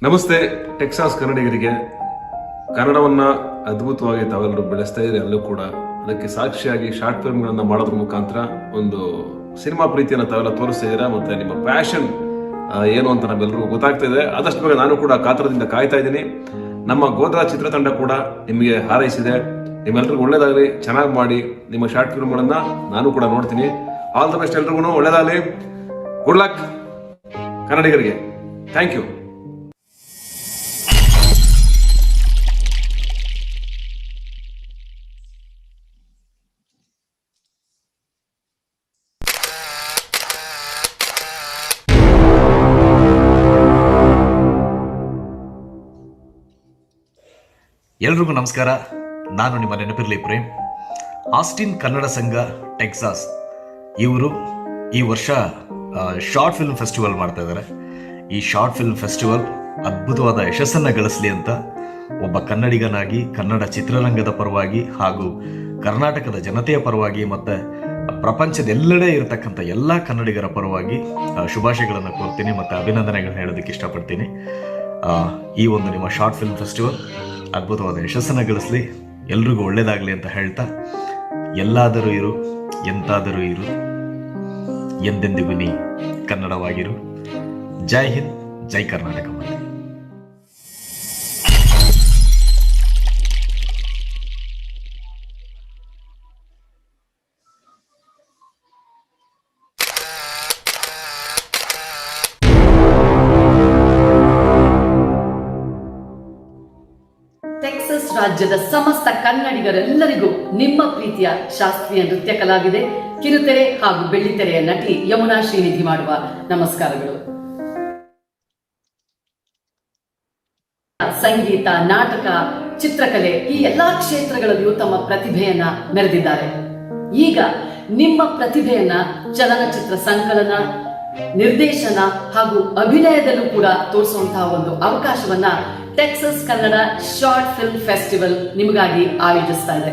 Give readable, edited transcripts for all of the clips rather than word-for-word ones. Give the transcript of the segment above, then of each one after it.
ನಮಸ್ತೆ ಟೆಕ್ಸಾಸ್ ಕನ್ನಡಿಗರಿಗೆ. ಕನ್ನಡವನ್ನ ಅದ್ಭುತವಾಗಿ ತಾವೆಲ್ಲರೂ ಬೆಳೆಸ್ತಾ ಇದ್ರೆ ಅಲ್ಲೂ ಕೂಡ ಅದಕ್ಕೆ ಸಾಕ್ಷಿಯಾಗಿ ಶಾರ್ಟ್ ಫಿಲ್ಮ್ಗಳನ್ನ ಮಾಡೋದ್ರ ಮುಖಾಂತರ ಒಂದು ಸಿನಿಮಾ ಪ್ರೀತಿಯನ್ನು ತಾವೆಲ್ಲ ತೋರಿಸ್ತಾ ಇದ್ದೀರಾ. ಮತ್ತೆ ನಿಮ್ಮ ಪ್ಯಾಷನ್ ಏನು ಅಂತ ನಮ್ಮೆಲ್ಲರಿಗೂ ಗೊತ್ತಾಗ್ತಾ ಇದೆ. ಆದಷ್ಟು ಬೇಗ ನಾನು ಕೂಡ ಕಾತರದಿಂದ ಕಾಯ್ತಾ ಇದ್ದೀನಿ. ನಮ್ಮ ಗೋದ್ರಾ ಚಿತ್ರತಂಡ ಕೂಡ ನಿಮಗೆ ಹಾರೈಸಿದೆ. ನಿಮ್ಮೆಲ್ಲರಿಗೂ ಒಳ್ಳೇದಾಗಲಿ, ಚೆನ್ನಾಗಿ ಮಾಡಿ. ನಿಮ್ಮ ಶಾರ್ಟ್ ಫಿಲ್ಮ್ಗಳನ್ನ ನಾನು ಕೂಡ ನೋಡ್ತೀನಿ. ಆಲ್ ದ ಬೆಸ್ಟ್, ಎಲ್ರಿಗೂ ಒಳ್ಳೇದಾಗಲಿ. ಗುಡ್ ಲಕ್ ಕನ್ನಡಿಗರಿಗೆ. Thank you. ಎಲ್ರಿಗೂ ನಮಸ್ಕಾರ. ನಾನು ನಿಮ್ಮ ನೆನಪಿರಲಿ ಪ್ರೇಮ್. ಆಸ್ಟಿನ್ ಕನ್ನಡ ಸಂಘ ಟೆಕ್ಸಾಸ್ ಇವರು ಈ ವರ್ಷ ಶಾರ್ಟ್ ಫಿಲ್ಮ್ ಫೆಸ್ಟಿವಲ್ ಮಾಡ್ತಾ ಇದ್ದಾರೆ. ಈ ಶಾರ್ಟ್ ಫಿಲ್ಮ್ ಫೆಸ್ಟಿವಲ್ ಅದ್ಭುತವಾದ ಯಶಸ್ಸನ್ನು ಗಳಿಸಲಿ ಅಂತ ಒಬ್ಬ ಕನ್ನಡಿಗನಾಗಿ ಕನ್ನಡ ಚಿತ್ರರಂಗದ ಪರವಾಗಿ ಹಾಗೂ ಕರ್ನಾಟಕದ ಜನತೆಯ ಪರವಾಗಿ ಮತ್ತು ಪ್ರಪಂಚದ ಎಲ್ಲೆಡೆ ಇರತಕ್ಕಂಥ ಎಲ್ಲ ಕನ್ನಡಿಗರ ಪರವಾಗಿ ಶುಭಾಶಯಗಳನ್ನು ಕೋರ್ತೀನಿ ಮತ್ತು ಅಭಿನಂದನೆಗಳನ್ನ ಹೇಳೋದಕ್ಕೆ ಇಷ್ಟಪಡ್ತೀನಿ. ಈ ಒಂದು ನಿಮ್ಮ ಶಾರ್ಟ್ ಫಿಲ್ಮ್ ಫೆಸ್ಟಿವಲ್ ಅದ್ಭುತವಾದ ಯಶಸ್ಸನ್ನು ಗಳಿಸಲಿ, ಎಲ್ರಿಗೂ ಒಳ್ಳೇದಾಗಲಿ ಅಂತ ಹೇಳ್ತಾ, ಎಲ್ಲಾದರೂ ಇರು, ಎಂತಾದರೂ ಇರು, ಎಂದೆಂದಿಗೂ ನೀ ಕನ್ನಡವಾಗಿರು. ಜೈ ಹಿಂದ್, ಜೈ ಕರ್ನಾಟಕ. ಟೆಕ್ಸಸ್ ರಾಜ್ಯದ ಸಮಸ್ತ ಕನ್ನಡಿಗರೆಲ್ಲರಿಗೂ ನಿಮ್ಮ ಪ್ರೀತಿಯ ಶಾಸ್ತ್ರೀಯ ನೃತ್ಯ ಕಲಾವಿದೆ, ಕಿರುತೆರೆ ಹಾಗೂ ಬೆಳ್ಳಿತೆರೆಯ ನಟಿ ಯಮುನಾ ಶ್ರೀನಿಧಿ ಮಾಡುವ ನಮಸ್ಕಾರಗಳು. ಸಂಗೀತ, ನಾಟಕ, ಚಿತ್ರಕಲೆ ಈ ಎಲ್ಲಾ ಕ್ಷೇತ್ರಗಳಲ್ಲಿಯೂ ತಮ್ಮ ಪ್ರತಿಭೆಯನ್ನ ಮೆರೆದಿದ್ದಾರೆ. ಈಗ ನಿಮ್ಮ ಪ್ರತಿಭೆಯನ್ನ ಚಲನಚಿತ್ರ ಸಂಕಲನ, ನಿರ್ದೇಶನ ಹಾಗೂ ಅಭಿನಯದಲ್ಲೂ ಕೂಡ ತೋರಿಸುವಂತಹ ಒಂದು ಅವಕಾಶವನ್ನ Texas Kannada short film festival ನಿಮಗಾಗಿ ಆಯೋಜಿಸ್ತಾ ಇದೆ.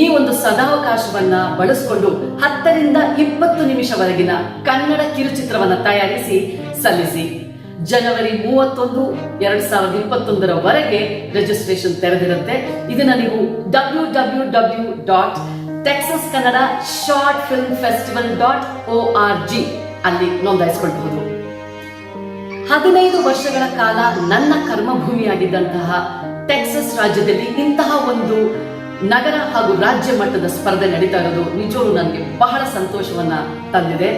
ಈ ಒಂದು ಸದಾವಕಾಶವನ್ನ ಬಳಸಿಕೊಂಡು 10 ರಿಂದ 20 ನಿಮಿಷವರೆಗಿನ ಕನ್ನಡ ಕಿರುಚಿತ್ರವನ್ನ ತಯಾರಿಸಿ ಸಲ್ಲಿಸಿ. ಜನವರಿ 31, 2021 ರಿಜಿಸ್ಟ್ರೇಷನ್ ತೆರೆದಿರುತ್ತೆ. ಇದನ್ನ ನೀವು www.texaskannada.shortfilmfestival.org ಅಲ್ಲಿ ನೋಂದಾಯಿಸಿಕೊಳ್ಳಬಹುದು. 15 ವರ್ಷಗಳ ಕಾಲ ನನ್ನ ಕರ್ಮಭೂಮಿಯಾಗಿದ್ದಂತಹ ಟೆಕ್ಸಸ್ ರಾಜ್ಯದಲ್ಲಿ ಇಂತಹ ಒಂದು ನಗರ ಹಾಗೂ ರಾಜ್ಯ ಮಟ್ಟದ ಸ್ಪರ್ಧೆ ನಡೀತಾ ಇರೋದು ನಿಜವೂ ನನಗೆ ಬಹಳ ಸಂತೋಷವನ್ನ ತಂದಿದೆ.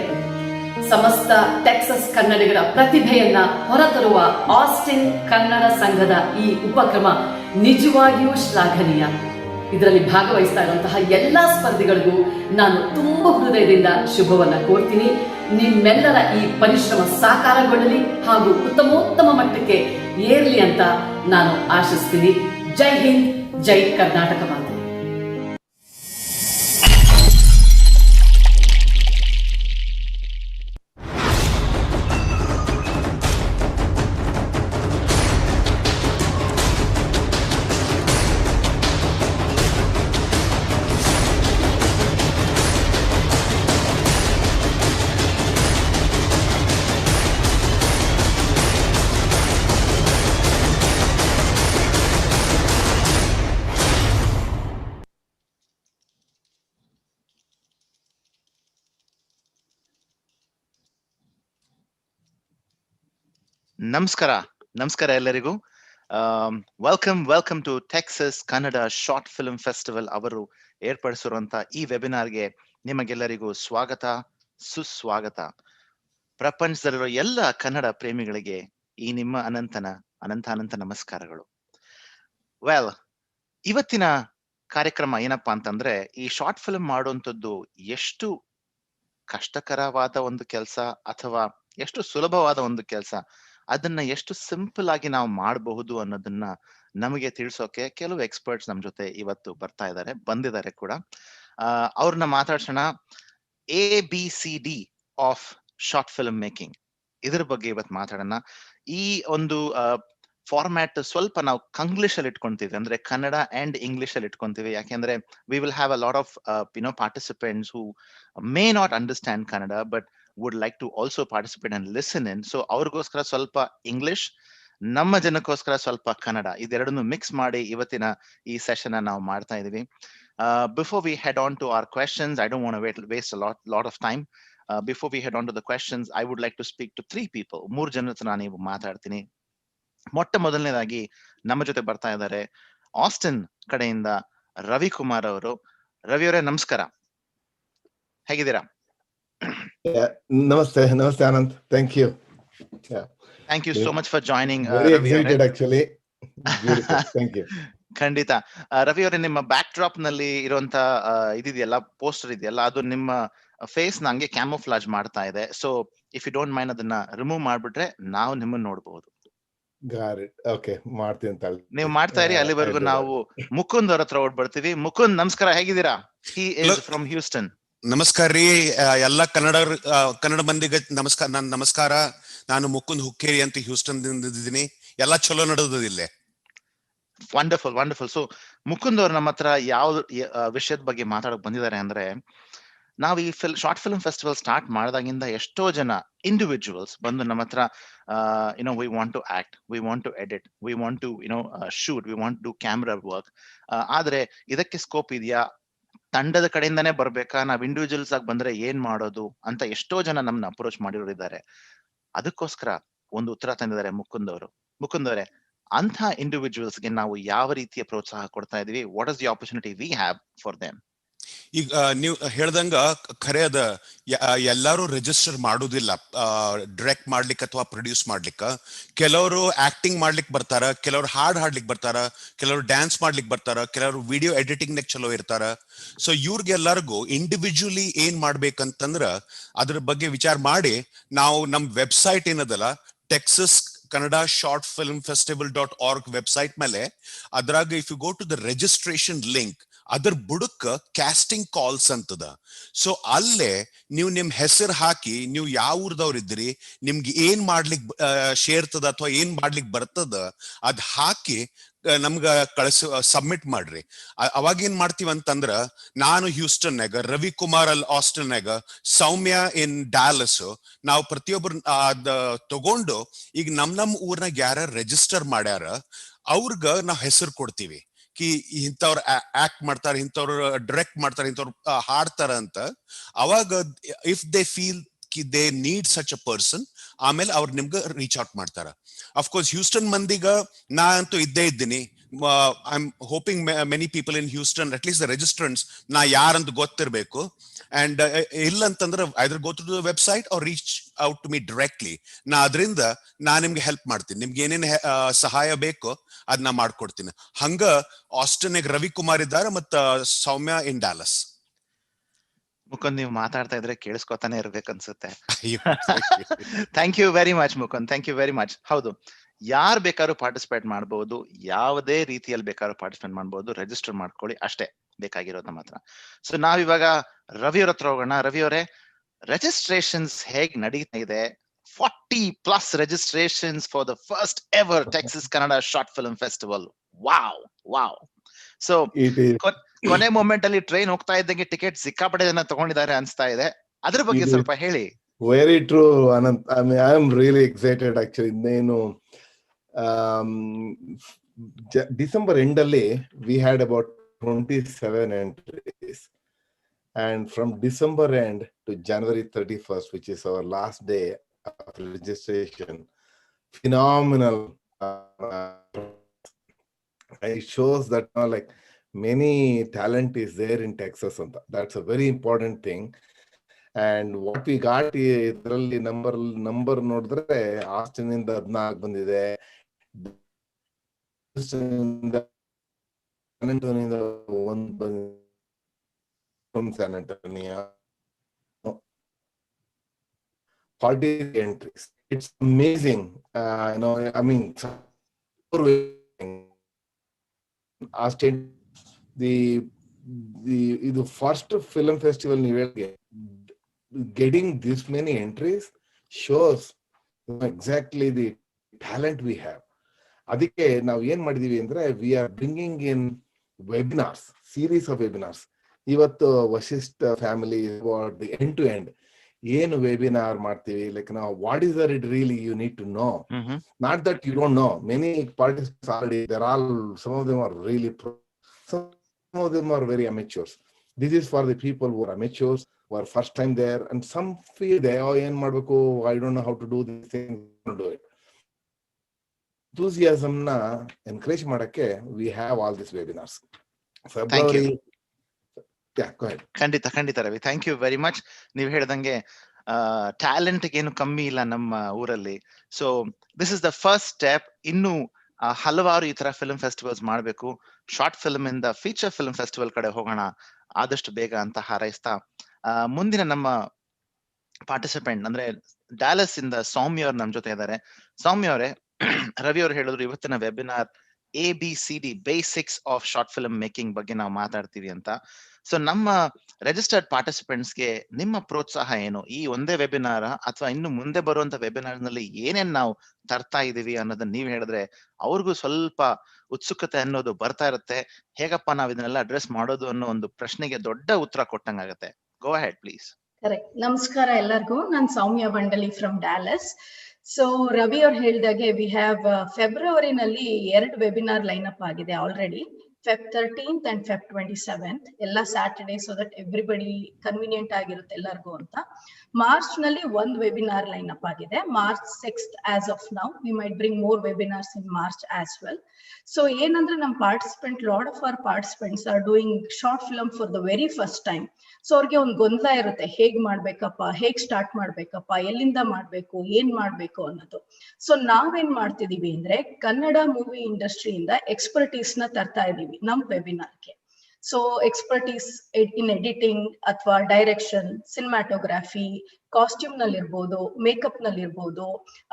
ಸಮಸ್ತ ಟೆಕ್ಸಸ್ ಕನ್ನಡಿಗರ ಪ್ರತಿಭೆಯನ್ನ ಹೊರತರುವ ಆಸ್ಟಿನ್ ಕನ್ನಡ ಸಂಘದ ಈ ಉಪಕ್ರಮ ನಿಜವಾಗಿಯೂ ಶ್ಲಾಘನೀಯ. ಇದರಲ್ಲಿ ಭಾಗವಹಿಸ್ತಾ ಇರುವಂತಹ ಎಲ್ಲಾ ಸ್ಪರ್ಧಿಗಳಿಗೂ ನಾನು ತುಂಬ ಹೃದಯದಿಂದ ಶುಭವನ್ನ ಕೋರ್ತೀನಿ. ನಿಮ್ಮೆಲ್ಲರ ಈ ಪರಿಶ್ರಮ ಸಾಕಾರಗೊಳ್ಳಲಿ ಹಾಗೂ ಉತ್ತಮೋತ್ತಮ ಮಟ್ಟಕ್ಕೆ ಏರ್ಲಿ ಅಂತ ನಾನು ಆಶಿಸ್ತೀನಿ. ಜೈ ಹಿಂದ್, ಜೈ ಕರ್ನಾಟಕ ಮಾತೆ. ನಮಸ್ಕಾರ ಎಲ್ಲರಿಗೂ. Welcome to Texas Kannada short film festival ಅವರು ಏರ್ಪಡಿಸಿರುವಂತಹ ಈ ವೆಬಿನಾರ್ಗೆ ನಿಮಗೆಲ್ಲರಿಗೂ ಸ್ವಾಗತ, ಸುಸ್ವಾಗತ. ಪ್ರಪಂಚದಲ್ಲಿರುವ ಎಲ್ಲ ಕನ್ನಡ ಪ್ರೇಮಿಗಳಿಗೆ ಈ ನಿಮ್ಮ ಅನಂತ ನಮಸ್ಕಾರಗಳು. ಇವತ್ತಿನ ಕಾರ್ಯಕ್ರಮ ಏನಪ್ಪಾ ಅಂತಂದ್ರೆ, ಈ ಶಾರ್ಟ್ ಫಿಲ್ಮ್ ಮಾಡುವಂಥದ್ದು ಎಷ್ಟು ಕಷ್ಟಕರವಾದ ಒಂದು ಕೆಲಸ ಅಥವಾ ಎಷ್ಟು ಸುಲಭವಾದ ಒಂದು ಕೆಲಸ, ಅದನ್ನ ಎಷ್ಟು ಸಿಂಪಲ್ ಆಗಿ ನಾವು ಮಾಡಬಹುದು ಅನ್ನೋದನ್ನ ನಮಗೆ ತಿಳಿಸೋಕೆ ಕೆಲವು ಎಕ್ಸ್ಪರ್ಟ್ಸ್ ನಮ್ ಜೊತೆ ಇವತ್ತು ಬಂದಿದ್ದಾರೆ ಕೂಡ. ಅವ್ರನ್ನ ಮಾತಾಡ್ಸೋಣ. ABCD of short film making, ಇದ್ರ ಬಗ್ಗೆ ಇವತ್ತು ಮಾತಾಡೋಣ. ಈ ಒಂದು ಫಾರ್ಮ್ಯಾಟ್ ಸ್ವಲ್ಪ ನಾವು ಕಂಗ್ಲಿಷ್ ಅಲ್ಲಿ ಇಟ್ಕೊಂತೀವಿ, ಅಂದ್ರೆ ಕನ್ನಡ ಅಂಡ್ ಇಂಗ್ಲಿಷ್ ಅಲ್ಲಿ ಇಟ್ಕೊಂತೀವಿ. ಯಾಕೆಂದ್ರೆ we will have a lot of participants who may not understand Kannada but would like to also participate and listen in. So ಅವ್ರಿಗೋಸ್ಕರ ಸ್ವಲ್ಪ ಇಂಗ್ಲಿಷ್, ನಮ್ಮ ಜನಕ್ಕೋಸ್ಕರ ಸ್ವಲ್ಪ ಕನ್ನಡ, ಇದೆರಡನ್ನು ಮಿಕ್ಸ್ ಮಾಡಿ ಇವತ್ತಿನ ಈ ಸೆಷನ್ ನಾವು ಮಾಡ್ತಾ ಇದೀವಿ. Before we head on to our questions, I don't want to waste a lot of time. Before we head on to the questions, I would like to speak to 3 people. 3 ಜನರ ಹತ್ರ ನಾನು ಮಾತಾಡ್ತೀನಿ. ಮೊಟ್ಟ ಮೊದಲನೇದಾಗಿ ನಮ್ಮ ಜೊತೆ ಬರ್ತಾ ಇದ್ದಾರೆ ಆಸ್ಟಿನ್ ಕಡೆಯಿಂದ ರವಿಕುಮಾರ್ ಅವರು. ರವಿ ಅವರೇ ನಮಸ್ಕಾರ, ಹೇಗಿದ್ದೀರಾ? ನಮಸ್ತೆ Anand, thank you. Thank you so much for joining. Very excited actually. Beautiful. Thank you. ಖಂಡಿತ. ರವಿ ಅವರೇ, ನಿಮ್ಮ ಬ್ಯಾಕ್ ಡ್ರಾಪ್ ನಲ್ಲಿ ಇರುವಂತ ಇದೆಯಲ್ಲ, ಪೋಸ್ಟರ್ ಇದೆಯಲ್ಲ, ಅದು ನಿಮ್ಮ ಫೇಸ್ ನಂಗೆ ಕ್ಯಾಮೋಫ್ಲಾಜ್ ಮಾಡ್ತಾ ಇದೆ. So if you don't mind ಅದನ್ನ ರಿಮೂವ್ ಮಾಡ್ಬಿಟ್ರೆ ನಾವು ನಿಮ್ಮನ್ನ ನೋಡಬಹುದು. ಓಕೆ, ಮಾಡ್ತೀನಿ ಅಂತ ನೀವು ಮಾಡ್ತಾ ಇರಿ. ಅಲ್ಲಿವರೆಗೂ ನಾವು ಮುಕುಂದ್ ಅವ್ರ ಹತ್ರ ಓಡ್ಬರ್ತೀವಿ. ಮುಕುಂದ್ ನಮಸ್ಕಾರ, ಹೇಗಿದ್ದೀರಾ? He is from Houston. ನಮಸ್ಕಾರ ರೀ ಎಲ್ಲ ಕನ್ನಡ ಮಂದಿಗೆ ನಮಸ್ಕಾರ. ನಾನು ಮುಕುಂದ್ ಹುಕ್ಕೇರಿ ಅಂತ ಹ್ಯೂಸ್ಟನ್ ಇದ್ದೀನಿ. ಎಲ್ಲ ಚಲೋ ನಡೆದಿಲ್ಲೇ. ವಂಡರ್ಫುಲ್. ಸೊ ಮುಕುಂದ್ ಅವ್ರು ನಮ್ಮ ಹತ್ರ ಯಾವ ವಿಷಯದ ಬಗ್ಗೆ ಮಾತಾಡಕ್ ಬಂದಿದ್ದಾರೆ ಅಂದ್ರೆ, ನಾವು ಈ ಶಾರ್ಟ್ ಫಿಲ್ಮ್ ಫೆಸ್ಟಿವಲ್ ಸ್ಟಾರ್ಟ್ ಮಾಡಿದಾಗಿಂದ ಎಷ್ಟೋ ಜನ ಇಂಡಿವಿಜುವಲ್ಸ್ ಬಂದು ನಮ್ಮ ಹತ್ರ we want to act, we want to edit, we want to shoot, we want to camera work, ಆದ್ರೆ ಇದಕ್ಕೆ ಸ್ಕೋಪ್ ಇದೆಯಾ, ತಂಡದ ಕಡೆಯಿಂದಾನೇ ಬರ್ಬೇಕಾ, ನಾವ್ ಇಂಡಿವಿಜುವಲ್ಸ್ ಆಗಿ ಬಂದ್ರೆ ಏನ್ ಮಾಡೋದು ಅಂತ ಎಷ್ಟೋ ಜನ ನಮ್ನ ಅಪ್ರೋಚ್ ಮಾಡಿರೋರಿದ್ದಾರೆ. ಅದಕ್ಕೋಸ್ಕರ ಒಂದು ಉತ್ತರ ತಂದಿದ್ದಾರೆ ಮುಕುಂದ್ ಅವರು. ಮುಕುಂದ್ ಅವರೇ, ಅಂಥ ಇಂಡಿವಿಜುವಲ್ಸ್ ಗೆ ನಾವು ಯಾವ ರೀತಿಯ ಪ್ರೋತ್ಸಾಹ ಕೊಡ್ತಾ ಇದೀವಿ? What is the opportunity we have for them? ಈಗ ನೀವು ಹೇಳ್ದಂಗ ಖರೆ ಅದ, ಎಲ್ಲಾರು ರಿಜಿಸ್ಟರ್ ಮಾಡುದಿಲ್ಲ ಡೈರೆಕ್ಟ್ ಮಾಡ್ಲಿಕ್ಕೆ ಅಥವಾ ಪ್ರೊಡ್ಯೂಸ್ ಮಾಡ್ಲಿಕ್ಕೆ. ಕೆಲವರು ಆಕ್ಟಿಂಗ್ ಮಾಡ್ಲಿಕ್ ಬರ್ತಾರ, ಕೆಲವರು ಹಾಡ್ ಹಾಡ್ಲಿಕ್ ಬರ್ತಾರ, ಕೆಲವರು ಡ್ಯಾನ್ಸ್ ಮಾಡ್ಲಿಕ್ ಬರ್ತಾರ, ಕೆಲವರು ವಿಡಿಯೋ ಎಡಿಟಿಂಗ್ ನಾಗ ಚಲೋ ಇರ್ತಾರ. ಸೊ ಇವ್ರಿಗೆಲ್ಲರಿಗೂ ಇಂಡಿವಿಜುವಲಿ ಏನ್ ಮಾಡ್ಬೇಕಂತಂದ್ರ ಅದ್ರ ಬಗ್ಗೆ ವಿಚಾರ ಮಾಡಿ ನಾವು ನಮ್ ವೆಬ್ಸೈಟ್ ಏನದಲ್ಲ, Texas Kannada short film festival website ಮೇಲೆ ಅದ್ರಾಗ if you go to the registration link, ಅದ್ರ ಬುಡಕ್ಕ ಕ್ಯಾಸ್ಟಿಂಗ್ ಕಾಲ್ಸ್ ಅಂತದ. ಸೊ ಅಲ್ಲೇ ನೀವು ನಿಮ್ ಹೆಸರು ಹಾಕಿ, ನೀವು ಯಾವ ಊರ್ದವ್ರ ಇದ್ರಿ, ನಿಮ್ಗೆ ಏನ್ ಮಾಡ್ಲಿಕ್ ಶೇರ್ತದ ಅಥವಾ ಏನ್ ಮಾಡ್ಲಿಕ್ ಬರ್ತದ ಅದ್ ಹಾಕಿ ನಮ್ಗ ಸಬ್ಮಿಟ್ ಮಾಡ್ರಿ. ಅವಾಗ ಏನ್ ಮಾಡ್ತೀವಿ ಅಂತಂದ್ರ, ನಾನು ಹ್ಯೂಸ್ಟನ್ನಾಗ, ರವಿಕುಮಾರ್ ಅಲ್ಲಿ ಆಸ್ಟಿನ್ನಾಗ, ಸೌಮ್ಯ ಇನ್ ಡ್ಯಾಲಸ್, ನಾವು ಪ್ರತಿಯೊಬ್ಬರು ತಗೊಂಡು ಈಗ ನಮ್ ಊರ್ನಾಗ ಯಾರ ರಿಜಿಸ್ಟರ್ ಮಾಡ್ಯಾರ ಅವ್ರಗ ನಾವ್ ಹೆಸರು ಕೊಡ್ತೀವಿ. ಇಂಥವ್ರು ಆಕ್ಟ್ ಮಾಡ್ತಾರೆ, ಇಂಥವ್ರು ಡೈರೆಕ್ಟ್ ಮಾಡ್ತಾರೆ, ಇಂಥವ್ರು ಹಾಡ್ತಾರ ಅಂತ. ಅವಾಗ if they feel they need such a person, ಆಮೇಲೆ ಅವ್ರು ನಿಮ್ಗೆ ರೀಚ್ ಔಟ್ ಮಾಡ್ತಾರ. ಅಫ್ಕೋರ್ಸ್ ಹ್ಯೂಸ್ಟನ್ ಮಂದಿಗ ನಾ ಅಂತೂ ಇದ್ದೇ ಇದ್ದೀನಿ. I am hoping many people in Houston, at least the registrants, ನಾ ಯಾರಂತ ಗೊತ್ತಿರ್ಬೇಕು. ಅಂಡ್ ಇಲ್ಲ ಅಂತಂದ್ರೆ either go to the website or reach out to me directly. ಅದರಿಂದ ನಾ ನಿಮ್ಗೆ ಹೆಲ್ಪ್ ಮಾಡ್ತೀನಿ. ನಿಮ್ಗೆ ಏನೇನ್ ಸಹಾಯ ಬೇಕೋ ಅದನ್ನ ಮಾಡ್ಕೊಡ್ತೀನಿ. ಹಂಗ ಆಸ್ಟಿನ್ ರವಿಕುಮಾರ್ ಇದ್ದಾರೆ, ಮತ್ತ ಸೌಮ್ಯ ಇನ್ ಡ್ಯಾಲಸ್. ಮುಕುಂದ್, ನೀವು ಮಾತಾಡ್ತಾ ಇದ್ರೆ ಕೇಳಿಸ್ಕೊತಾನೆ ಇರ್ಬೇಕನ್ಸುತ್ತೆ. Thank you very much Mukund, thank you very much. ಹೌದು, ಯಾರು ಬೇಕಾದ್ರೂ ಪಾರ್ಟಿಸಿಪೇಟ್ ಮಾಡಬಹುದು, ಯಾವುದೇ ರೀತಿಯಲ್ಲಿ ಬೇಕಾದ್ರೂ ಪಾರ್ಟಿಸಿಪೇಟ್ ಮಾಡಬಹುದು. ರಿಜಿಸ್ಟರ್ ಮಾಡ್ಕೊಳ್ಳಿ, ಅಷ್ಟೇ ಬೇಕಾಗಿರೋದು ನಮ್ಮ ಹತ್ರ. ಸೊ ನಾವಿವಾಗ ರವಿ ಅವ್ರ ಹತ್ರ ಹೋಗೋಣ. ರವಿ ಅವರೇ, ರಿಜಿಸ್ಟ್ರೇಷನ್ಸ್ ಹೇಗ್ ನಡೀತಾ ಇದೆ? 40+ registrations for the first ever Texas Kannada Short Film Festival. Wow. So ಕೊನೆ ಮೂಮೆಂಟ್ ಅಲ್ಲಿ ಟ್ರೈನ್ ಹೋಗ್ತಾ ಇದ್ದಂಗೆ ಟಿಕೆಟ್ ಸಿಕ್ಕಾಪಟ್ಟೆ ಜನ ತಗೊಂಡಿದ್ದಾರೆ ಅನ್ಸ್ತಾ ಇದೆ. ಅದ್ರ ಬಗ್ಗೆ ಸ್ವಲ್ಪ ಹೇಳಿ. Very true Anant. I am really excited actually. ಇನ್ನೇನು ಡಿಸೆಂಬರ್ ಎಂಡ್ ಅಲ್ಲಿ we had about 27 entries, and from December end to January 31st, which is our last day of registration, phenomenal. It shows that like many talent is there in Texas, and that's a very important thing. And what we got ಇದರಲ್ಲಿ number ನೋಡಿದ್ರೆ Austin ಇಂದ 14 ಬಂದಿದೆ, from San Antonio, 40 entries. It's amazing. I mean, Austin, the first film festival getting this many entries shows exactly the talent we have. ಅದಕ್ಕೆ ನಾವು ಏನ್ ಮಾಡಿದೀವಿ ಅಂದ್ರೆ, we are bringing in webinars, series of webinars. ಇವತ್ತು Vashishtha family end to end ಏನು webinar ಮಾಡ್ತೀವಿ, like ನಾವು what is there it really you need to know, Mm-hmm. not that you don't know. Many participants already, they're all, some of them are really pro, some of them are very amateurs. This is for the people who are amateurs, who are first time there, and some feel they, oh, ಏನ್ ಮಾಡ್ಬೇಕು, I don't know how to do this thing, do it. Enthusiasm na encourage ಮಾಡಕ್ಕೆ we have all these webinars. February. Yeah, go ahead. ಖಂಡಿತ Ravi, thank you very much. ನೀವು ಹೇಳ್ದಂಗೆ talent ಏನು ಕಮ್ಮಿ ಇಲ್ಲ ನಮ್ಮ ಊರಲ್ಲಿ. So this is the first step. ಇನ್ನು ಹಲವಾರು ಈ ತರ ಫಿಲ್ಮ್ ಫೆಸ್ಟಿವಲ್ಸ್ ಮಾಡಬೇಕು. ಶಾರ್ಟ್ ಫಿಲ್ಮ್ ಇಂದ ಫೀಚರ್ ಫಿಲ್ಮ್ ಫೆಸ್ಟಿವಲ್ ಕಡೆ ಹೋಗೋಣ ಆದಷ್ಟು ಬೇಗ ಅಂತ ಹಾರೈಸ್ತಾ, ಮುಂದಿನ ನಮ್ಮ ಪಾರ್ಟಿಸಿಪೆಂಟ್ ಅಂದ್ರೆ ಡ್ಯಾಲಸ್ ಇಂದ ಸೌಮ್ಯ ಅವ್ರು ನಮ್ ಜೊತೆ ಇದ್ದಾರೆ. ಸೌಮ್ಯ ಅವರೇ, ರವಿ ಅವರು ಹೇಳಿದ್ರು ಇವತ್ತಿನ webinar ABCD basics of short film making ಬಗ್ಗೆ ನಾವು ಮಾತಾಡ್ತೀವಿ ಅಂತ. ಸೊ ನಮ್ಮ ರಿಜಿಸ್ಟರ್ಡ್ ಪಾರ್ಟಿಸಿಪೆಂಟ್ಸ್ಗೆ ನಿಮ್ಮ ಪ್ರೋತ್ಸಾಹ ಏನು? ಈ ಒಂದೇ ವೆಬಿನಾರ್ ಅಥವಾ ಇನ್ನು ಮುಂದೆ ಬರುವಂತ ವೆಬಿನಾರ್ ನಲ್ಲಿ ಏನೇನ್ ನಾವು ತರ್ತಾ ಇದೀವಿ ಅನ್ನೋದನ್ನ ನೀವ್ ಹೇಳಿದ್ರೆ ಅವ್ರಿಗೂ ಸ್ವಲ್ಪ ಉತ್ಸುಕತೆ ಅನ್ನೋದು ಬರ್ತಾ ಇರುತ್ತೆ. ಹೇಗಪ್ಪ ನಾವ್ ಇದನ್ನೆಲ್ಲ ಅಡ್ರೆಸ್ ಮಾಡೋದು ಅನ್ನೋ ಒಂದು ಪ್ರಶ್ನೆಗೆ ದೊಡ್ಡ ಉತ್ತರ ಕೊಟ್ಟಂಗಾಗತ್ತೆ. Go ahead please. ಕರೆಕ್ಟ್. ನಮಸ್ಕಾರ ಎಲ್ಲರಿಗೂ. ನಾನು Soumya Bandali from Dallas. So Ravi ಅವ್ರು ಹೇಳಿದಾಗೆ ವಿ ಹ್ಯಾವ್ ಫೆಬ್ರವರಿನಲ್ಲಿ 2 ವೆಬಿನಾರ್ ಲೈನ್ ಅಪ್ ಆಗಿದೆ already. Feb 13th and Feb 27th, ಎಲ್ಲ Saturday, so that everybody convenient ಆಗಿರುತ್ತೆ ಎಲ್ಲರಿಗೂ ಅಂತ. ಮಾರ್ಚ್ ನಲ್ಲಿ 1 ವೆಬಿನಾರ್ ಲೈನ್ ಅಪ್ ಆಗಿದೆ, March 6th as of now. We might bring more webinars in March as well. So ಏನಂದ್ರೆ ನಮ್ಮ lot of hour participants are doing short film for the very first time. So ಅವ್ರಿಗೆ ಒಂದು ಗೊಂದಲ ಇರುತ್ತೆ, ಹೇಗ್ ಮಾಡ್ಬೇಕಪ್ಪ, ಹೇಗ್ ಸ್ಟಾರ್ಟ್ ಮಾಡ್ಬೇಕಪ್ಪ, ಎಲ್ಲಿಂದ ಮಾಡ್ಬೇಕು, ಏನ್ ಮಾಡ್ಬೇಕು ಅನ್ನೋದು. ಸೊ ನಾವೇನ್ ಮಾಡ್ತಿದೀವಿ ಅಂದ್ರೆ ಕನ್ನಡ ಮೂವಿ ಇಂಡಸ್ಟ್ರಿಯಿಂದ ಎಕ್ಸ್ಪರ್ಟೀಸ್ ನ ತರ್ತಾ ಇದೀವಿ ನಮ್ ವೆಬಿನಾರ್ಗೆ. ಸೊ ಎಕ್ಸ್ಪರ್ಟೀಸ್ ಇನ್ ಎಡಿಟಿಂಗ್ ಅಥವಾ ಡೈರೆಕ್ಷನ್, ಸಿನಿಮಾಟೋಗ್ರಫಿ, ಕಾಸ್ಟ್ಯೂಮ್ ನಲ್ಲಿ ಇರ್ಬೋದು, ಮೇಕಪ್ ನಲ್ಲಿ ಇರ್ಬೋದು,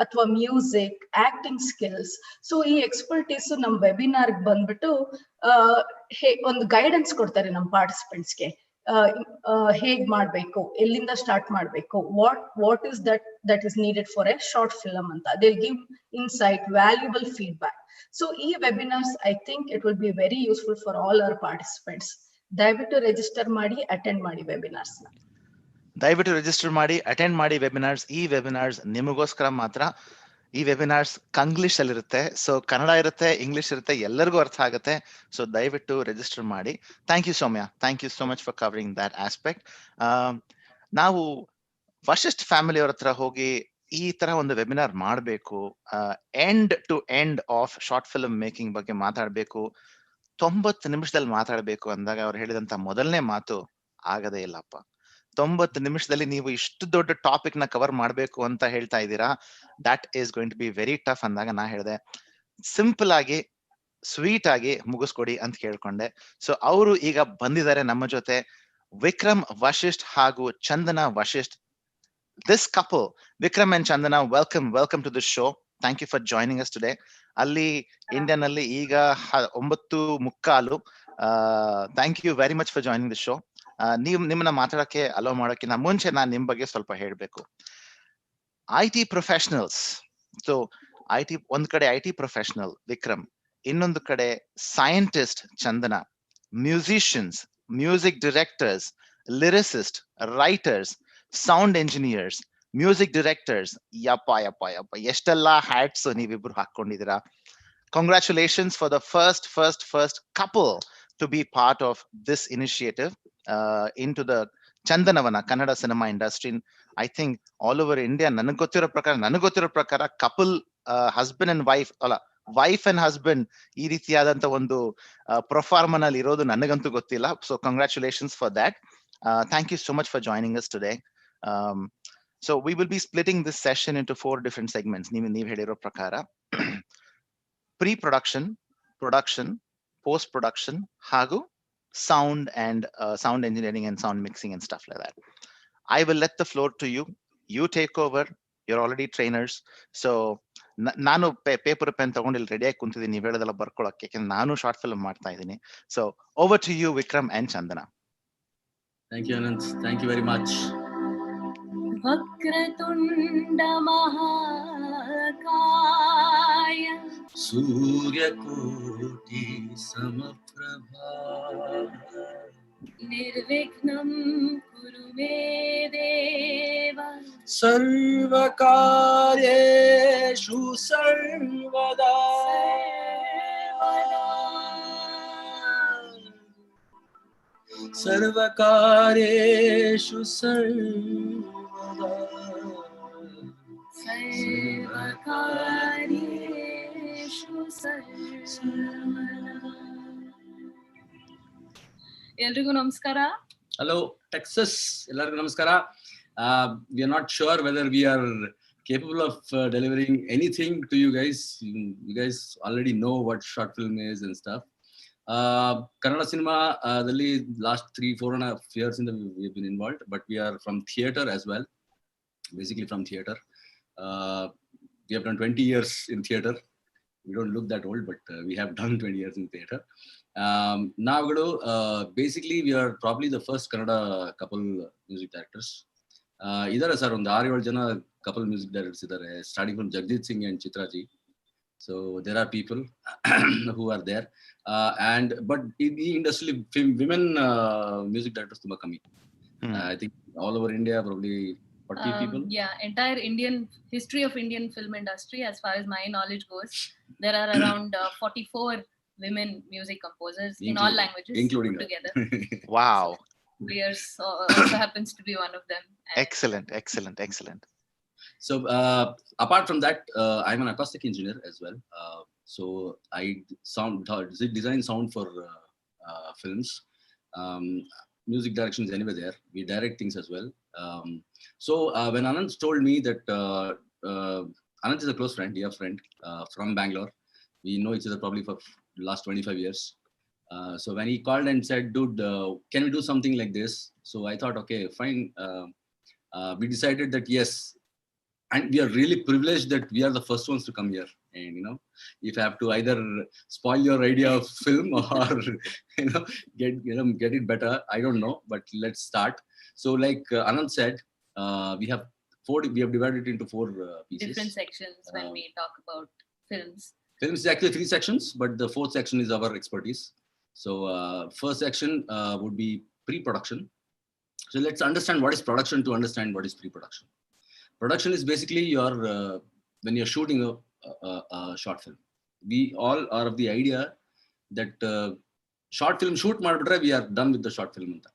ಅಥವಾ ಮ್ಯೂಸಿಕ್, ಆಕ್ಟಿಂಗ್ ಸ್ಕಿಲ್ಸ್. ಸೊ ಈ ಎಕ್ಸ್ಪರ್ಟೀಸ್ ನಮ್ ವೆಬಿನಾರ್ ಬಂದ್ಬಿಟ್ಟು ಒಂದು ಗೈಡೆನ್ಸ್ ಕೊಡ್ತಾರೆ ನಮ್ ಪಾರ್ಟಿಸಿಪೆಂಟ್ಸ್ಗೆ. ಹೇಗ್ ಮಾಡ್ಬೇಕು, ಎಲ್ಲಿಂದ ಸ್ಟಾರ್ಟ್ ಮಾಡ್ಬೇಕು, what is that is needed for a short film ಅಂತ. They give insight, valuable feedback. So ಈ webinars I think it will be very useful for all our participants. ದಯವಿಟ್ಟು ರಿಜಿಸ್ಟರ್ ಮಾಡಿ, ಅಟೆಂಡ್ ಮಾಡಿ ವೆಬಿನಾರ್ಸ್. ದಯವಿಟ್ಟು register ಮಾಡಿ, attend ಮಾಡಿ webinars. ಈ webinars ನಿಮಗೋಸ್ಕರ ಮಾತ್ರ. ಈ ವೆಬಿನಾರ್ಸ್ ಕಂಗ್ಲಿಷ್ ಅಲ್ಲಿ ಇರುತ್ತೆ, ಸೊ ಕನ್ನಡ ಇರುತ್ತೆ, ಇಂಗ್ಲಿಷ್ ಇರುತ್ತೆ, ಎಲ್ಲರಿಗೂ ಅರ್ಥ ಆಗುತ್ತೆ. ಸೊ ದಯವಿಟ್ಟು ರಿಜಿಸ್ಟರ್ ಮಾಡಿ. Thank you Soumya, thank you so much for covering that aspect. ನಾವು ವಶಿಷ್ಠ ಫ್ಯಾಮಿಲಿ ಅವ್ರ ಹತ್ರ ಹೋಗಿ ಈ ತರ ಒಂದು ವೆಬಿನಾರ್ ಮಾಡಬೇಕು, end to end of short film making ಬಗ್ಗೆ ಮಾತಾಡ್ಬೇಕು, 90 ನಿಮಿಷದಲ್ಲಿ ಮಾತಾಡ್ಬೇಕು ಅಂದಾಗ ಅವ್ರು ಹೇಳಿದಂತ ಮೊದಲನೇ ಮಾತು, ಆಗದೇ ಇಲ್ಲಪ್ಪ. 90 ನಿಮಿಷದಲ್ಲಿ ನೀವು ಇಷ್ಟು ದೊಡ್ಡ ಟಾಪಿಕ್ ನ ಕವರ್ ಮಾಡ್ಬೇಕು ಅಂತ ಹೇಳ್ತಾ ಇದ್ದೀರಾ, that is going to be very tough ಅಂದಾಗ ನಾ ಹೇಳಿದೆ ಸಿಂಪಲ್ ಆಗಿ ಸ್ವೀಟ್ ಆಗಿ ಮುಗಿಸ್ಕೊಡಿ ಅಂತ ಕೇಳ್ಕೊಂಡೆ. ಸೊ ಅವರು ಈಗ ಬಂದಿದ್ದಾರೆ ನಮ್ಮ ಜೊತೆ, ವಿಕ್ರಮ್ ವಶಿಷ್ಠ್ ಹಾಗೂ Chandana Vashisht. This couple, Vikram and Chandana, welcome to this show. Thank you for joining us today. ಅಲ್ಲಿ ಇಂಡಿಯನ್ ಅಲ್ಲಿ ಈಗ 9:45. Thank you very much for joining this show. ನಿಮ್ಮನ್ನ ಮಾತಾಡಕ್ಕೆ ಅಲೋ ಮಾಡೋಕ್ಕಿಂತ ಮುಂಚೆ ನಾನು ನಿಮ್ ಬಗ್ಗೆ ಸ್ವಲ್ಪ ಹೇಳ್ಬೇಕು. IT professionals. ಸೊ ಒಂದ್ ಕಡೆ IT ಪ್ರೊಫೆಷನಲ್ ವಿಕ್ರಮ್, ಇನ್ನೊಂದು ಕಡೆ scientist Chandana, musicians, music directors, lyricist, writers, sound engineers, music directors. ಯಪ್ಪ ಎಷ್ಟೆಲ್ಲಾ ಹ್ಯಾಟ್ಸ್ ನೀವಿಬ್ರು ಹಾಕೊಂಡಿದ್ದೀರಾ. Congratulations for the first couple to be part of this initiative into the Chandanavana Kannada cinema industry. I think all over India, ನನಗೆ ಗೊತ್ತಿರೋ ಪ್ರಕಾರ couple, husband and wife ಅಲ್ಲ, wife and husband ಈ ರೀತಿಯಾದಂತ ಒಂದು ಪ್ರೊಫಾರ್ಮನಲ್ಲಿ ಇರೋದು ನನಗಂತೂ ಗೊತ್ತಿಲ್ಲ. So congratulations for that. Thank you so much for joining us today. So we will be splitting this session into 4 different segments. ನೀವು ಹೇಳಿರೋ ಪ್ರಕಾರ pre production, production, post production, ಹಾಗೂ sound and sound engineering and sound mixing and stuff like that. I will let the floor to you. You take over. You're already trainers. So ನಾನು paper pen ತಗೊಂಡು ಇಲ್ಲಿ ready ಆಗಿ ಕುಂತಿದ್ದೀನಿ, ನೀವು ಹೇಳೋದೆಲ್ಲ ಬರ್ಕೊಳಕ್ಕೆ, ಯಾಕಂದ್ರೆ ನಾನು short film ಮಾಡ್ತಾ ಇದ್ದೀನಿ. So over to you Vikram and Chandana. Thank you, Anand. Thank you very much. ವಕ್ರತುಂಡ ಮಹಾಕಾಯ ಸೂರ್ಯಕೋಟಿ ಸಮಪ್ರಭಾ ನಿರ್ವಿಘ್ನಂ ಕುರು कुरु मे देव सर्वकार्येषु सर्वदा सर्वकार्येषु सर्वदा सर्वकार्येषु सर्वदा. ಎಲ್ರಿಗೂ ನಮಸ್ಕಾರ. Hello, Texas. Ellargu namaskara. We are not sure whether we are capable of delivering anything to you guys. You guys already know what short film is and stuff. Kannada cinema dalli last 3-4.5 years we've been involved, but we are from theatre as well. Basically from theatre. We have done 20 years in theatre. We don't look that old, but we have done 20 years in theatre. Now, basically, we are probably the first Kannada couple music directors. Idare sir, ಒಂದು 6-7 ಜನ couple music directors idare, starting from Jagdeep Singh and Chitra ji. So there are people who are there, but in the industry, women music directors tumba kami. I think all over India, probably 40 people. Yeah, entire Indian history of Indian film industry, as far as my knowledge goes, there are around 44 women music composers in all languages including put together. Wow. Players also happens to be one of them. And Excellent. So apart from that, I'm an acoustic engineer as well. So I design sound for films. Music direction is anywhere there. We direct things as well. So when Anand told me that Anand is a close friend, dear friend from Bangalore. We know each other probably for the last 25 years. So when he called and said, dude, can we do something like this? So I thought, okay, fine. We decided that yes, and we are really privileged that we are the first ones to come here. And if I have to either spoil your idea of film or get it better, I don't know. But let's start. So like Anand said, we have divided it into 4 pieces. different sections when we talk about films. Films is actually 3 sections, but the 4th section is our expertise. So first section would be pre-production. So let's understand what is production to understand what is pre-production. Production is basically when you're shooting a short film. We all are of the idea that short film shoot ಮಾಡಿಬಿಟ್ರೆ we are done with the short film ಅಂತ.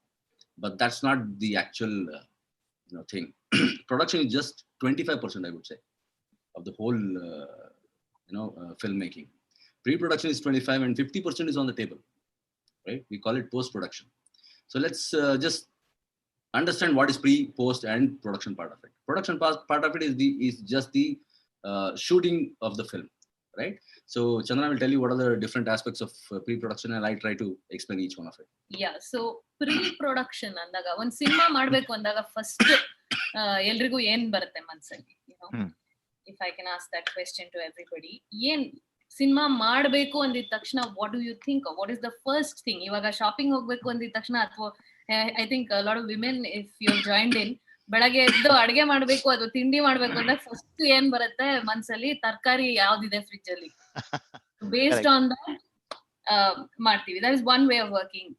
But that's not the actual thing. Production is just 25%, I would say, of the whole filmmaking. Pre-production is 25% and 50% is on the table, right? We call it post-production. So let's just understand what is pre, post, and production part of it. Production part of it is just the shooting of the film, right? So Chandana will tell you what are the different aspects of pre-production, and I try to explain each one of it. Yeah, so pre-production ಅಂದಾಗ ಒಂದು cinema ಮಾಡಬೇಕು ಅಂದಾಗ first ಎಲ್ರಿಗೂ ಏನ್ ಬರುತ್ತೆ ಮನಸ್ಸಲ್ಲಿ? If I can ask that question to everybody, ಏನ್ cinema ಮಾಡಬೇಕು ಅಂದಿದ ತಕ್ಷಣ what do you think of? What is the first thing? ಇವಾಗ ಶಾಪಿಂಗ್ ಹೋಗ್ಬೇಕು ಅಂದಿದ ತಕ್ಷಣ ಅಥವಾ I think a lot of women, if you're joined in, ಬೆಳಗ್ಗೆ ಎದ್ದು ಅಡ್ಗೆ ಮಾಡ್ಬೇಕು ಅಥವಾ ತಿಂಡಿ ಮಾಡ್ಬೇಕು ಅಂದಾಗ ಫಸ್ಟ್ ಏನ್ ಬರುತ್ತೆ ಮನ್ಸಲ್ಲಿ? ತರಕಾರಿ ಯಾವ್ದಿದೆ ಫ್ರಿಜ್ ಅಲ್ಲಿ, ಬೇಸ್ಡ್ ಆನ್ ದಟ್ ಮಾಡ್ತೀವಿ. That is one way of working.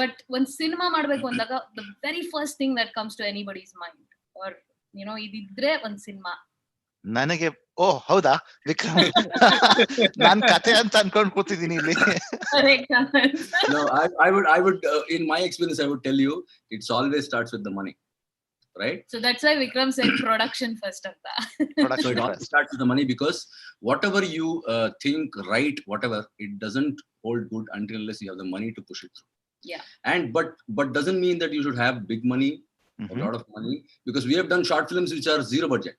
But ಒಂದ್ ಸಿನಿಮಾ ಮಾಡ್ಬೇಕು ಅಂದಾಗ the very first thing that comes to anybody's mind, or ಇದಿದ್ರೆ ಒಂದ್ ಸಿನಿಮಾ. ನನಗೆ ಹೌದಾ ವಿಕ್ರಮ್, ನಾನ್ ಕತೆ ಅಂತ ಅನ್ಕೊಂಡ್ ಕೂತಿದ್ದೀನಿ ಇಲ್ಲಿ. No, I would in my experience I would tell you it's always starts with the money, right? So that's why Vikram said production first of that. So it always starts with the money, because whatever you think, right, whatever, it doesn't hold good until unless you have the money to push it through. Yeah. And but doesn't mean that you should have big money, a lot of money, because we have done short films which are zero budget.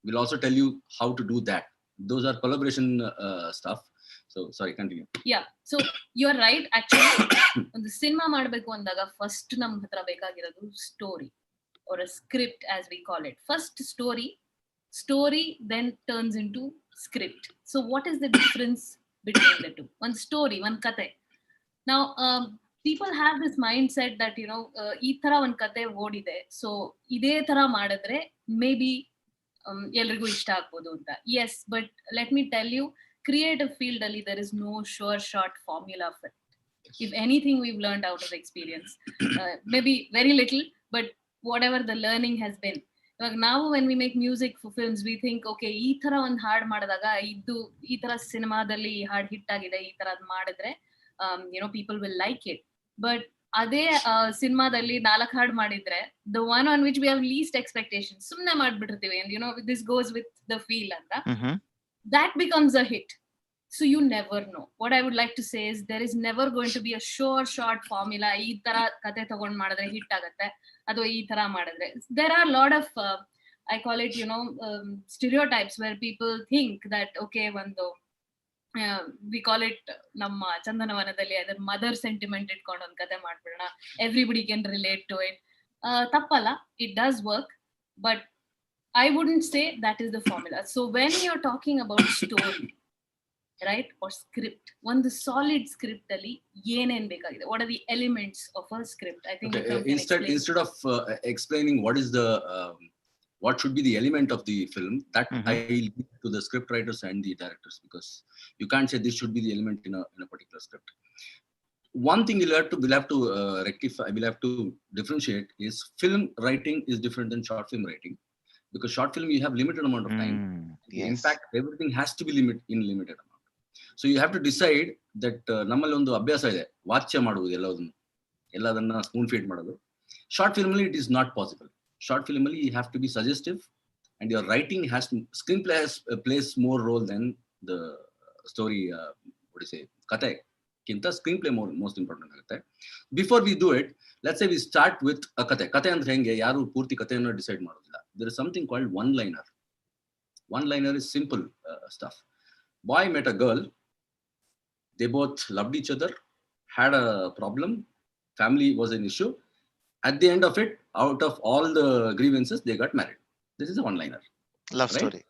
We'll also tell you how to do that. Those are collaboration stuff. So sorry, continue. Yeah, so you're right. Actually, ಒಂದು cinema ಮಾಡಬೇಕು ಅಂದಾಗ first ನಮ್ಮ ಹತ್ರ ಬೇಕಾಗಿರೋದು story, or a script as we call it. First story then turns into script. So what is the difference between the two? One story, one kate. Now people have this mindset that ಈ ತರ ಒಂದ್ ಕತೆ ಓಡಿದೆ, so ಇದೇ ತರ ಮಾಡಿದ್ರೆ maybe ಎಲ್ರಿಗೂ ಇಷ್ಟ ಆಗ್ಬೋದು ಅಂತ. Yes, but let me tell you, creative field ಅಲ್ಲಿ there is no sure short formula for it. If anything we've learned out of experience, maybe very little, but whatever the learning has been. ಇವಾಗ ನಾವು when we make music for films we think okay ಈ ತರ ಒಂದು ಹಾಡ್ ಮಾಡಿದಾಗ ಈ ತರ ಸಿನಿಮಾದಲ್ಲಿ ಈ ಹಾಡ್ ಹಿಟ್ ಆಗಿದೆ, ಈ ತರ ಮಾಡಿದ್ರೆ people will like it. But ಅದೇ ಸಿನಿಮಾದಲ್ಲಿ 4 ಹಾಡ್ ಮಾಡಿದ್ರೆ the one on which we have least expectation ಸುಮ್ನೆ ಮಾಡ್ಬಿಟ್ಟಿರ್ತೀವಿ, this goes with the feel ಅಂತ, that becomes a hit. So you never know. What I would like to say is there is never going to be a sure short formula. ಈ ತರ ಕತೆ ತಗೊಂಡ್ ಮಾಡಿದ್ರೆ hit ಆಗತ್ತೆ ಅಥವಾ ಈ ತರ ಮಾಡಿದ್ರೆ. There are a lot of I call it stereotypes where people think that okay ಒಂದು we call it ನಮ್ಮ ಚಂದನವನದಲ್ಲಿ ಅದರ ಮದರ್ ಸೆಂಟಿಮೆಂಟ್ ಇಟ್ಕೊಂಡು ಒಂದು ಕತೆ ಮಾಡ್ಬಿಡೋಣ, everybody can relate to it. ತಪ್ಪಲ್ಲ, it does work, but I wouldn't say that is the formula. So when you're talking about story, right, or script, one the solid script ali yenen bekagide, what are the elements of a script? I think instead of explaining what is the what should be the element of the film, that I leave to the script writers and the directors, because you can't say this should be the element in a particular script. One thing we'll have to rectify, we'll have to differentiate is film writing is different than short film writing. Because short film you have limited amount of time. Yes. In fact, everything has to be limited amount. So you have to decide that nammalli ondu abhyasa ide, vaachya maduvudu elladana spoon feed madodu. Short film alli it is not possible. Short film alli you have to be suggestive, and your writing has to, screenplay plays more role than the story, what do you say, kate kinta screenplay most important agutte. Before we do it, let's say we start with a kate andre henge yaru purti kateyanna decide madodilla. There is something called one liner. One liner is simple stuff. Boy met a girl, they both loved each other, had a problem, family was an issue. At the end of it, out of all the grievances, they got married. This is a one liner. Love right? story.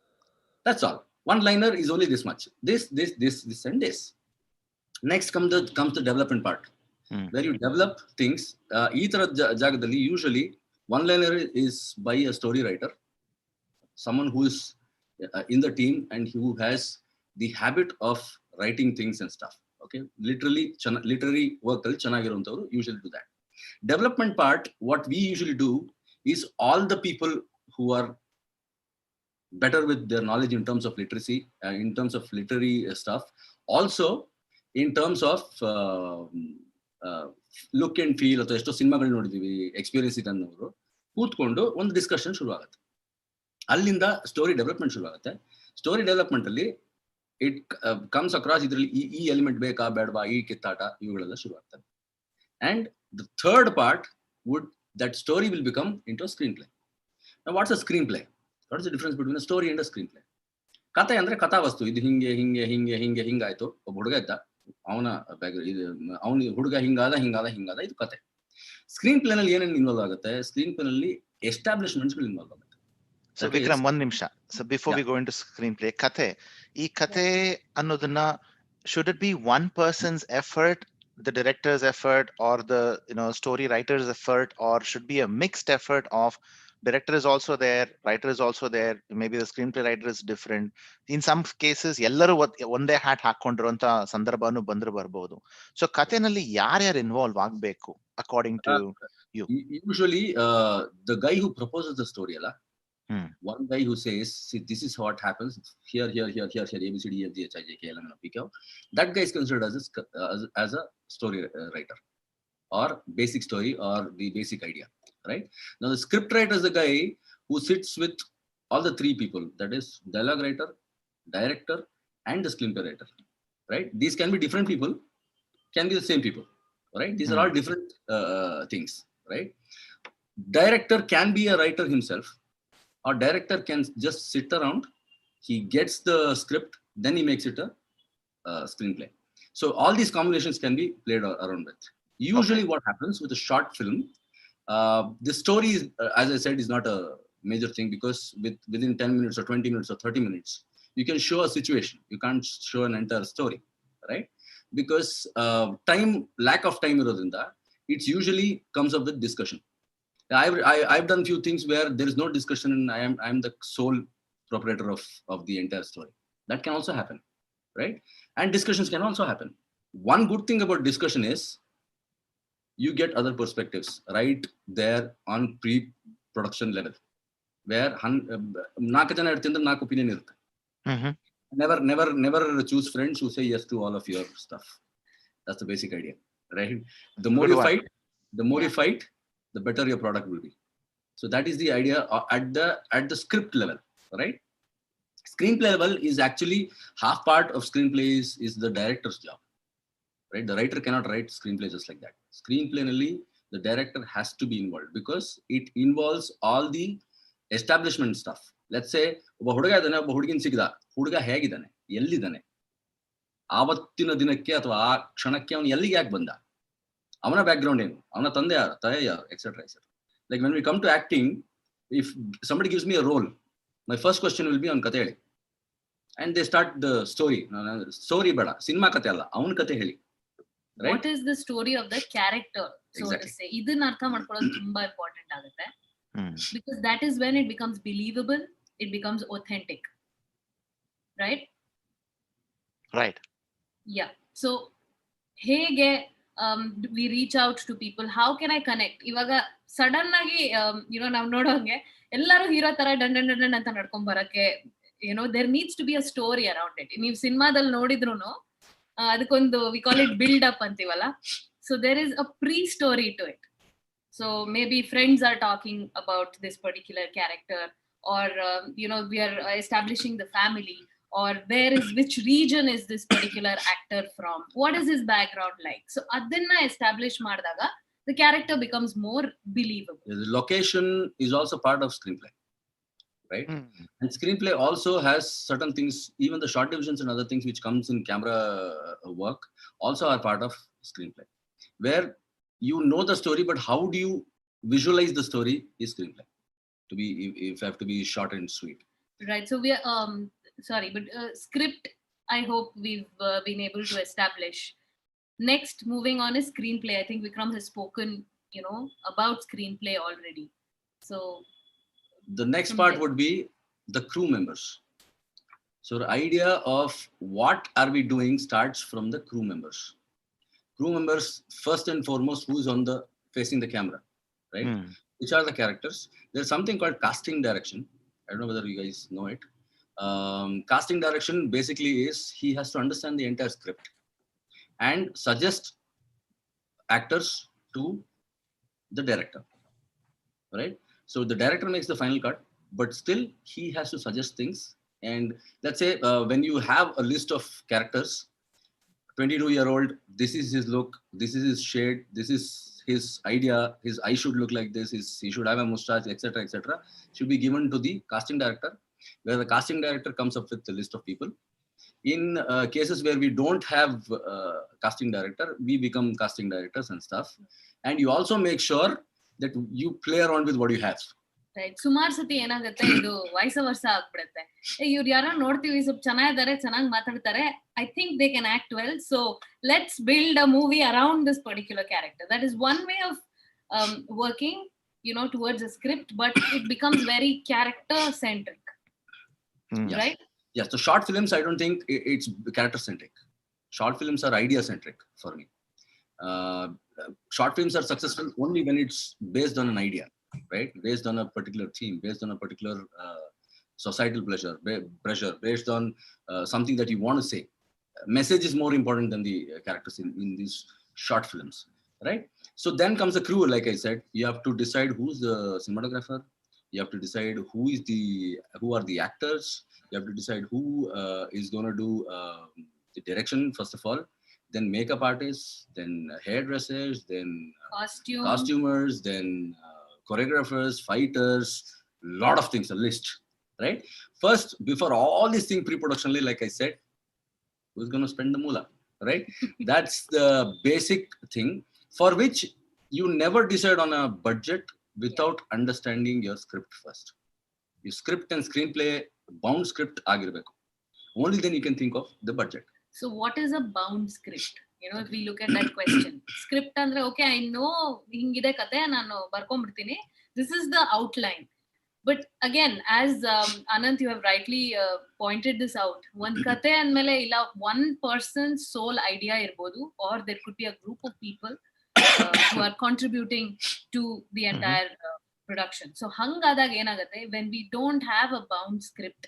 That's all. One liner is only this much. This and this. Next comes the development part, where you develop things. Ee tara jagadalli usually one liner is by a story writer, someone who is in the team and who has the habit of writing things and stuff. Okay, literary work alli chanagirontavu usually do that. Development part, what we usually do is all the people who are better with their knowledge in terms of literacy, in terms of literary stuff, also in terms of look and feel ಅಥವಾ ಎಷ್ಟೋ ಸಿನಿಮಾಗಳು ನೋಡಿದೀವಿ, experience ಇದೆ ಅನ್ನೋರು ಕೂತ್ಕೊಂಡು ಒಂದು discussion ಶುರು ಆಗುತ್ತೆ. ಅಲ್ಲಿಂದ ಸ್ಟೋರಿ ಡೆವಲಪ್ಮೆಂಟ್ ಶುರು ಆಗುತ್ತೆ. ಸ್ಟೋರಿ ಡೆವಲಪ್ಮೆಂಟ್ ಅಲ್ಲಿ ಇಟ್ ಕಮ್ಸ್ ಅಕ್ರಾಸ್, ಇದರಲ್ಲಿ ಈ ಎಲಿಮೆಂಟ್ ಬೇಕಾ ಬೇಡವಾ, ಈ ಕಿತ್ತಾಟ ಇವುಗಳೆಲ್ಲ ಶುರು ಆಗ್ತವೆ. And the third part would that story will become into a screenplay. What's a screenplay? What is the difference between a story and a screenplay? ಕಥೆ ಅಂದ್ರೆ ಕಥಾವಸ್ತು, ಇದು ಹಿಂಗಾಯ್ತು, ಒಬ್ಬ ಹುಡುಗ ಇದ್ದ, ಅವನ ಹುಡುಗ ಹಿಂಗಾದ, ಇದು ಕತೆ. ಸ್ಕ್ರೀನ್ ಪ್ಲೇ ನಲ್ಲಿ ಏನೇನು ಇನ್ವಾಲ್ವ್ ಆಗುತ್ತೆ? ಸ್ಕ್ರೀನ್ ಪ್ಲೇ ನಲ್ಲಿ ಎಸ್ಟಾಬ್ಲಿಷ್ಮೆಂಟ್ಸ್ ಗಳು ಇನ್ವಾಲ್ವ್ ಆಗುತ್ತೆ. ಸೊ ವಿಕ್ರಮ್, ಒಂದ್ ನಿಮಿಷ. So before we go into screen play, ಈ ಕತೆ ಅನ್ನೋದನ್ನ should it be one person's effort, the director's effort, or the story writer's effort, or should be a mixed effort of director is also there, writer is also there, maybe the screenplay writer is different. In some cases ಎಲ್ಲರೂ ಒಂದೇ hat ಹಾಕೊಂಡಿರುವಂತ ಸಂದರ್ಭನೂ ಬಂದ್ರು ಬರ್ಬೋದು. So ಕಥೆನಲ್ಲಿ ಯಾರ್ಯಾರು involve ಆಗ್ಬೇಕು according to you? Usually the guy who proposes the story ಅಲ್ಲ, one guy who says, see, this is what happens here, ABCD EFG HIJK LMNOP, that guy is considered as a story writer, or basic story, or the basic idea, right? Now the script writer is the guy who sits with all the three people, that is dialogue writer, director, and the screenplay writer, right? These can be different people, can be the same people, right? These are all different things, right? Director can be a writer himself, or director can just sit around, he gets the script, then he makes it a screenplay. So all these combinations can be played around with. Usually what happens with a short film, the story is, as I said, is not a major thing, because within 10 minutes or 20 minutes or 30 minutes, you can show a situation. You can't show an entire story, right? Because lack of time irodinda, it's usually comes up with discussion. I've done few things where there is no discussion and I am the sole proprietor of the entire story. That can also happen, right? And discussions can also happen. One good thing about discussion is you get other perspectives right there on pre-production level, where 4 ಜನ ಇರ್ತೀನಿ 4 opinion ಇರುತ್ತೆ. Never choose friends who say yes to all of your stuff. That's the basic idea, right? The more you fight, the better your product will be. So that is the idea at the script level, right? Screenplay level is actually half part of screenplay is the director's job, right? The writer cannot write screenplay just like that. Screenplay only the director has to be involved because it involves all the establishment stuff. Let's say ಒಬ್ಬ ಹುಡುಗ ಇದ್ದಾನೆ, ಒಬ್ಬ ಹುಡುಗಿನ ಸಿಗ್ದ, ಹುಡುಗ ಹೇಗಿದ್ದಾನೆ, ಎಲ್ಲಿದ್ದಾನೆ, ಆವತ್ತಿನ ದಿನಕ್ಕೆ ಅಥವಾ ಆ ಕ್ಷಣಕ್ಕೆ ಅವನು ಎಲ್ಲಿಗೆ ಯಾಕೆ ಬಂದ, ಅವನ ಬ್ಯಾಕ್ಗ್ರೌಂಡ್ ಏನು, ಅವನ ತಂದೆ ಯಾರು, ತಾಯಿ ಯಾರು, etcetera etcetera. Like when we come to acting, if somebody gives me a role, my first question will be on kate heli, and they start the story bada cinema kate alla, avun kate heli, right? What is the story of the character, so Exactly. to say. ಇದನ್ನ ಅರ್ಥ ಮಾಡ್ಕೊಳ್ಳೋದು ತುಂಬಾ important ಆಗುತ್ತೆ, because that is when it becomes believable, it becomes authentic, right? Yeah. So ಹೇಗೆ we reach out to people, how can I connect? ಇವಾಗ sudden ಆಗಿ ನಾವ್ ನೋಡೋಂಗೆ ಎಲ್ಲರೂ ಹೀರೋ ತರ ಡನ್ ಅಂತ ನಡ್ಕೊಂಡ್ ಬರಕ್ಕೆ there needs to be a story around it. ನೀವು ಸಿನಿಮಾದಲ್ಲಿ ನೋಡಿದ್ರುನು ಅದಕ್ಕೊಂದು we call it build up ಅಂತೀವಲ್ಲ, so there is a pre-story to it. So maybe friends are talking about this particular character, or we are establishing the family, or which region is this particular actor from, what is his background like. So adanna establish ಮಾಡಿದಾಗ the character becomes more believable. The location is also part of screenplay, right? And screenplay also has certain things, even the short divisions and other things which comes in camera work also are part of screenplay, where you know the story, but how do you visualize the story is screenplay, to be if have to be short and sweet, Right. So we are sorry, but script, I hope we've been able to establish. Next, moving on is screenplay. I think Vikram has spoken, about screenplay already. So the next part would be the crew members. So the idea of what are we doing starts from the crew members. Crew members, first and foremost, who's on the facing the camera, right? Which are the characters? There's something called casting direction. I don't know whether you guys know it. Casting direction basically is he has to understand the entire script and suggest actors to the director, right? So the director makes the final cut, but still he has to suggest things. And let's say when you have a list of characters, 22-year-old, this is his look, this is his shade, this is his idea, his eye should look like this, he should have a mustache, etc., etc., should be given to the casting director, where the casting director comes up with a list of people. In cases where we don't have casting director, we become casting directors and stuff. And you also make sure that you play around with what you have. Right. ಸುಮಾರು ಸತಿ ಏನಾಗುತ್ತೆ, ಇದು ವಯಸ್ಸ ವರ್ಷ ಆಗ್ಬಿಡುತ್ತೆ. ಇವ್ರು ಯಾರೋ ನೋಡ್ತೀವಿ, ಸ್ವಲ್ಪ ಚೆನ್ನಾಗಿದ್ದಾರೆ, ಚೆನ್ನಾಗಿ ಮಾತಾಡ್ತಾರೆ, I think they can act well, so let's build a movie around this particular character. That is one way of working, towards a script, but it becomes very character centric. Yes. Right? Yes. So short films, I don't think it's character centric. Short films are idea centric for me. Short films are successful only when it's based on an idea, right? Based on a particular theme, based on a particular societal pressure, based on something that you want to say. Message is more important than the characters in these short films, right? So then comes the crew. Like I said, you have to decide who's the cinematographer. You have to decide who are the actors. You have to decide who is going to do the direction first of all, then makeup artists, then hairdressers, then costumers, then choreographers, fighters, lot of things, a list, right? First, before all these things pre-productionally, like I said, who's going to spend the moolah, right? That's the basic thing for which you never decide on a budget without understanding your script first. Your script and screenplay bound script ಆಗಿರಬೇಕು. Only then you can think of the budget. So what is a bound script? If we look at that question, script andre okay, I know hingide kate nanu barkonbiಡ್ತೀನಿ, this is the outline. But again, as Anant, you have rightly pointed this out, one kate andmele illa one person's sole idea irbodu, or there could be a group of people who are contributing to the entire production. So hangadag enagutte, when we don't have a bound script,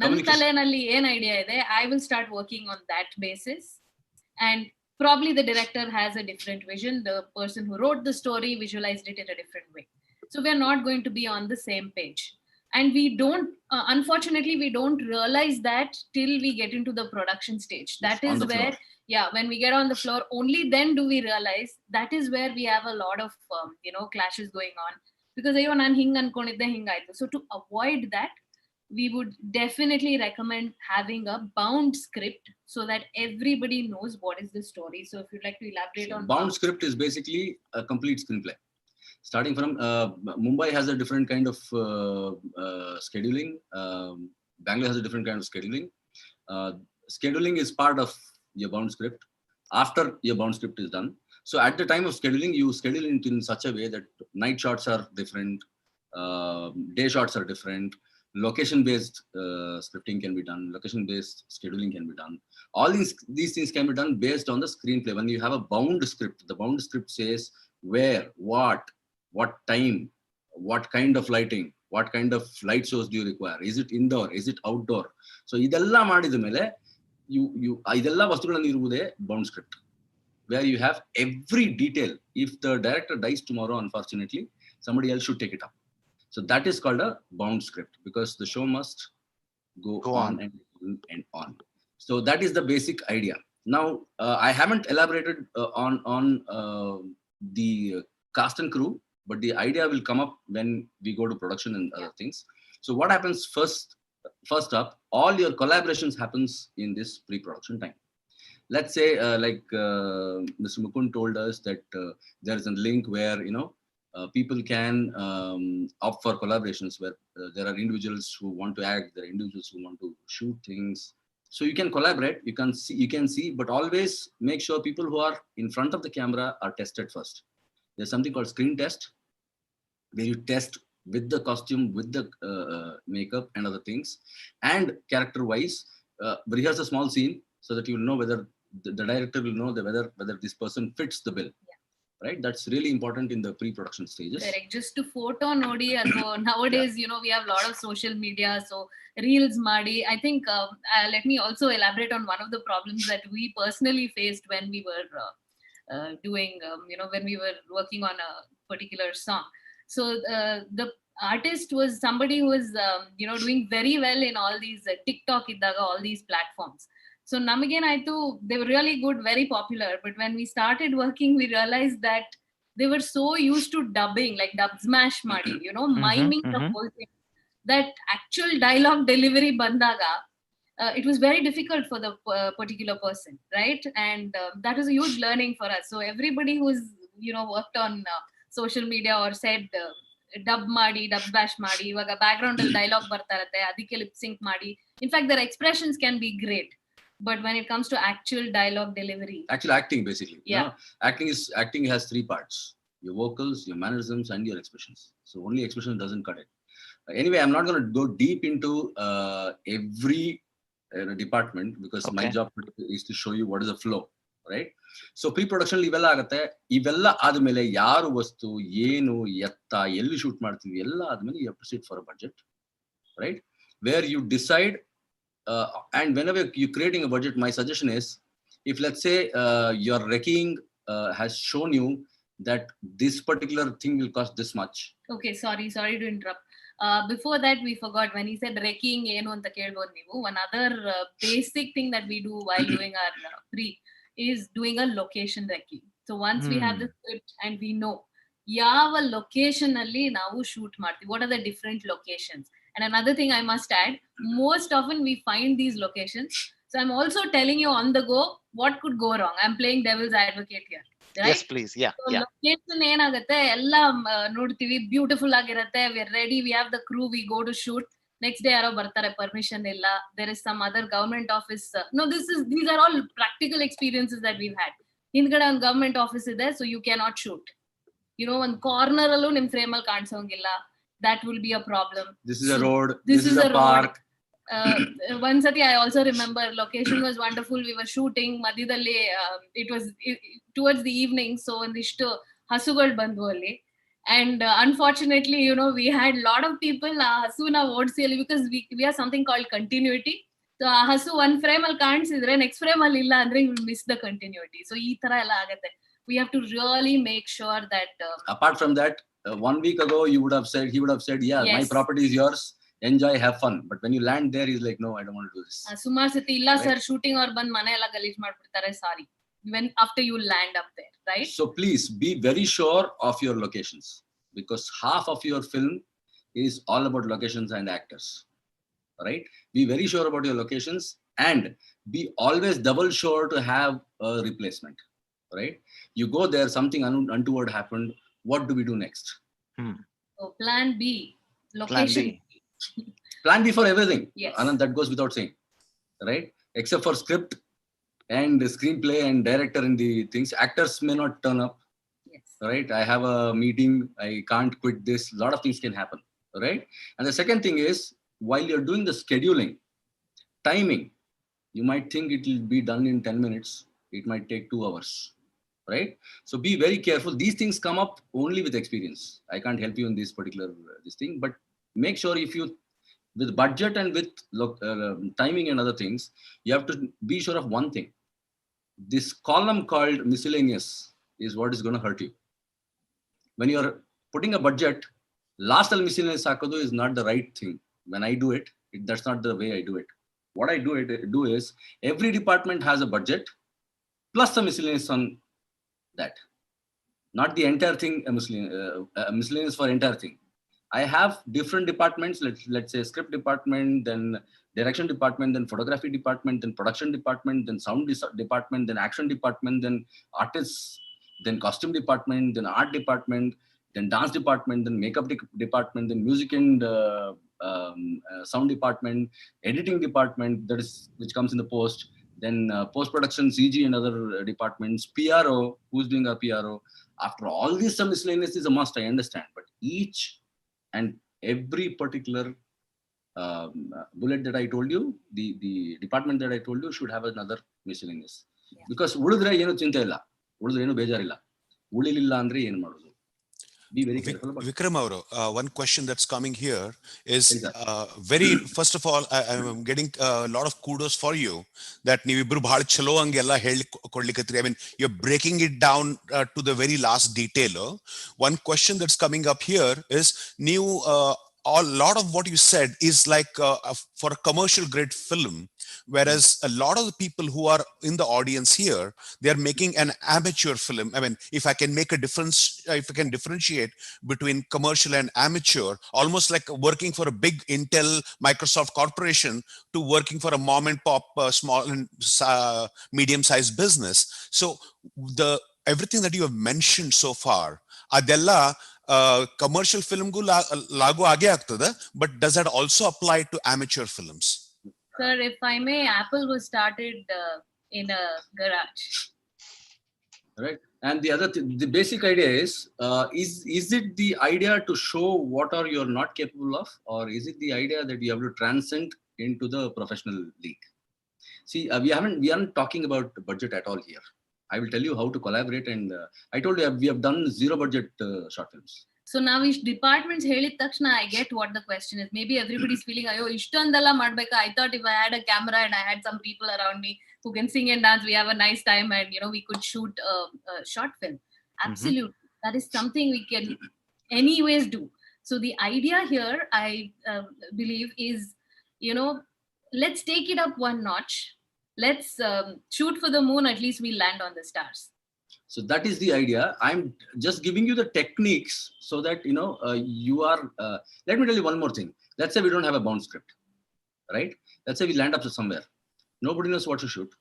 ನನ್ನ ತಲೆನಲ್ಲಿ ಏನ್ idea ಇದೆ, I will start working on that basis, and probably the director has a different vision, the person who wrote the story visualized it in a different way, so we are not going to be on the same page, and we don't unfortunately we don't realize that till we get into the production stage. That is where when we get on the floor, only then do we realize. That is where we have a lot of clashes going on, because ayyo nan hing ankonidde hingayitu. So to avoid that, we would definitely recommend having a bound script so that everybody knows what is the story. So if you'd like to elaborate on bound script is basically a complete screenplay. Starting from Mumbai has a different kind of scheduling. Bangalore has a different kind of scheduling. Scheduling is part of your bound script. After your bound script is done, so at the time of scheduling, you schedule it in such a way that night shots are different, day shots are different, location based scripting can be done, location based scheduling can be done. All these things can be done based on the screenplay. When you have a bound script, the bound script says where, what time, what kind of lighting, what kind of light source do you require, is it indoor, is it outdoor. So idella madida mele you idella vastugalannu iruvude bound script, where you have every detail. If the director dies tomorrow, unfortunately, somebody else should take it up. So that is called a bound script, because the show must go on and on. So that is the basic idea. Now, I haven't elaborated on the cast and crew, but the idea will come up when we go to production and other things. So what happens first up, all your collaborations happens in this pre-production time. Let's say, like Mr. Mukund told us that there is a link where, people can opt for collaborations where there are individuals who want to act, there are individuals who want to shoot things. So you can collaborate, you can see, but always make sure people who are in front of the camera are tested first. There's something called screen test, where you test with the costume, with the makeup and other things, and character-wise, rehearse a small scene so that you will know whether the director will know whether this person fits the bill. Right, that's really important in the pre-production stages. Correct. Just to photo nodi, nowadays we have a lot of social media, so reels madi. I think let me also elaborate on one of the problems that we personally faced when we were doing when we were working on a particular song. So the artist was somebody who was doing very well in all these TikTok iddaga, all these platforms. So namagenayitu, they were really good, very popular, but when we started working, we realized that they were so used to dubbing, like dub smash madi, miming the whole thing, that actual dialogue delivery bandaga, it was very difficult for the particular person, right? And that was a huge learning for us. So everybody who's worked on social media or said dub smash madi, ivaga background ಅಲ್ಲಿ dialogue ಬರ್ತಾ ಇರುತ್ತೆ, ಅದಕ್ಕೆ lip sync ಮಾಡಿ. In fact, their expressions can be great, but when it comes to actual dialogue delivery, actual acting, basically, acting has three parts: your vocals, your mannerisms, and your expressions. So only expression doesn't cut it. Anyway, I'm not going to go deep into every department, because my job is to show you what is the flow, right? So pre-production ಇವೆಲ್ಲ ಆಗುತ್ತೆ. ಇವೆಲ್ಲ ಆದ್ಮೇಲೆ ಯಾರು ವಸ್ತು, ಏನು, ಎತ್ತ, ಎಲ್ಲಿ shoot ಮಾಡ್ತೀವಿ, ಎಲ್ಲ ಆದ್ಮೇಲೆ you have to sit for a budget, right? Where you decide. And whenever you're creating a budget, my suggestion is, if let's say your wrecking has shown you that this particular thing will cost this much. Okay, sorry to interrupt. Before that, we forgot when he said wrecking enu anta kelbodu neevu. One other basic thing that we do while doing our pre is doing a location wrecking. So once we have the script and we know ಯಾವ location ಅಲ್ಲಿ ನಾವು shoot ಮಾಡ್ತೀವಿ, what are the different locations. And another thing I must add, most often we find these locations. So I'm also telling you on the go what could go wrong. I'm playing devil's advocate here. Right? Yes, please. Yeah. So location ಏನಾಗುತ್ತೆ, ಎಲ್ಲ ನೋಡ್ತೀವಿ, beautiful ಆಗಿರುತ್ತೆ, we are ready, we have the crew, we go to shoot. Next day ಯಾರೋ ಬರ್ತಾರೆ, permission ಇಲ್ಲ, there is some other government office. No, these are all practical experiences that we've had. ಹಿಂದ್ಗಡೆ ಒಂದು government office ಇದೆ, so you cannot shoot. ಒಂದು corner ಅಲ್ಲೂ ನಿಮ್ frame ಅಲ್ಲಿ ಕಾಣಿಸೋಂಗಿಲ್ಲ. That will be a problem. This is a road. This is a park. Once I also remember location was wonderful. We were shooting madhyadalli. It was towards the evening, so ondishtu hasugal bandu alli. And unfortunately, we had a lot of people hasuna ಓಡಿಸಿ ಅಲ್ಲಿ, because we have something called continuity. So hasu one frame ಅಲ್ಲಿ ಕಾಣಿಸಿದ್ರೆ next frame ಅಲ್ಲಿ ಇಲ್ಲ ಅಂದ್ರೆ you will miss the continuity. So ಈ ತರ ಎಲ್ಲ ಆಗುತ್ತೆ. We have to really make sure that apart from that, 1 week ago he would have said, yeah, Yes. my property is yours, enjoy, have fun. But when you land there, he's like, no, I don't want to do this. ಸುಮಾರು ಸತಿ ಇಲ್ಲ Right. Sir, shooting ಅವ್ರು ಬಂದ್ ಮನೆ ಎಲ್ಲ ಗಲೀಜ್ ಮಾಡ್ಬಿಡ್ತಾರೆ, ಸಾರಿ, when after you land up there, right? So please be very sure of your locations, because half of your film is all about locations and actors, right? Be very sure about your locations, and be always double sure to have a replacement, right? You go there, something untoward happened, what do we do next? So plan B, Plan location. B. Plan B for everything. Yes. Anand, that goes without saying, right? Except for script and the screenplay and director and the things, actors may not turn up, Yes. right? I have a meeting, I can't quit this. A lot of things can happen, right? And the second thing is, while you're doing the scheduling, timing, you might think it will be done in 10 minutes. It might take 2 hours, right? So be very careful. These things come up only with experience. I can't help you in this particular this thing, but make sure, if you, with budget and with timing and other things, you have to be sure of one thing. This column called miscellaneous is what is going to hurt you. When you're putting a budget, last al miscellaneous hakodu is not the right thing. When I do it, that's not the way I do it. What I do is, every department has a budget plus a miscellaneous on that. Not the entire thing, miscellaneous for entire thing. I have different departments, let's say script department, then direction department, then photography department, then production department, then sound department, then action department, then artists, then costume department, then art department, then dance department, then makeup department, then music and sound department, editing department, that is, which comes in the post, then post-production, CG and other departments, PRO, who's doing our PRO. After all this, some miscellaneous is a must, I understand, but each and every particular bullet that I told you, the department that I told you should have another miscellaneous. Yeah. Because ಉಳಿದ್ರೆ ಏನು ಚಿಂತೆ ಇಲ್ಲ, ಉಳಿದ್ರೆ ಏನು ಬೇಜಾರಿಲ್ಲ, ಉಳಿಲಿಲ್ಲ ಅಂದ್ರೆ ಏನು ಮಾಡೋದು? Be very careful about it. Vikram Avro, one question that's coming here is Exactly. first of all, I'm getting a lot of kudos for you that ನೀವಿಬ್ರು ಬಹಳ ಚಲೋ ಹಂಗೆಲ್ಲ ಕೊಡ್ಲಿಕ್ಕತ್ರಿ. I mean, you're breaking it down to the very last detail. One question that's coming up here is, ನೀವು a lot of what you said is like for a commercial grade film, whereas a lot of the people who are in the audience here, they are making an amateur film. I mean, if I can make a difference, if I can differentiate between commercial and amateur, almost like working for a big Intel Microsoft corporation to working for a mom and pop small and medium sized business. So everything that you have mentioned so far, adella commercial film gu lagu age agtada, but does that also apply to amateur films? Sir, if I may, Apple was started in a garage. Right. And the other the basic idea is it the idea to show what are you're not capable of, or is it the idea that you have to transcend into the professional league? See, we aren't talking about budget at all here. I will tell you how to collaborate, and I told you we have done zero budget short films. So now each departments ಹೇಳಿದ ತಕ್ಷಣ I get what the question is. Maybe everybody's feeling, ಅಯ್ಯೋ ಇಷ್ಟೊಂದೆಲ್ಲ ಮಾಡ್ಬೇಕಾ? I thought if I had a camera and I had some people around me who can sing and dance, we have a nice time, and we could shoot a short film. Absolutely. That is something we can anyways do. So the idea here, I believe, is, let's take it up one notch. Let's shoot for the moon, at least we land on the stars. So that is the idea. I'm just giving you the techniques so that, you are, let me tell you one more thing. Let's say we don't have a bound script, right? Let's say we land up to somewhere. Nobody knows what to shoot.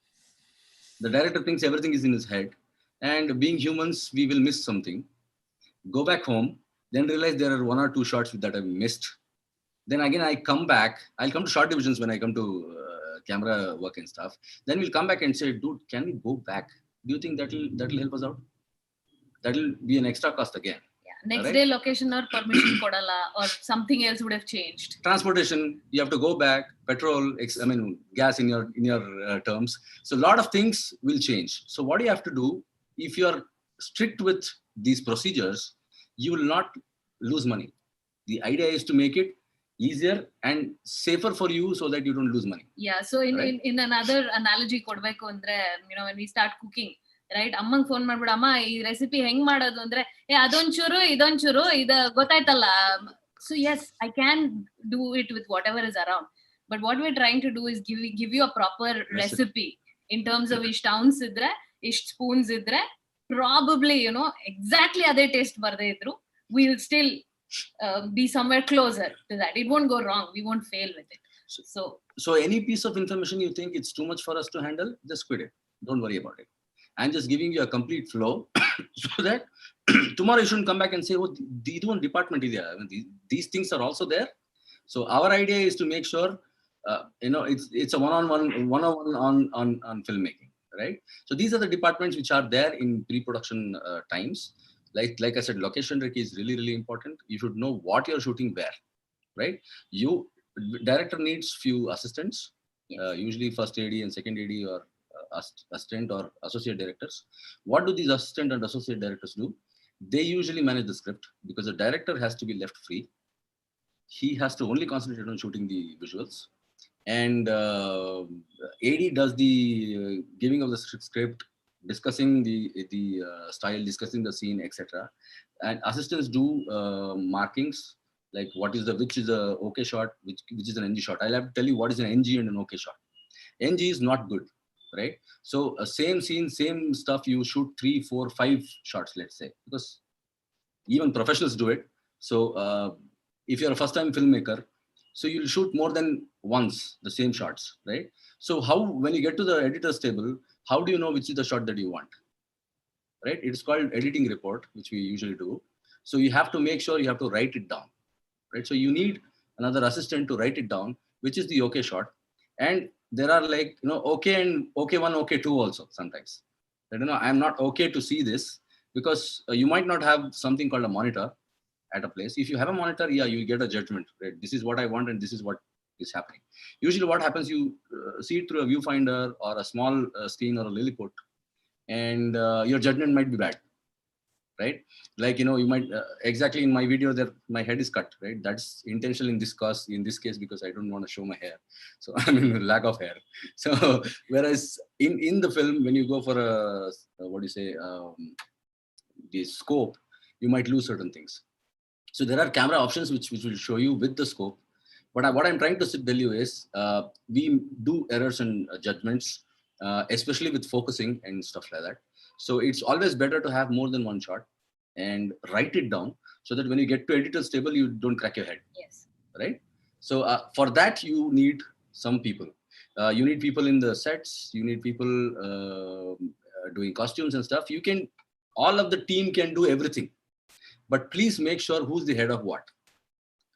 The director thinks everything is in his head. And being humans, we will miss something. Go back home, then realize there are 1 or 2 shots that I've missed. Then again, I come back. I'll come to short divisions when I come to camera work and stuff. Then we'll come back and say, dude, can we go back? Do you think that'll help us out? That'll be an extra cost again. Yeah. Next Right? day location or permission kodala or something else would have changed. Transportation, you have to go back, petrol, gas in your terms. So a lot of things will change. So what you have to do, if you are strict with these procedures, you will not lose money. The idea is to make it easier and safer for you so that you don't lose money. Yeah, so in another analogy kodbeku andre, when we start cooking, right, ಅಮ್ಮಂಗ್ phone ಮಾಡ್ಬಿಡು, ಅಮ್ಮ ಈ recipe ಹೆಂಗ್ ಮಾಡೋದು ಅಂದ್ರೆ, ಅದೊಂಚೂರು ಇದೊಂಚೂರು ಇದು ಗೊತ್ತಾಯ್ತಲ್ಲ. So yes, I can do it with whatever is around, but what we're trying to do is give you a proper recipe in terms of ish ounce idre, ish spoons idre, probably exactly ಅದೇ taste ಬರ್ದೇ ಇದ್ರು, we will still be somewhere closer to that. It won't go wrong, we won't fail with it. So any piece of information you think it's too much for us to handle, just quit it, don't worry about it. I'm just giving you a complete flow so that tomorrow you shouldn't come back and say, oh, the one department is there. These things are also there. So our idea is to make sure it's a one-on-one on filmmaking, right? So these are the departments which are there in pre-production times. Like I said, location rec is really, really important. You should know what you're shooting where, right? Director needs few assistants, usually first AD and second AD or assistant or associate directors. What do these assistant and associate directors do? They usually manage the script, because the director has to be left free. He has to only concentrate on shooting the visuals, and AD does the giving of the script, discussing the style, discussing the scene, etc. And assistants do markings, like which is a okay shot, which is an NG shot. I'll have to tell you what is an NG and an okay shot. NG is not good, right? So same scene, same stuff, you shoot 3, 4, 5 shots, let's say, because even professionals do it. So if you're a first time filmmaker, so you'll shoot more than once the same shots, right? So when you get to the editor's table, how do you know which is the shot that you want, right? It's called editing report, which we usually do. So you have to make sure you have to write it down, right? So you need another assistant to write it down, which is the okay shot. And there are okay and okay 1, okay 2 also sometimes. I'm not okay to see this, because you might not have something called a monitor at a place. If you have a monitor, you get a judgment, right? This is what I want and this is what is happening. Usually what happens, you see it through a viewfinder or a small screen or a Lilliput, and your judgment might be bad, right? Like, you might exactly in my video there, my head is cut, right? That's intentional in this case, because I don't want to show my hair. So I mean, lack of hair. So whereas in the film, when you go for the scope, you might lose certain things. So there are camera options which will show you with the scope. But what I'm trying to tell you is, we do errors and judgments, especially with focusing and stuff like that. So it's always better to have more than one shot and write it down, so that when you get to editor's table, you don't crack your head. Yes. Right? So for that, you need some people. You need people in the sets. You need people doing costumes and stuff. All of the team can do everything. But please make sure who's the head of what.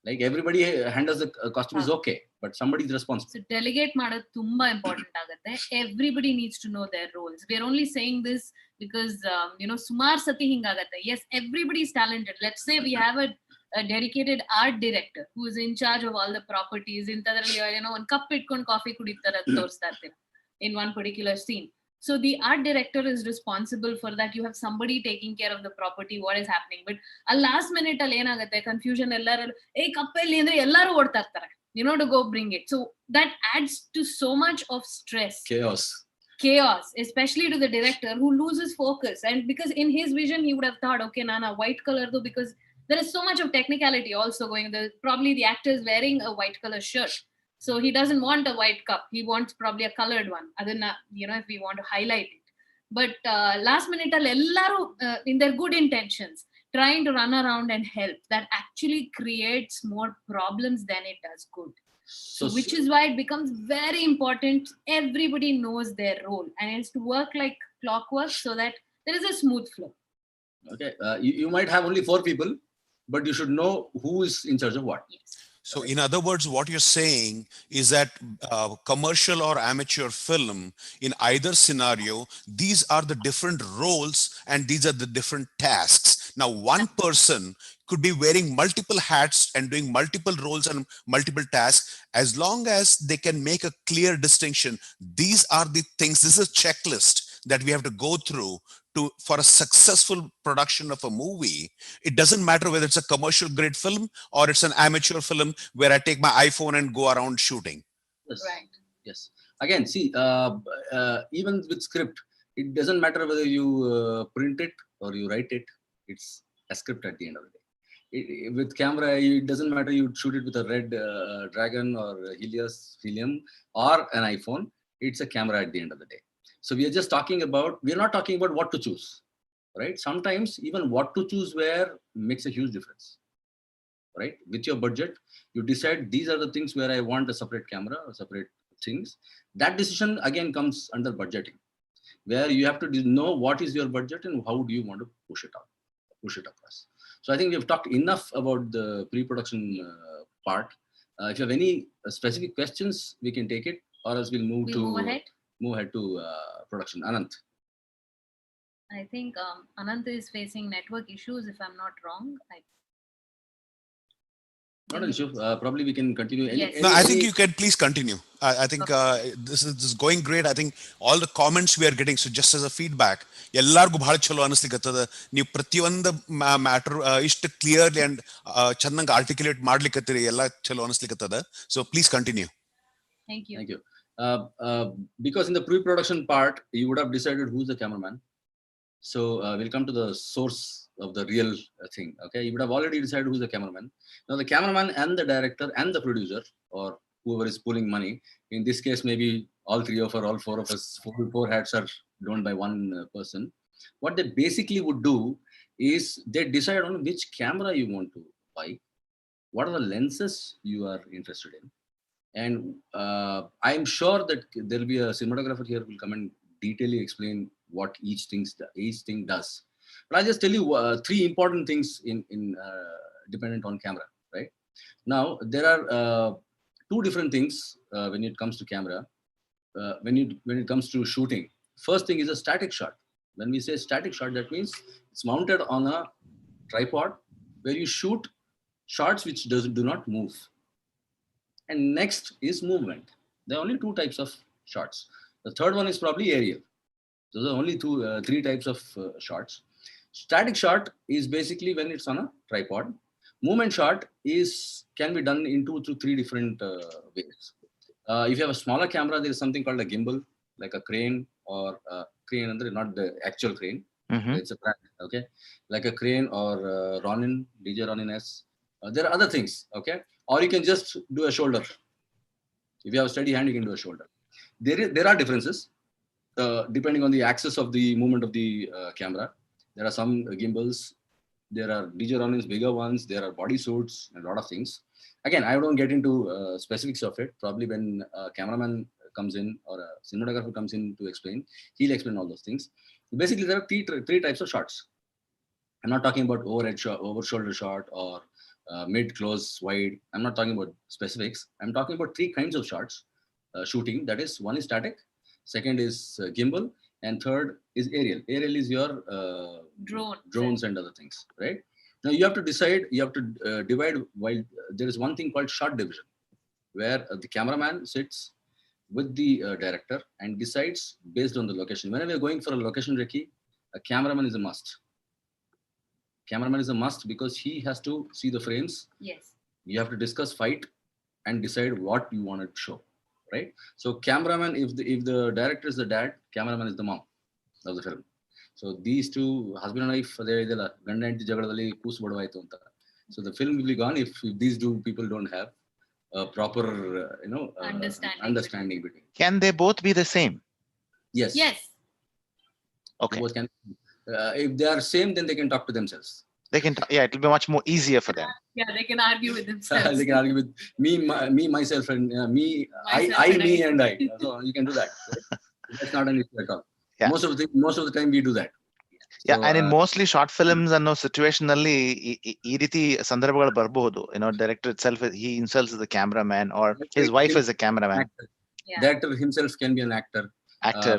Like, everybody handles the costume is okay, but somebody is responsible. So delegate ಮಾಡೋದು ತುಂಬಾ important ಆಗುತ್ತೆ. Everybody needs to know their roles. We are only saying this because ಸುಮಾರು ಸತಿ ಹಿಂಗಾಗತ್ತೆ. Yes, everybody is talented. Let's say we have a dedicated art director who is in charge of all the properties. ಇಂಥದ್ರಲ್ಲಿ ಒಂದು cup ಇಟ್ಕೊಂಡು coffee ಕುಡಿತಾರೆ ತೋರಿಸ್ತಾ ಇರ್ತೀರ in one particular scene. So the art director is responsible for that. You have somebody taking care of the property, what is happening. But a last minute ಅಲ್ಲಿ ಏನಾಗುತ್ತೆ, confusion, ಎಲ್ಲರೂ ಕಪ್ಪೆಲ್ಲಿ ಅಂದ್ರೆ ಎಲ್ಲರೂ ಓಡ್ತಾ ಇರ್ತಾರೆ, to go bring it. So that adds to so much of stress. Chaos, especially to the director, who loses focus. And because in his vision, he would have thought, okay, Nana, white color though, because there is so much of technicality also going. Probably the actor is wearing a white color shirt. So he doesn't want a white cup. He wants probably a colored one. Adanna, if we want to highlight it. But last minute, ellaru in their good intentions, trying to run around and help, that actually creates more problems than it does good. So which is why it becomes very important. Everybody knows their role, and it's to work like clockwork so that there is a smooth flow. Okay, you might have only 4 people, but you should know who is in charge of what. Yes. So in other words, what you're saying is that commercial or amateur film, in either scenario, these are the different roles and these are the different tasks. Now, one person could be wearing multiple hats and doing multiple roles and multiple tasks, as long as they can make a clear distinction. These are the things, this is a checklist that we have to go through for a successful production of a movie. It doesn't matter whether it's a commercial grade film or it's an amateur film where I take my iPhone and go around shooting. Yes. Right. Yes. Again, see, even with script, it doesn't matter whether you print it or you write it. It's a script at the end of the day. With camera, it doesn't matter you shoot it with a red Dragon or Helium or an iPhone. It's a camera at the end of the day. So we are just talking about, we are not talking about what to choose, right? Sometimes even what to choose where makes a huge difference, right? With your budget, you decide these are the things where I want a separate camera or separate things. That decision again comes under budgeting, where you have to know what is your budget and how do you want to push it across. So I think we've talked enough about the pre-production part. If you have any specific questions, we can take it, or else we'll move ahead to production. Anant. I think Anant is facing network issues, if I'm not wrong. Not an issue. Probably we can continue. Yes. No, I think you can please continue. I think this is going great. I think all the comments we are getting, so just as a feedback, ಎಲ್ಲರಿಗೂ ಬಹಳ ಚಲೋ ಅನಿಸ್ಲಿಕ್ಕತ್ತದ. ನೀವು ಪ್ರತಿಯೊಂದು matter ಇಷ್ಟು clearly and ಚೆನ್ನಾಗಿ articulate ಮಾಡ್ಲಿಕ್ಕತ್ತೀರಿ, ಎಲ್ಲ ಚಲೋ ಅನಿಸ್ಲಿಕ್ಕತ್ತದ. So please continue. Thank you. Thank you. Because in the pre-production part, you would have decided who's the cameraman. So we'll come to the source of the real thing. Okay, you would have already decided who's the cameraman. Now the cameraman and the director and the producer, or whoever is pulling money, in this case maybe all three of us, all four of us, four hats are done by one person. What they basically would do is they decide on which camera you want to buy, what are the lenses you are interested in. And I'm sure that there'll be a cinematographer here who will come and detailedly explain what each thing does. But I'll just tell you three important things in dependent on camera, right? Now, there are two different things when it comes to camera. When it comes to shooting, first thing is a static shot. When we say static shot, that means it's mounted on a tripod where you shoot shots which do not move. And next is movement. There are only two types of shots. The third one is probably aerial. Those are only three types of shots. Static shot is basically when it's on a tripod. Movement shot can be done in 2 to 3 different ways. If you have a smaller camera, there is something called a gimbal, like a crane, or crane, not the actual crane. Mm-hmm. It's a brand, okay? Like a crane or Ronin, DJ Ronin S. There are other things, okay? Or you can just do a shoulder. If you have a steady hand, you can do a shoulder. There are differences depending on the axis of the movement of the camera. There are some gimbals. There are DJ Ronin's bigger ones. There are body suits and a lot of things. Again, I don't get into specifics of it. Probably when a cameraman comes in or a cinematographer comes in to explain, he'll explain all those things. Basically, there are three types of shots. I'm not talking about overhead shot, over shoulder shot, or mid, close, wide. I'm not talking about specifics. I'm talking about 3 kinds of shots shooting. That is, one is static, second is gimbal, and third is aerial. Aerial is your drones and other things, right? Now you have to decide, you have to divide. While there is one thing called shot division, where the cameraman sits with the director and decides based on the location. Whenever you're going for a location recce, a cameraman is a must. Cameraman is a must because he has to see the frames. Yes. You have to discuss fight and decide what you want to show, right? So cameraman, if the director is the dad, cameraman is the mom of the film. So these two, husband and wife, ganda hendi jagadalli ಕೂಸು ಬಡವಾಯ್ತು ಅಂತ. So the film will be gone if these two people don't have a proper understanding between. Can they both be the same? Yes. Yes. Okay. Both can. If they are same, then they can talk to themselves. They can. Yeah, it will be much more easier for them. Yeah, they can argue with themselves. They can argue with me, myself, and me, me, and I. So you can do that. Right? That's not an issue at all. Yeah. Most of the time we do that. Yeah, and in mostly short films ಅನ್ನೋ situation ಅಲ್ಲಿ ಈ ರೀತಿ ಸಂದರ್ಭಗಳು ಬರಬಹುದು. Director itself, he himself is the cameraman, or his wife is a cameraman. Yeah. Director himself can be an actor. Actor.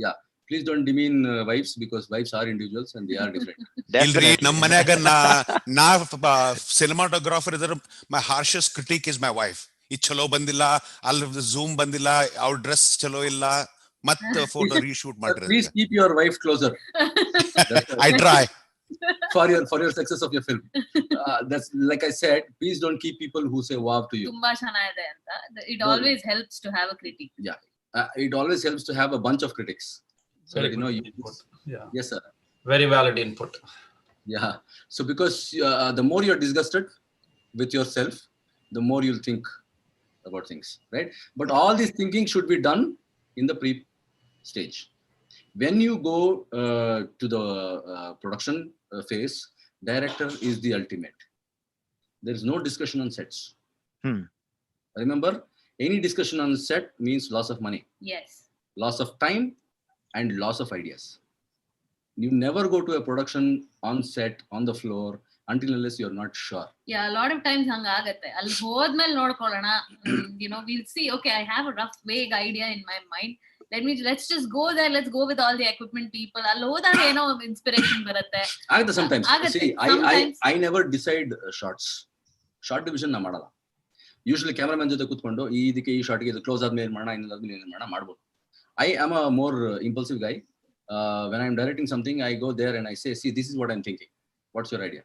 Yeah. Please don't demean wives, because wives are individuals and they are different. ಇಲ್ರಿ ನಮ್ ಮನ್ಯಾಗ ನಾ cinematographer ಇದ್ರ ಮೈ ಹಾರ್ಶೆಸ್ಟ್ critic is my wife. ಇದು ಚಲೋ ಬಂದಿಲ್ಲ, ಅಲ್ಲಿ zoom ಬಂದಿಲ್ಲ, ಅವ್ರ ಡ್ರೆಸ್ ಚಲೋ ಇಲ್ಲ, ಮತ್ತ ಫೋಟೋ ರೀಶೂಟ್ ಮಾಡ್ರಿ. Please keep your wife closer. I try. For your success of your film. That's like I said, please don't keep people who say wow to you. ತುಂಬಾ ಚೆನ್ನಾಗಿದೆ ಅಂತ. It always helps to have a critic. Yeah. It always helps to have a bunch of critics. So Very that, you know, good input. Yeah. Yes, sir. Very valid input. Yeah. So because the more you're disgusted with yourself, the more you'll think about things, right? But all this thinking should be done in the pre-stage. When you go to the production phase, director is the ultimate. There is no discussion on sets. Remember, any discussion on set means loss of money, Yes. loss of time, and loss of ideas. You never go to a production on set, on the floor, until unless you're not sure. Yeah, a lot of times hang ಆಗತ್ತೆ. ಅಲ್ಲಿ ಹೋದ್ಮೇಲೆ ನೋಡ್ಕೊಳ್ಳೋಣ. We'll see, okay, I have a rough vague idea in my mind. Let's just go there. Let's go with all the equipment people. ಅಲ್ಲಿ ಹೋದಾಗ ಏನೋ inspiration ಬರುತ್ತೆ. Agata sometimes. Agate. See, Sometimes. I never decide shots. Shot division na ಮಾಡಲ್ಲ. Usually cameraman ಜೊತೆ ಕೂತ್ಕೊಂಡು ಇದಕ್ಕೆ ಈ ಶಾಟ್ಗೆ ಇದು ಕ್ಲೋಸ್ ಆದ್ಮೇಲೆ ಮಾಡೋಣ, ಇನ್ನೊಂದಾದ್ಮೇಲೆ ಏನು ಮಾಡೋಣ ಮಾಡ್ಬೋದು. I am a more impulsive guy. When I'm directing something, I go there and I say, see, this is what I'm thinking. What's your idea?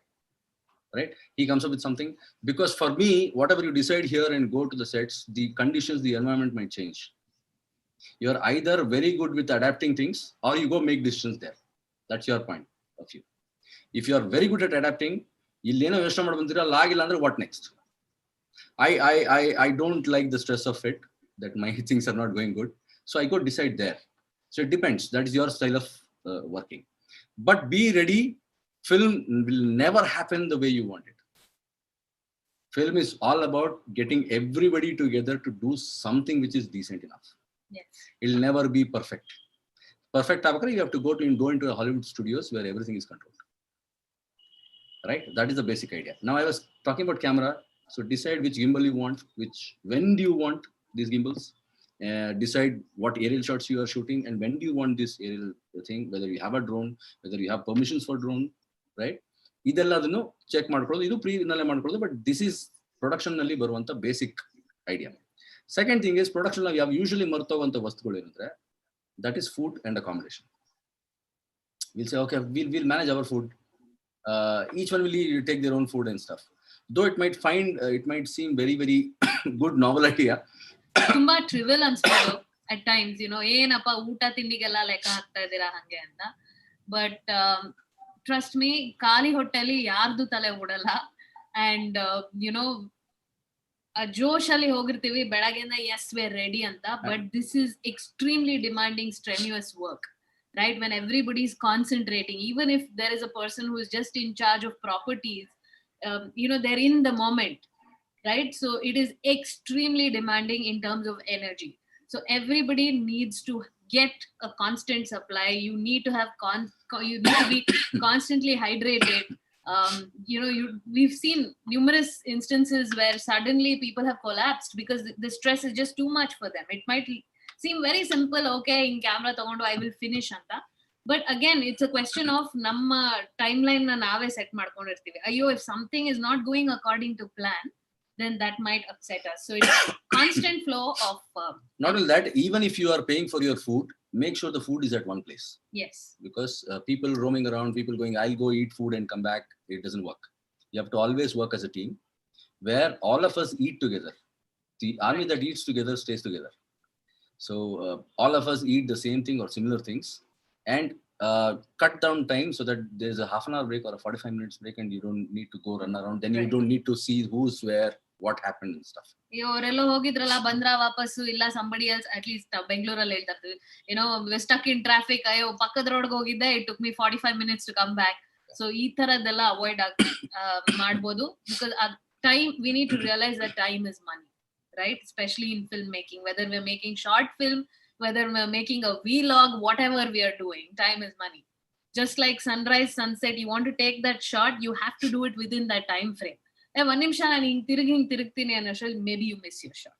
Right? He comes up with something. Because for me, whatever you decide here and go to the sets, the conditions, the environment might change. You're either very good with adapting things, or you go make decisions there. That's your point of view. If you are very good at adapting, illeno ಯೋಚನೆ ಮಾಡಿ ಬಂದಿರ ಆಗಿಲ್ಲ ಅಂದ್ರೆ what next? I don't like the stress of it, that my things are not going good. So I go decide there. So it depends. That is your style of working. But be ready. Film will never happen the way you want it. Film is all about getting everybody together to do something which is decent enough. Yes. It'll never be perfect. Perfect, you have to go into the Hollywood studios where everything is controlled. Right? That is the basic idea. Now I was talking about camera. So decide which gimbal you want, when do you want these gimbals, decide what aerial shots you are shooting, and when do you want this aerial thing, whether you have a drone, whether you have permissions for drone, right? ಇದೆಲ್ಲದನ್ನು check ಮಾಡ್ಕೊಳ್ಳೋದು, ಇದು ಪ್ರೀನಲ್ಲೇ ಮಾಡ್ಕೊಳ್ಳೋದು. But this is production ನಲ್ಲಿ ಬರುವಂತ basic idea. Second thing is production ನಾವು ಯಾವ usually ಮರ್ತೋಗುವಂತ ವಸ್ತುಗಳು ಏನಂದ್ರೆ, that is food and accommodation. Will say okay, will manage hour food, each one will take their own food and stuff. Though it might seem very, very good novelty. ತುಂಬಾ trivial ಅನ್ಸ್ಬೋದು at times, ಏನಪ್ಪ ಊಟ ತಿಂಡಿಗೆಲ್ಲ ಲೆಕ್ಕ ಹಾಕ್ತಾ ಇದ್ದೀರಾ ಹಂಗೆ ಅಂತ. But trust me, ಖಾಲಿ ಹೊಟ್ಟೆಲಿ ಯಾರ್ದು ತಲೆ ಓಡಲ್ಲ. ಅಂಡ್ ಜೋಶ್ ಅಲ್ಲಿ ಹೋಗಿರ್ತೀವಿ ಬೆಳಗ್ಗೆಯಿಂದ, ಎಸ್ ವಿ ಆರ್ ರೆಡಿ ಅಂತ. But this is extremely demanding, strenuous work, right? When everybody is concentrating, even if there is a person who is just in charge of properties, they're in the moment, right? So it is extremely demanding in terms of energy. So everybody needs to get a constant supply. You need to have you need to be constantly hydrated. We've seen numerous instances where suddenly people have collapsed because the stress is just too much for them. It might seem very simple, okay, in camera tagondu I will finish anta. But again, it's a question of ನಮ್ಮ timeline na nave set ಮಾಡ್ಕೊಂಡಿರ್ತೀವಿ. ಅಯ್ಯೋ, if something is not going according to plan, then that might upset us. So it's constant flow of not only that, even if you are paying for your food, make sure the food is at one place. Yes. Because people roaming around, people going, I'll go eat food and come back, it doesn't work. You have to always work as a team where all of us eat together. The army that eats together stays together. So all of us eat the same thing or similar things, and cut down time so that there's a half an hour break or a 45 minutes break, and you don't need to go run around. Then you don't need to see who's where, what happened and stuff. ಅವರೆಲ್ಲ ಹೋಗಿದ್ರಲ್ಲ, ಬಂದ್ರ ವಾಪಸ್ಸು ಇಲ್ಲ, somebody else, at least ಬೆಂಗಳೂರಲ್ಲಿ ಹೇಳ್ತಾ ಇರ್ತೀವಿ, we're stuck in traffic, ಅಯ್ಯೋ ಪಕ್ಕದ ರೋಡ್ಗೆ ಹೋಗಿದ್ದೆ, it took me 45 minutes to come back. So ಈ ತರದ್ದೆಲ್ಲ ಅವಾಯ್ಡ್ ಮಾಡ್ಬೋದು. Because time, we need to realize that time is money, right? Especially in filmmaking, whether we're making short film, whether we're making a vlog, whatever we are doing, time is money. Just like sunrise, sunset, you want to take that shot, you have to do it within that time frame. One ನಿಮಿಷ ನಾನು ಹಿಂಗ್ ತಿರುಗ್ತೀನಿ ಅನ್ನೋಷ್ಟ್ರಲ್ಲಿ maybe you miss your shot.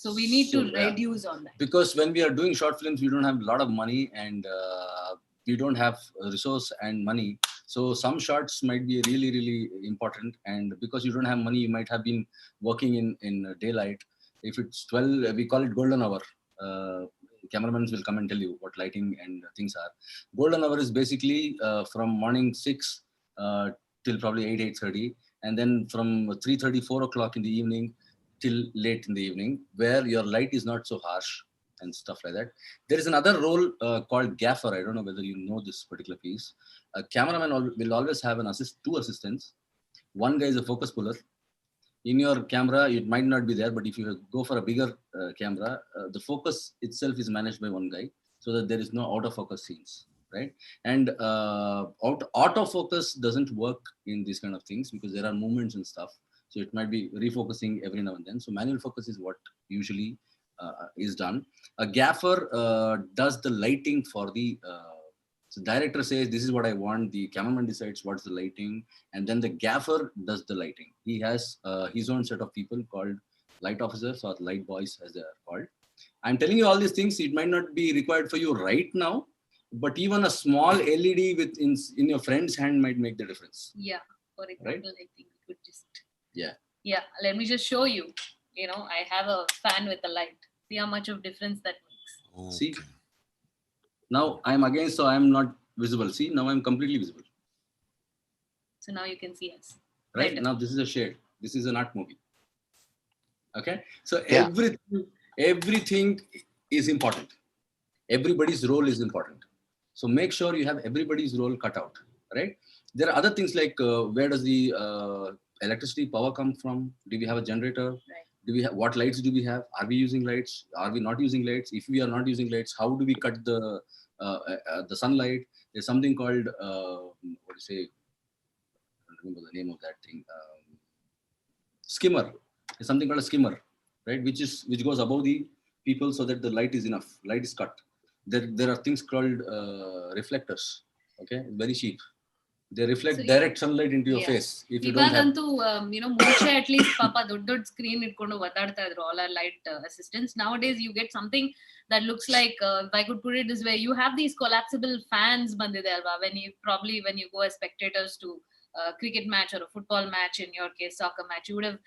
So we need to reduce on that. Because when we are doing short films, we don't have a lot of money and we don't have resource and money. So some shots might be really, really important. And because you don't have money, you might have been working in daylight. If it's 12, we call it golden hour. Cameramen will come and tell you what lighting and things are. Golden hour is basically from morning 6 till probably 8, 8:30. And then from 3:30, 4 o'clock in the evening till late in the evening, where your light is not so harsh and stuff like that. There is another role called gaffer. I don't know whether you know this particular piece. A cameraman will always have two assistants. One guy is a focus puller. In your camera, it might not be there, but if you go for a bigger camera, the focus itself is managed by one guy, so that there is no out of focus scenes, right? And autofocus doesn't work in these kind of things because there are movements and stuff. So it might be refocusing every now and then. So manual focus is what usually is done. A gaffer does the lighting for the, so director says, this is what I want. The cameraman decides what's the lighting. And then the gaffer does the lighting. He has his own set of people called light officers or light boys as they are called. I'm telling you all these things. It might not be required for you right now, but even a small LED in your friend's hand might make the difference. Yeah. For example, right? I think we could just. Yeah, let me just show you. You know, I have a fan with a light. See how much of difference that makes. Okay. See, now I'm against, so I'm not visible. See, now I'm completely visible. So now you can see us. Right, now this is a shade. This is an art movie. Okay, so everything is important. Everybody's role is important. So make sure you have everybody's role cut out, right? There are other things like where does the electricity power come from? Do we have a generator? Right. Do we have, what lights do we have? Are we using lights? Are we not using lights? If we are not using lights, how do we cut the sunlight? There's something called what do you say? I don't remember the name of that thing. Skimmer. There's something called a skimmer, right? Which goes above the people so that the light is enough. Light is cut. There are things called reflectors. Okay, very cheap. They reflect direct sunlight into your face. If you don't have, ಮುಂಚೆ at least ಪಾಪ ದೊಡ್ಡ screen ಇಟ್ಕೊಂಡು ಒದ್ದಾಡ್ತಾ ಇದ್ರು all our light assistants. Nowadays you get something that looks like if I could put it this way, you have these collapsible fans ಬಂದಿದೆ ಅಲ್ವಾ, when you go as spectators to a cricket match or a football match, in your case soccer match, you would have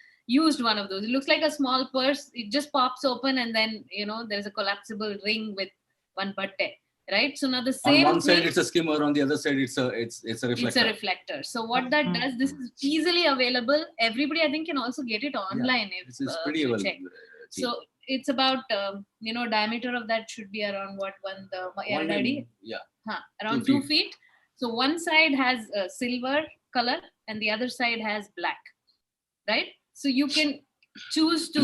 used one of those. It looks like a small purse, it just pops open and then there's a collapsible ring with one button. Right, so now the same on one side it's a skimmer, on the other side it's a reflector. It's a reflector. So what that does, this is easily available. Everybody I think can also get it online. This is pretty available. So it's about diameter of that should be around what around 2 feet. So one side has silver color and the other side has black, right? So you can choose to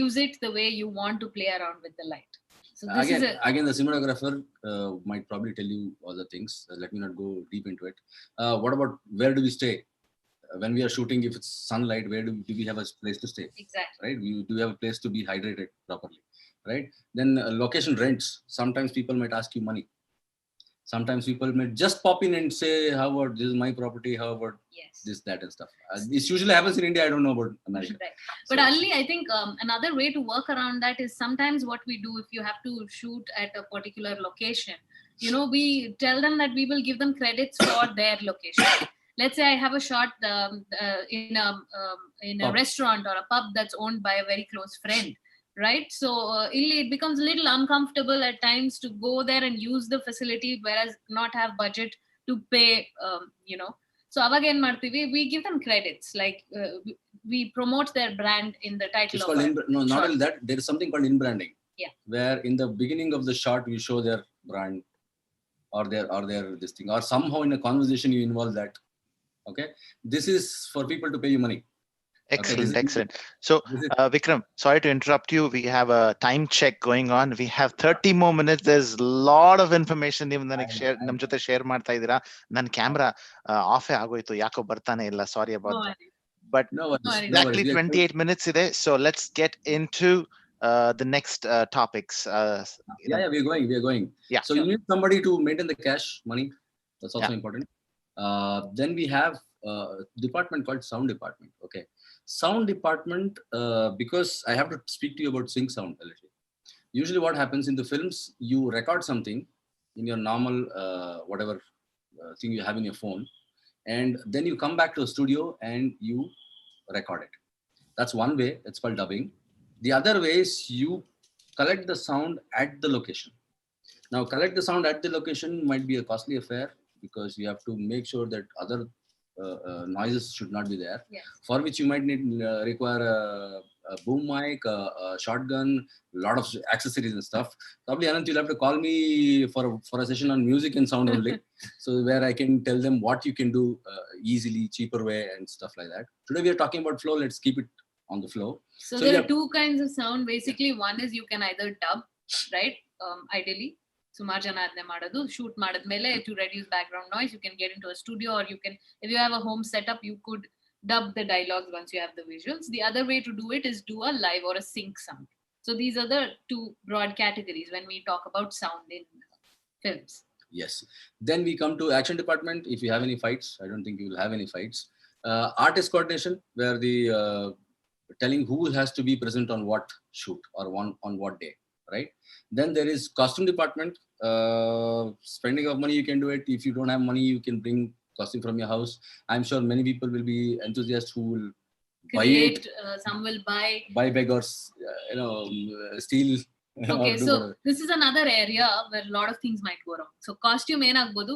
use it the way you want to play around with the light. So this again, the cinematographer might probably tell you all the things. Let me not go deep into it. What about where do we stay? When we are shooting, if it's sunlight, where do we have a place to stay? Exactly. Right? We do have a place to be hydrated properly. Right? Then location rents. Sometimes people might ask you money. Sometimes people may just pop in and say, how about this is my property, how about this, that and stuff. This usually happens in India. I don't know about America. Right. But only I think another way to work around that is sometimes what we do, if you have to shoot at a particular location, we tell them that we will give them credits for their location. Let's say I have a shot in a restaurant or a pub that's owned by a very close friend. Right, so it becomes a little uncomfortable at times to go there and use the facility, whereas not have budget to pay. So aವಾಗ ಏನ್ ಮಾಡ್ತೀವಿ, we give them credits, like we promote their brand in the title. It's called not only that, there is something called in-branding. Yeah. Where in the beginning of the shot we show their brand or their this thing, or somehow in a conversation you involve that. Okay, this is for people to pay you money. Excellent, excellent. So, Vikram, sorry to interrupt you. We have a time check going on. We have 30 more minutes. There's a lot of information. ನೀವು ನನಗೆ ನಮ್ಮ ಜೊತೆ share ಮಾಡ್ತಾ ಇದ್ದೀರಾ. ನನ್ನ camera ಆಫೇ ಆಗೋಯ್ತು, ಯಾಕೋ ಬರ್ತಾನೆ ಇಲ್ಲ. Sorry about that. But exactly 28 minutes ಇದೆ. So let's get into the next topics. We are going. Yeah. So you need somebody to maintain the cash money. That's also important. Then we have a department called sound department. Okay, sound department, because I have to speak to you about sync sound a little. Usually what happens in the films, you record something in your normal whatever thing you have in your phone, and then you come back to the studio and you record it. That's one way. It's called dubbing. The other way is you collect the sound at the location. Now, collect the sound at the location might be a costly affair, because you have to make sure that other noises should not be there. Yes. For which you might need require a boom mic, a shotgun, a lot of accessories and stuff. Probably, Anant, you'll have to call me for a session on music and sound only, so where I can tell them what you can do easily, cheaper way and stuff like that. Today we are talking about flow. Let's keep it on the flow. So there are two kinds of sound. Basically, one is you can either dub, right? Ideally, ಸುಮಾರು ಜನ ಅದನ್ನೇ ಮಾಡೋದು. Shoot ಮಾಡಿದ್ಮೇಲೆ to reduce background noise, you can get into a studio, or you can, if you have a home setup, you could dub the dialogues once you have the visuals. The other way to do it is do a live or a sync sound. So these are the two broad categories when we talk about sound in films. Yes. Then we come to action department. If you have any fights, I don't think you will have any fights. Artist coordination, where the telling who has to be present on what shoot or on what day, right? Then there is costume department. Spending of money, you can do it. If you don't have money, you can bring costume from your house. I'm sure many people will be enthusiasts who will Create, some will buy beggars, steal. Okay, so this is another area where a lot of things might go wrong. So costume ಏನಾಗಬಹುದು,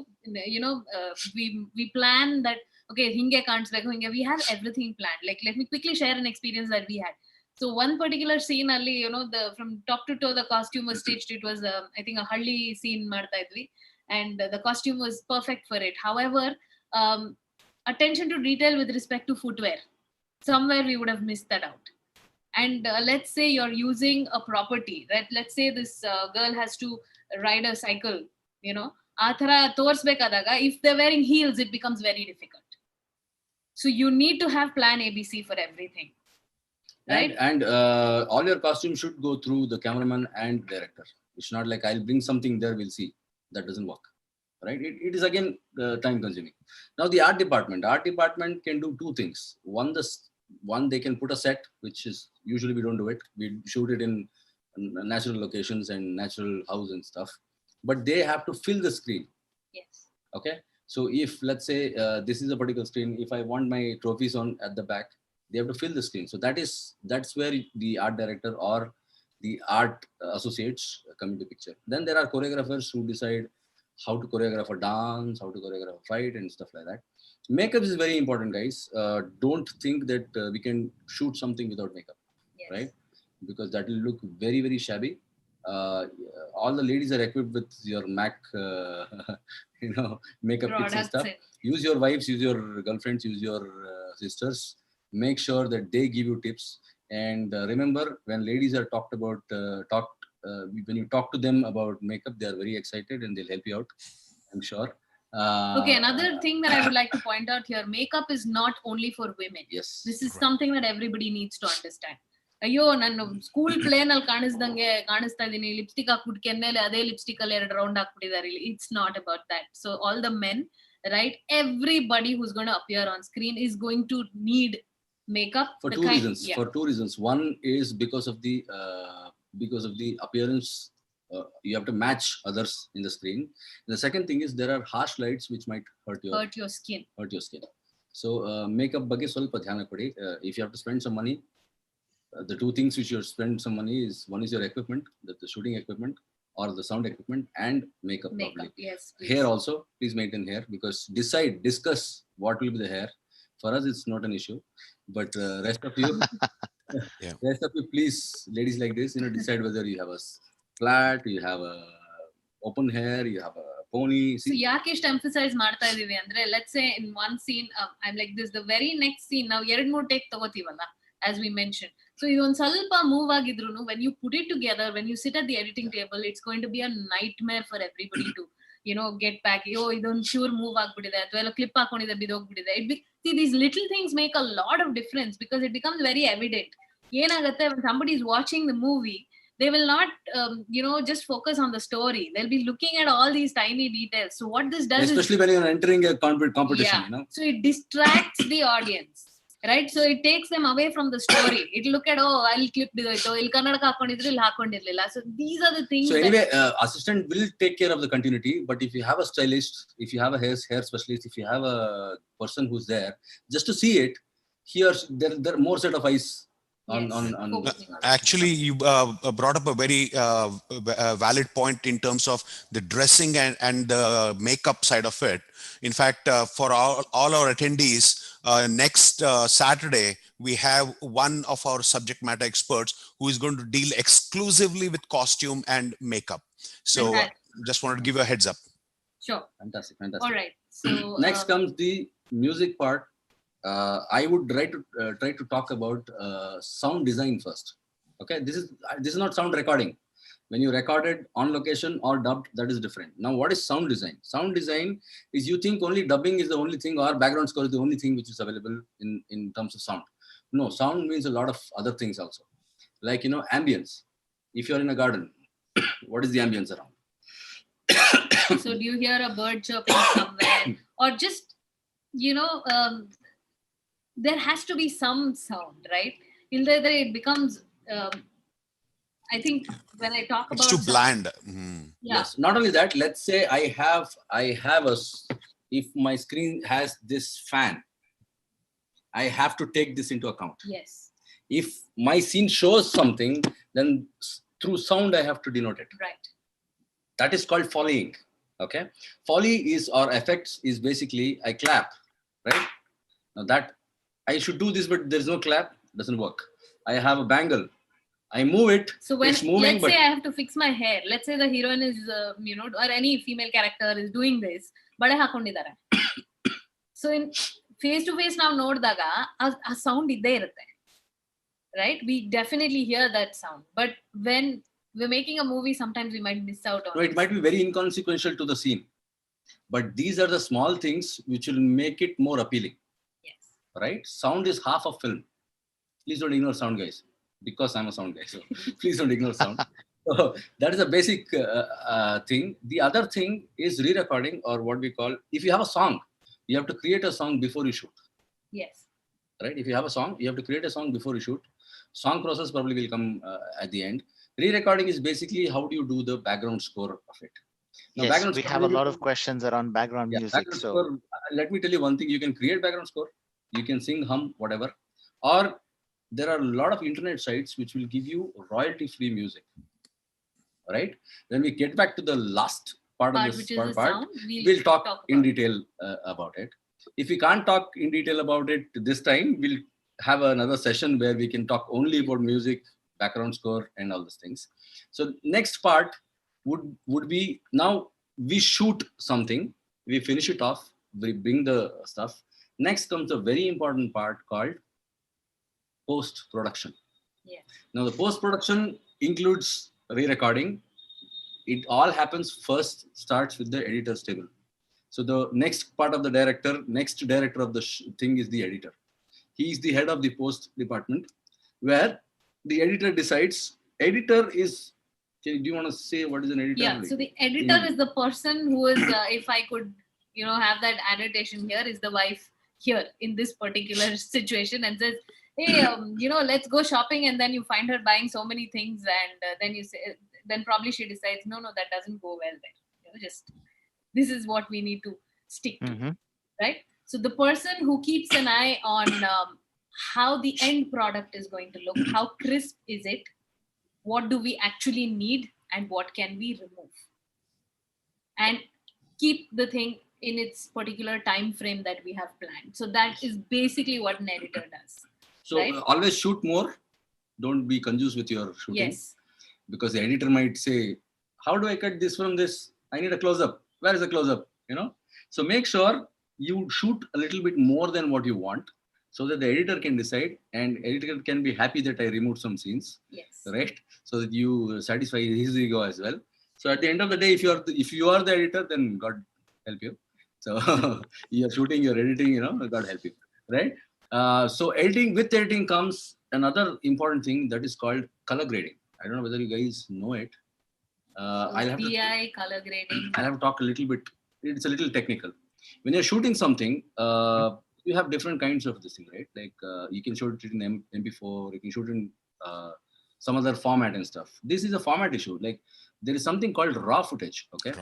we plan that, okay, hinge ಕಾಣಿಸಬೇಕು, hinge, we have everything planned. Like, let me quickly share an experience that we had. So one particular scene ಅಲ್ಲಿ, from top to toe the costume was stitched. It was I think a Halli scene ಮಾಡ್ತಾ ಇದ್ವಿ, and the costume was perfect for it. However, attention to detail with respect to footwear, somewhere we would have missed that out. And let's say you're using a property, right? Let's say this girl has to ride a cycle, ಆ ತರ ತೋರಿಸ್ಬೇಕಾದಾಗ, if they're wearing heels, it becomes very difficult. So you need to have plan ABC for everything, right? And all your costumes should go through the cameraman and director. It's not like I'll bring something there, we'll see. That doesn't work, right? It is again time consuming. Now the art department can do two things. One, they can put a set, which is usually we don't do it. We shoot it in natural locations and natural house and stuff, but they have to fill the screen. Yes. Okay. So if, let's say, this is a particular screen, if I want my trophies on at the back, they have to fill the screen. So that's where the art director or the art associates come into picture. Then there are choreographers who decide how to choreograph a dance, how to choreograph a fight and stuff like that. Makeup is very important, guys. Don't think that we can shoot something without makeup, Yes. right? Because that will look very, very shabby. All the ladies are equipped with your MAC, makeup kits and Products stuff. Use your wives, use your girlfriends, use your sisters. Make sure that they give you tips. And remember, when ladies are when you talk to them about makeup, they are very excited and they'll help you out, I'm sure. Okay, another thing that I would like to point out here, makeup is not only for women. Yes. This is something that everybody needs to understand. ಅಯ್ಯೋ, ನಾನು school plane ಅಲ್ಲಿ ಕಾಣಿಸ್ತಾ ಇದೀನಿ, lipstick ಹಾಕ್ಬಿಟ್ಟು ಕೆನ್ನೆಲೆ ಅದೇ lipstick ಅಲ್ಲಿ 2 round ಹಾಕ್ಬಿಟ್ಟಿದ್ದಾರೆ. It's not about that. So all the men, right, everybody who's going to appear on screen is going to need makeup For two reasons. One is because of the appearance. You have to match others in the screen. And the second thing is there are harsh lights which might hurt your skin. So makeup ಬಗ್ಗೆ ಸ್ವಲ್ಪ ಧ್ಯಾನ ಕೊಡಿ. If you have to spend some money, the two things which you spend some money is, one is your equipment, the shooting equipment or the sound equipment, and makeup. Probably. Yes, please. Hair also, please maintain hair, because discuss what will be the hair. For us, it's not an issue, but rest of you, Yeah. rest of you, please, ladies like this, decide whether you have a flat, you have a open hair, you have a pony. So ಯಾಕೆ ಇಷ್ಟು emphasise ಮಾಡ್ತಾ ಇದೀವಿ ಅಂದ್ರೆ, let's say in one scene, I'm like this, the very next scene ನಾವು 2-3 take ತಗೋತೀವಲ್ಲ, as we mentioned. So ಇದೊಂದು ಸ್ವಲ್ಪ move ಆಗಿದ್ರು, when you put it together, when you sit at the editing table, it's going to be a nightmare for everybody to get back. ಇದೊಂದು ಚೂರ್ move ಆಗ್ಬಿಟ್ಟಿದೆ, ಅಥವಾ ಎಲ್ಲ clip ಹಾಕೊಂಡಿದೆ, ಬಿದೋಗ್ಬಿಟ್ಟಿದೆ. See, these little things make a lot of difference, because it becomes very evident. ಏನಾಗುತ್ತೆ, when somebody is watching the movie, they will not just focus on the story. They'll be looking at all these tiny details. So what this does Especially when you're entering a competition, yeah, so it distracts the audience, right? So it takes them away from the story. It'll look at, oh, I'll clip it, oh, il kannada hakondidru il hakondirilla. So these are the things. So anyway, assistant will take care of the continuity, but if you have a stylist, if you have a hair specialist, if you have a person who's there just to see it, here there are more set of eyes on focusing on it. Actually, you brought up a very valid point in terms of the dressing and the makeup side of it. In fact, for all our attendees, next Saturday, we have one of our subject matter experts who is going to deal exclusively with costume and makeup. So just wanted to give you a heads up. Sure. Fantastic. All right. So Next comes the music part. I would try to talk about sound design first. Okay, this is not sound recording. When you recorded on location or dubbed, that is different. Now, what is sound design? Sound design is you think only dubbing is the only thing or background score is the only thing which is available in terms of sound. No, sound means a lot of other things also. Like, ambience. If you're in a garden, what is the ambience around? So do you hear a bird chirping somewhere, or just there has to be some sound, right? Either it becomes I think when I talk It's about too bland. Yeah. Yes. Not only that, let's say I have if my screen has this fan, I have to take this into account. Yes. If my scene shows something, then through sound I have to denote it. Right. That is called foleying. Okay. Foley is, or effects is basically I clap, right? Now that I should do this, but there's no clap, doesn't work. I have a bangle. I move it. So when, it's moving, let's say I have to fix my hair. Let's say the heroine is, or any female character is doing this, bade hakondidare. So in face to face ನಾವು ನೋಡಿದಾಗ ಆ sound ಇದ್ದೇ ಇರುತ್ತೆ, right? We definitely hear that sound. But when we're making a movie, sometimes we might miss out on No, it might be very inconsequential to the scene. But these are the small things which will make it more appealing. Right? Sound is half of film. Please don't ignore sound, guys, because I'm a sound guy. So please don't ignore sound. So that is a basic thing. The other thing is re-recording, or what we call, if you have a song, you have to create a song before you shoot. Yes. Right? If you have a song, you have to create a song before you shoot. Song process probably will come at the end. Re-recording is basically how do you do the background score of it. Now, Yes, we have a lot of questions around background music. Background So score, let me tell you one thing: you can create background score. You can sing, hum, whatever. Or there are a lot of internet sites which will give you royalty-free music. Right? When we get back to the last part of this which is the sound, we'll talk in about detail about it. If we can't talk in detail about it this time, we'll have another session where we can talk only about music, background score, and all those things. So next part would be, now we shoot something, we finish it off, we bring the stuff. Next comes a very important part called post-production. Yeah. Now the post-production includes re-recording. It all happens first, starts with the editor's table. So the next part of the next director of the thing is the editor. He is the head of the post department, where the editor decides. Editor is, do you want to say what is an editor? Yeah. So the editor is the person who is, if I could, have that annotation here, is the wife here in this particular situation, and says, hey, let's go shopping, and then you find her buying so many things, and then you say, then probably she decides, no, that doesn't go well there. Just this is what we need to stick to, right? So the person who keeps an eye on how the end product is going to look, how crisp is it, what do we actually need, and what can we remove, and keep the thing in its particular time frame that we have planned. So that is basically what an editor does. So right? Always shoot more. Don't be confused with your shooting. Yes. Because the editor might say, how do I cut this from this? I need a close-up. Where is the close-up? So make sure you shoot a little bit more than what you want, so that the editor can decide, and editor can be happy that I removed some scenes. Yes. Right? So that you satisfy his ego as well. So at the end of the day, if you are the editor, then God help you. So you're shooting, you're editing, God help you. Right? So with editing comes another important thing that is called color grading. I don't know whether you guys know it. I'll have to DI, color grading. I have to talk a little bit. It's a little technical. When you're shooting something, you have different kinds of this thing, right? Like you can shoot it in MP4, you can shoot in some other format and stuff. This is a format issue. Like there is something called raw footage. Okay.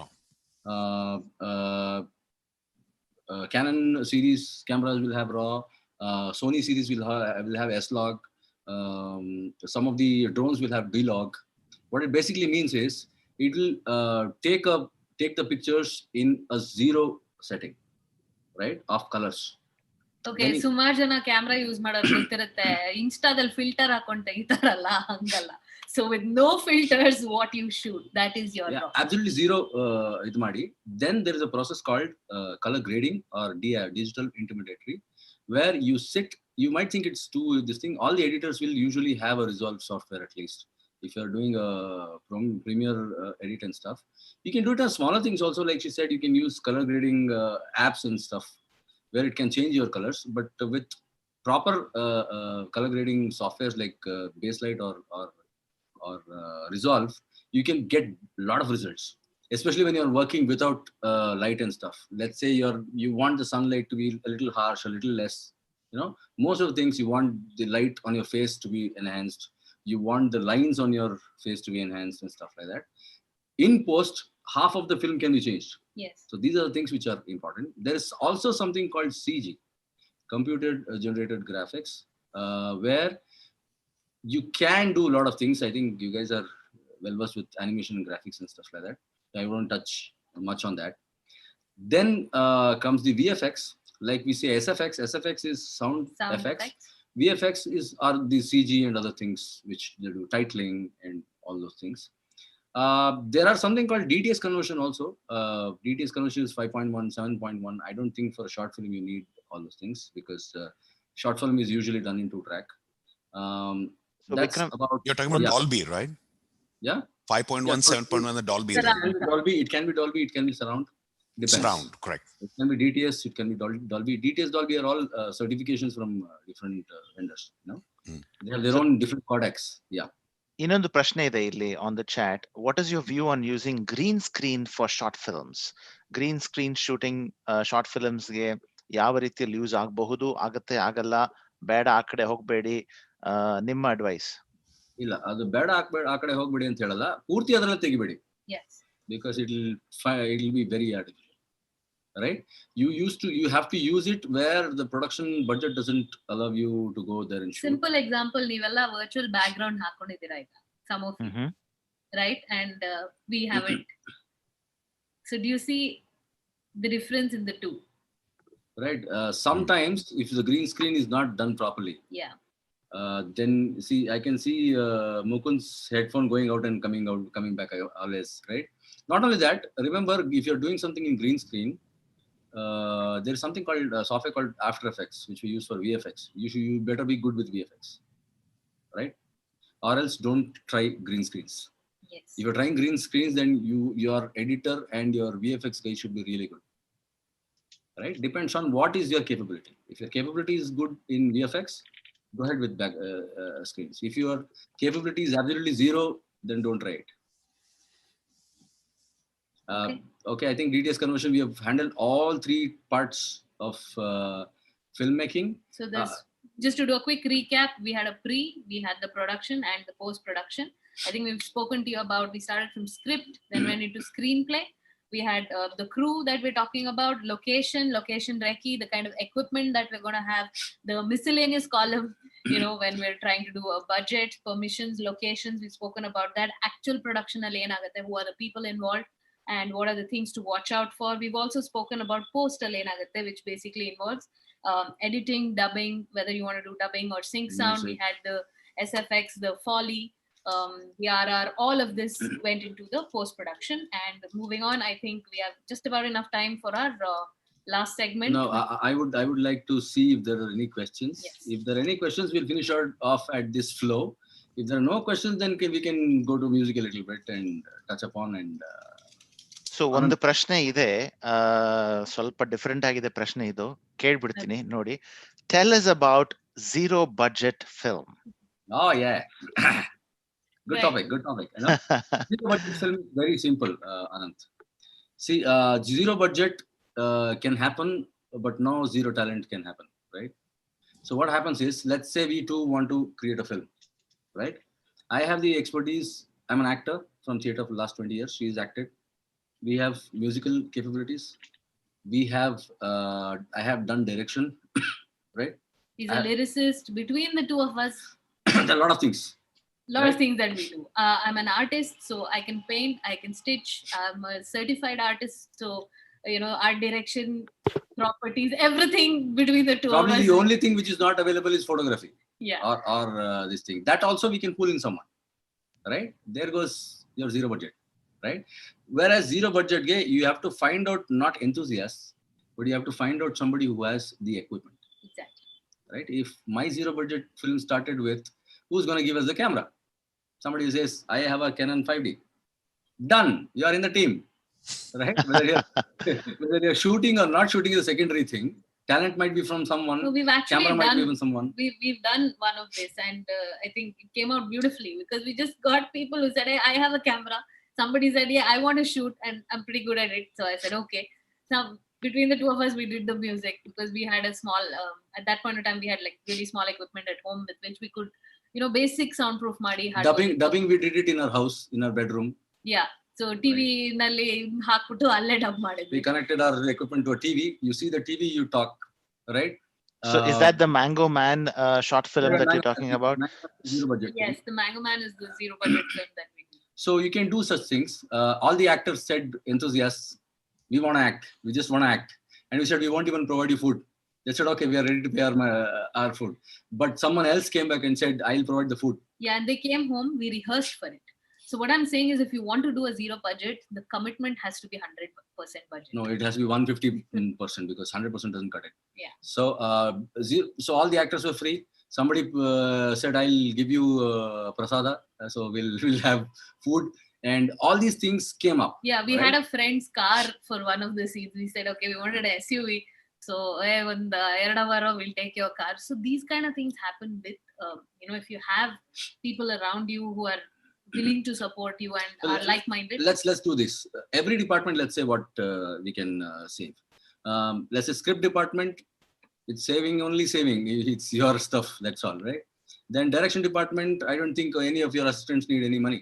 Canon series cameras will have RAW. Sony series will have S-Log. Some of the drones will have D-Log. What it basically means is it will take the pictures in a 0 setting, right, of colors. Okay ಸುಮಾರು ಜನ camera use ಮಾಡೋದು ಗೊತ್ತಿರುತ್ತೆ, ಇನ್ಸ್ಟಾದಲ್ಲಿ filter ಹಾಕೊಂಡು ತೆಗಿತಾರಲ್ಲ, ಹಂಗಲ್ಲ. So with no filters what you shoot, that is your absolutely 0 ಇದು ಮಾಡಿ. Then there is a process called color grading or DI, digital intermediary, where you might think it's too this thing. All the editors will usually have a Resolve software at least. If you're doing a Premiere edit and stuff, you can do it on smaller things also. Like she said, you can use color grading apps and stuff where it can change your colors. But with proper color grading softwares like Baselight or Resolve, you can get a lot of results, especially when you're working without light and stuff. Let's say you want the sunlight to be a little harsh, a little less. You know, most of the things you want the light on your face to be enhanced. You want the lines on your face to be enhanced and stuff like that. In post, half of the film can be changed. Yes. So these are the things which are important. There is also something called CG, computer generated graphics, where you can do a lot of things. I think you guys are well versed with animation and graphics and stuff like that. I won't touch much on that. Then comes the VFX. Like we say SFX. SFX is sound effects. VFX are the CG and other things which they do, titling and all those things. There are something called DTS conversion also. DTS conversion is 5.1, 7.1. I don't think for a short film you need all those things, because short film is usually done in 2-track. So that's Vikram, You're talking about Dolby, right? Yeah. 5.1, 7.1, the Dolby. Dolby. It can be Dolby. It can be surround. Depends. Surround, correct. It can be DTS. It can be Dolby. DTS, Dolby are all certifications from different vendors. You know, they have their own different codecs. Yeah. ಇನ್ನೊಂದು ಪ್ರಶ್ನೆ ಇದೆ ಇಲ್ಲಿ on the chat. What is your view on using green screen for short films? Green screen shooting short ಫಿಲ್ಮ್ಸ್ಗೆ ಯಾವ ರೀತಿಯಲ್ಲಿ use ಆಗಬಹುದು, ಆಗತ್ತೆ, ಆಗಲ್ಲ, ಬೇಡ, ಆ ಕಡೆ ಹೋಗ್ಬೇಡಿ, ನಿಮ್ಮ ಅಡ್ವೈಸ್? ಇಲ್ಲ, ಅದು ಬೇಡ, ಆ ಕಡೆ ಹೋಗ್ಬೇಡಿ ಅಂತ ಹೇಳಲ್ಲ, ಪೂರ್ತಿ ಅದರಲ್ಲಿ ತೆಗಿಬೇಡಿ. Because it will be very artificial, right? You have to use it where the production budget doesn't allow you to go there and shoot. Simple example, ನೀವೆಲ್ಲ virtual background ಹಾಕೊಂಡಿದ್ದೀರಾ ಈಗ, some of you, right? And we haven't. So do you see the difference in the two? Right. Sometimes if the green screen is not done properly, then see, I can see Mukund's headphone going out and coming back always, right? Not only that, remember, if you're doing something in green screen, there is something called software called After Effects, which we use for VFX. You better be good with VFX, right? Or else don't try green screens. Yes. If you're trying green screens, then your editor and your VFX guy should be really good, right? Depends on what is your capability. If your capability is good in VFX, go ahead with back screens. If your capability is absolutely 0, then don't try it. Okay, I think DTS conversion, we have handled all 3 parts of filmmaking. So there's, just to do a quick recap, we had a we had the production and the post-production. I think we've spoken to you about, we started from script, then went into screenplay. We had the crew that we're talking about, location recce, the kind of equipment that we're going to have, the miscellaneous column, you know, when we're trying to do a budget, permissions, locations, we've spoken about that. Actual production, who are the people involved and what are the things to watch out for. We've also spoken about post, which basically involves editing, dubbing, whether you want to do dubbing or sync sound. We had the SFX, the Foley, the RR, all of this went into the post-production. And moving on, I think we have just about enough time for our last segment. No, I would like to see if there are any questions. Yes. If there are any questions, we'll finish off at this flow. If there are no questions, then we can go to music a little bit and touch upon and so ಒಂದು ಪ್ರಶ್ನೆ ಇದೆ, ಸ್ವಲ್ಪ different ಆಗಿದೆ ಪ್ರಶ್ನೆ, ಇದು ಕೇಳ್ಬಿಡ್ತೀನಿ ನೋಡಿ. Tell us about zero budget film. Oh yeah. Good Right. topic. Good topic. You know? Zero budget film is very simple, Anant. See, zero budget can happen, but no zero talent can happen, right? So what happens is, let's say we too want to create a film, right? I have the expertise. I'm an actor from theater for the last 20 years. She is acted. We have musical capabilities. We have, I have done direction, right? He's a lyricist. Between the two of us, There are a lot of things. lot Right. of things that we do. I'm an artist, so I can paint, I can stitch. I'm a certified artist, so art direction, properties, everything between the two of Probably us. the only thing which is not available is photography, Yeah. or this thing. That also we can pull in someone, right? There goes your zero budget, right? Whereas zero budget, you have to find out not enthusiasts, but you have to find out somebody who has the equipment, Exactly. right? If my zero budget film started with, who's going to give us the camera? Somebody says, I have a Canon 5D. Done. You are in the team, right? Whether you're shooting or not shooting is a secondary thing. Talent might be from someone. So we've actually Camera might be done from someone. we've done one of this, and I think it came out beautifully because we just got people who said, hey, I have a camera. Somebody said, yeah, I want to shoot, and I'm pretty good at it. So I said, okay. So between the two of us, we did the music because we had a small at that point of time we had like really small equipment at home with which we could basic soundproof ಮಾಡಿ Dubbing we did it in our house, in our bedroom. Yeah. So TV ನಲ್ಲಿ ಹಾಕ್ಬಿಟ್ಟು ಅಲ್ಲೇ dub We ಮಾಡಿದ್ವಿ. connected our equipment to a TV. You see the TV, you talk, right? So is that the Mango Man short film that you're talking about? Zero budget. Yes, the Mango Man is the zero budget film that we do. So you can do such things. All the actors said, enthusiasts, we want to act. We just want to act. And we said, we won't even provide you food. They said, okay, we are ready to pay our food. But someone else came back and said, I'll provide the food. Yeah, and they came home, we rehearsed for it. So what I'm saying is if you want to do a zero budget, the commitment has to be 100% budget. No, it has to be 150% because 100% doesn't cut it. Yeah. So, so all the actors were free. Somebody said, I'll give you prasada. So we'll have food. And all these things came up. Yeah, we right? had a friend's car for one of the scenes. We said, okay, we wanted an SUV. So we'll take your car. So these kind of things happen with, if you have people around you who are willing to support you and are like-minded. Let's do this. Every department, let's say what we can save. Let's say script department, it's only saving. It's your stuff, that's all, right? Then direction department, I don't think any of your assistants need any money,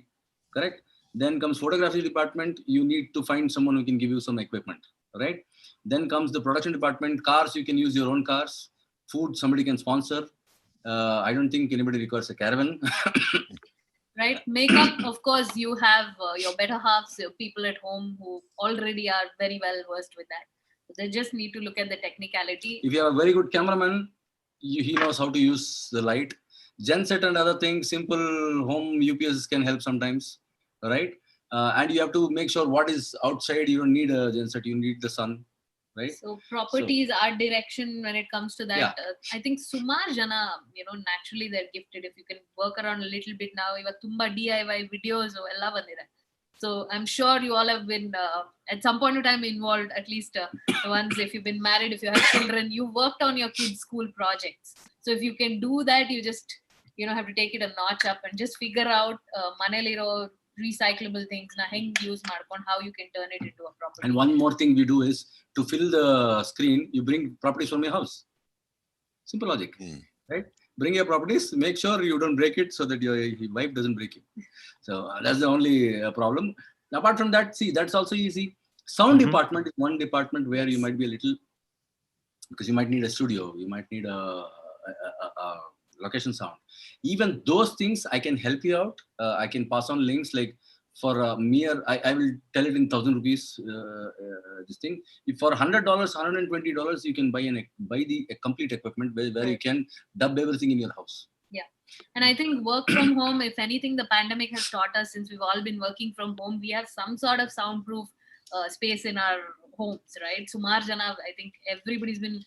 correct? Then comes photography department, you need to find someone who can give you some equipment, right? Then comes the production department, cars, you can use your own cars. Food, somebody can sponsor. I don't think anybody requires a caravan. Right? Makeup, of course, you have your better halves, your people at home who already are very well versed with that. So they just need to look at the technicality. If you have a very good cameraman, he knows how to use the light. Genset and other things, simple home UPS can help sometimes, right? And you have to make sure what is outside, you don't need a genset, you need the sun, right? So properties, art direction, when it comes to that, Yeah. I think Sumar Jana, naturally they're gifted. If you can work around a little bit now, even tumba DIY videos, ella bandide. So I'm sure you all have been at some point of time involved, at least once if you've been married, if you have children, you worked on your kids' school projects. So if you can do that, you just have to take it a notch up and just figure out maneliro recyclable things na heng use ಮಾಡ್ಕೊಂಡು how you can turn it into a property. And one more thing we do is to fill the screen, you bring properties from your house. Simple logic, right? Bring your properties, make sure you don't break it so that your wife doesn't break it. So that's the only problem. Apart from that, see, that's also easy. Sound department is one department where you might be a little, because you might need a studio, you might need a location sound. Even those things I can help you out. I can pass on links like for a mere, I will tell it in 1,000 rupees, this thing. If for $100, $120, you can buy a complete equipment where you can dub everything in your house. Yeah. And I think work from home, if anything, the pandemic has taught us, since we've all been working from home, we have some sort of soundproof space in our homes, right? Sumar Jana, I think everybody's been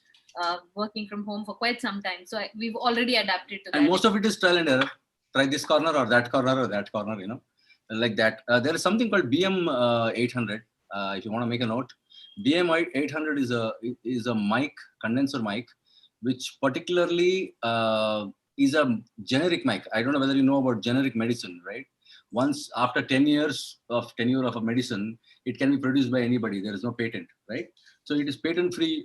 working from home for quite some time. So we've already adapted to that. And most of it is trial and error. Try this corner or that corner or that corner, like that. There is something called BM 800. If you want to make a note, BM 800 is a mic, condenser mic, which particularly is a generic mic. I don't know whether you know about generic medicine, right? once after 10 years of tenure of a medicine, it can be produced by anybody. There is no patent, right? So it is patent free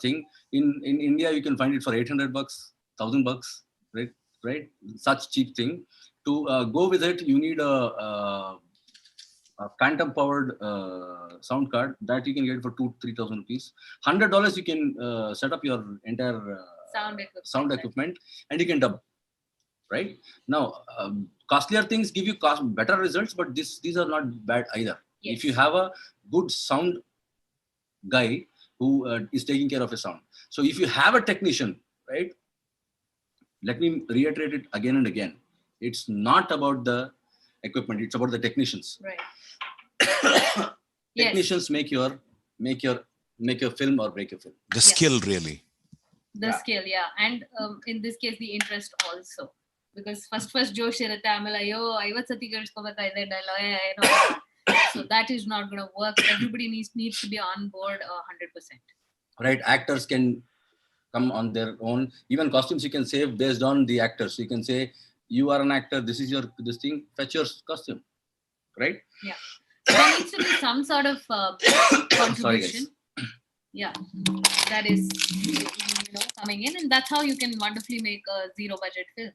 thing. In India, you can find it for $800, $1,000, right? Right? Such cheap thing. To go with it, you need a phantom powered sound card that you can get for 2,000-3,000 rupees. $100 you can set up your entire sound equipment and you can dub. Right now, costlier things give you better results, but these are not bad either. Yes. If you have a good sound guy who is taking care of a sound. So if you have a technician, right? Let me reiterate it again and again. It's not about the equipment; it's about the technicians. Right. Technicians make your film or break your film. The skill, really. The skill, yeah, and in this case, the interest also. Because first ಜೋಶ್ ಇರುತ್ತೆ, ಆಮೇಲೆ ಅಯ್ಯೋ 50 ಸತಿ ಕೇಳಿಸ್ಕೋಬೇಕಾಗಿದೆ dialogue, so that is not going to work. Everybody needs to be on board 100%. Right, actors can come on their own. Even costumes you can save based on the actors. You can say, you are an actor, this is this thing, fetch your costume, right? Yeah, there needs to be some sort of contribution. Sorry, yeah, that is coming in, and that's how you can wonderfully make a zero budget film.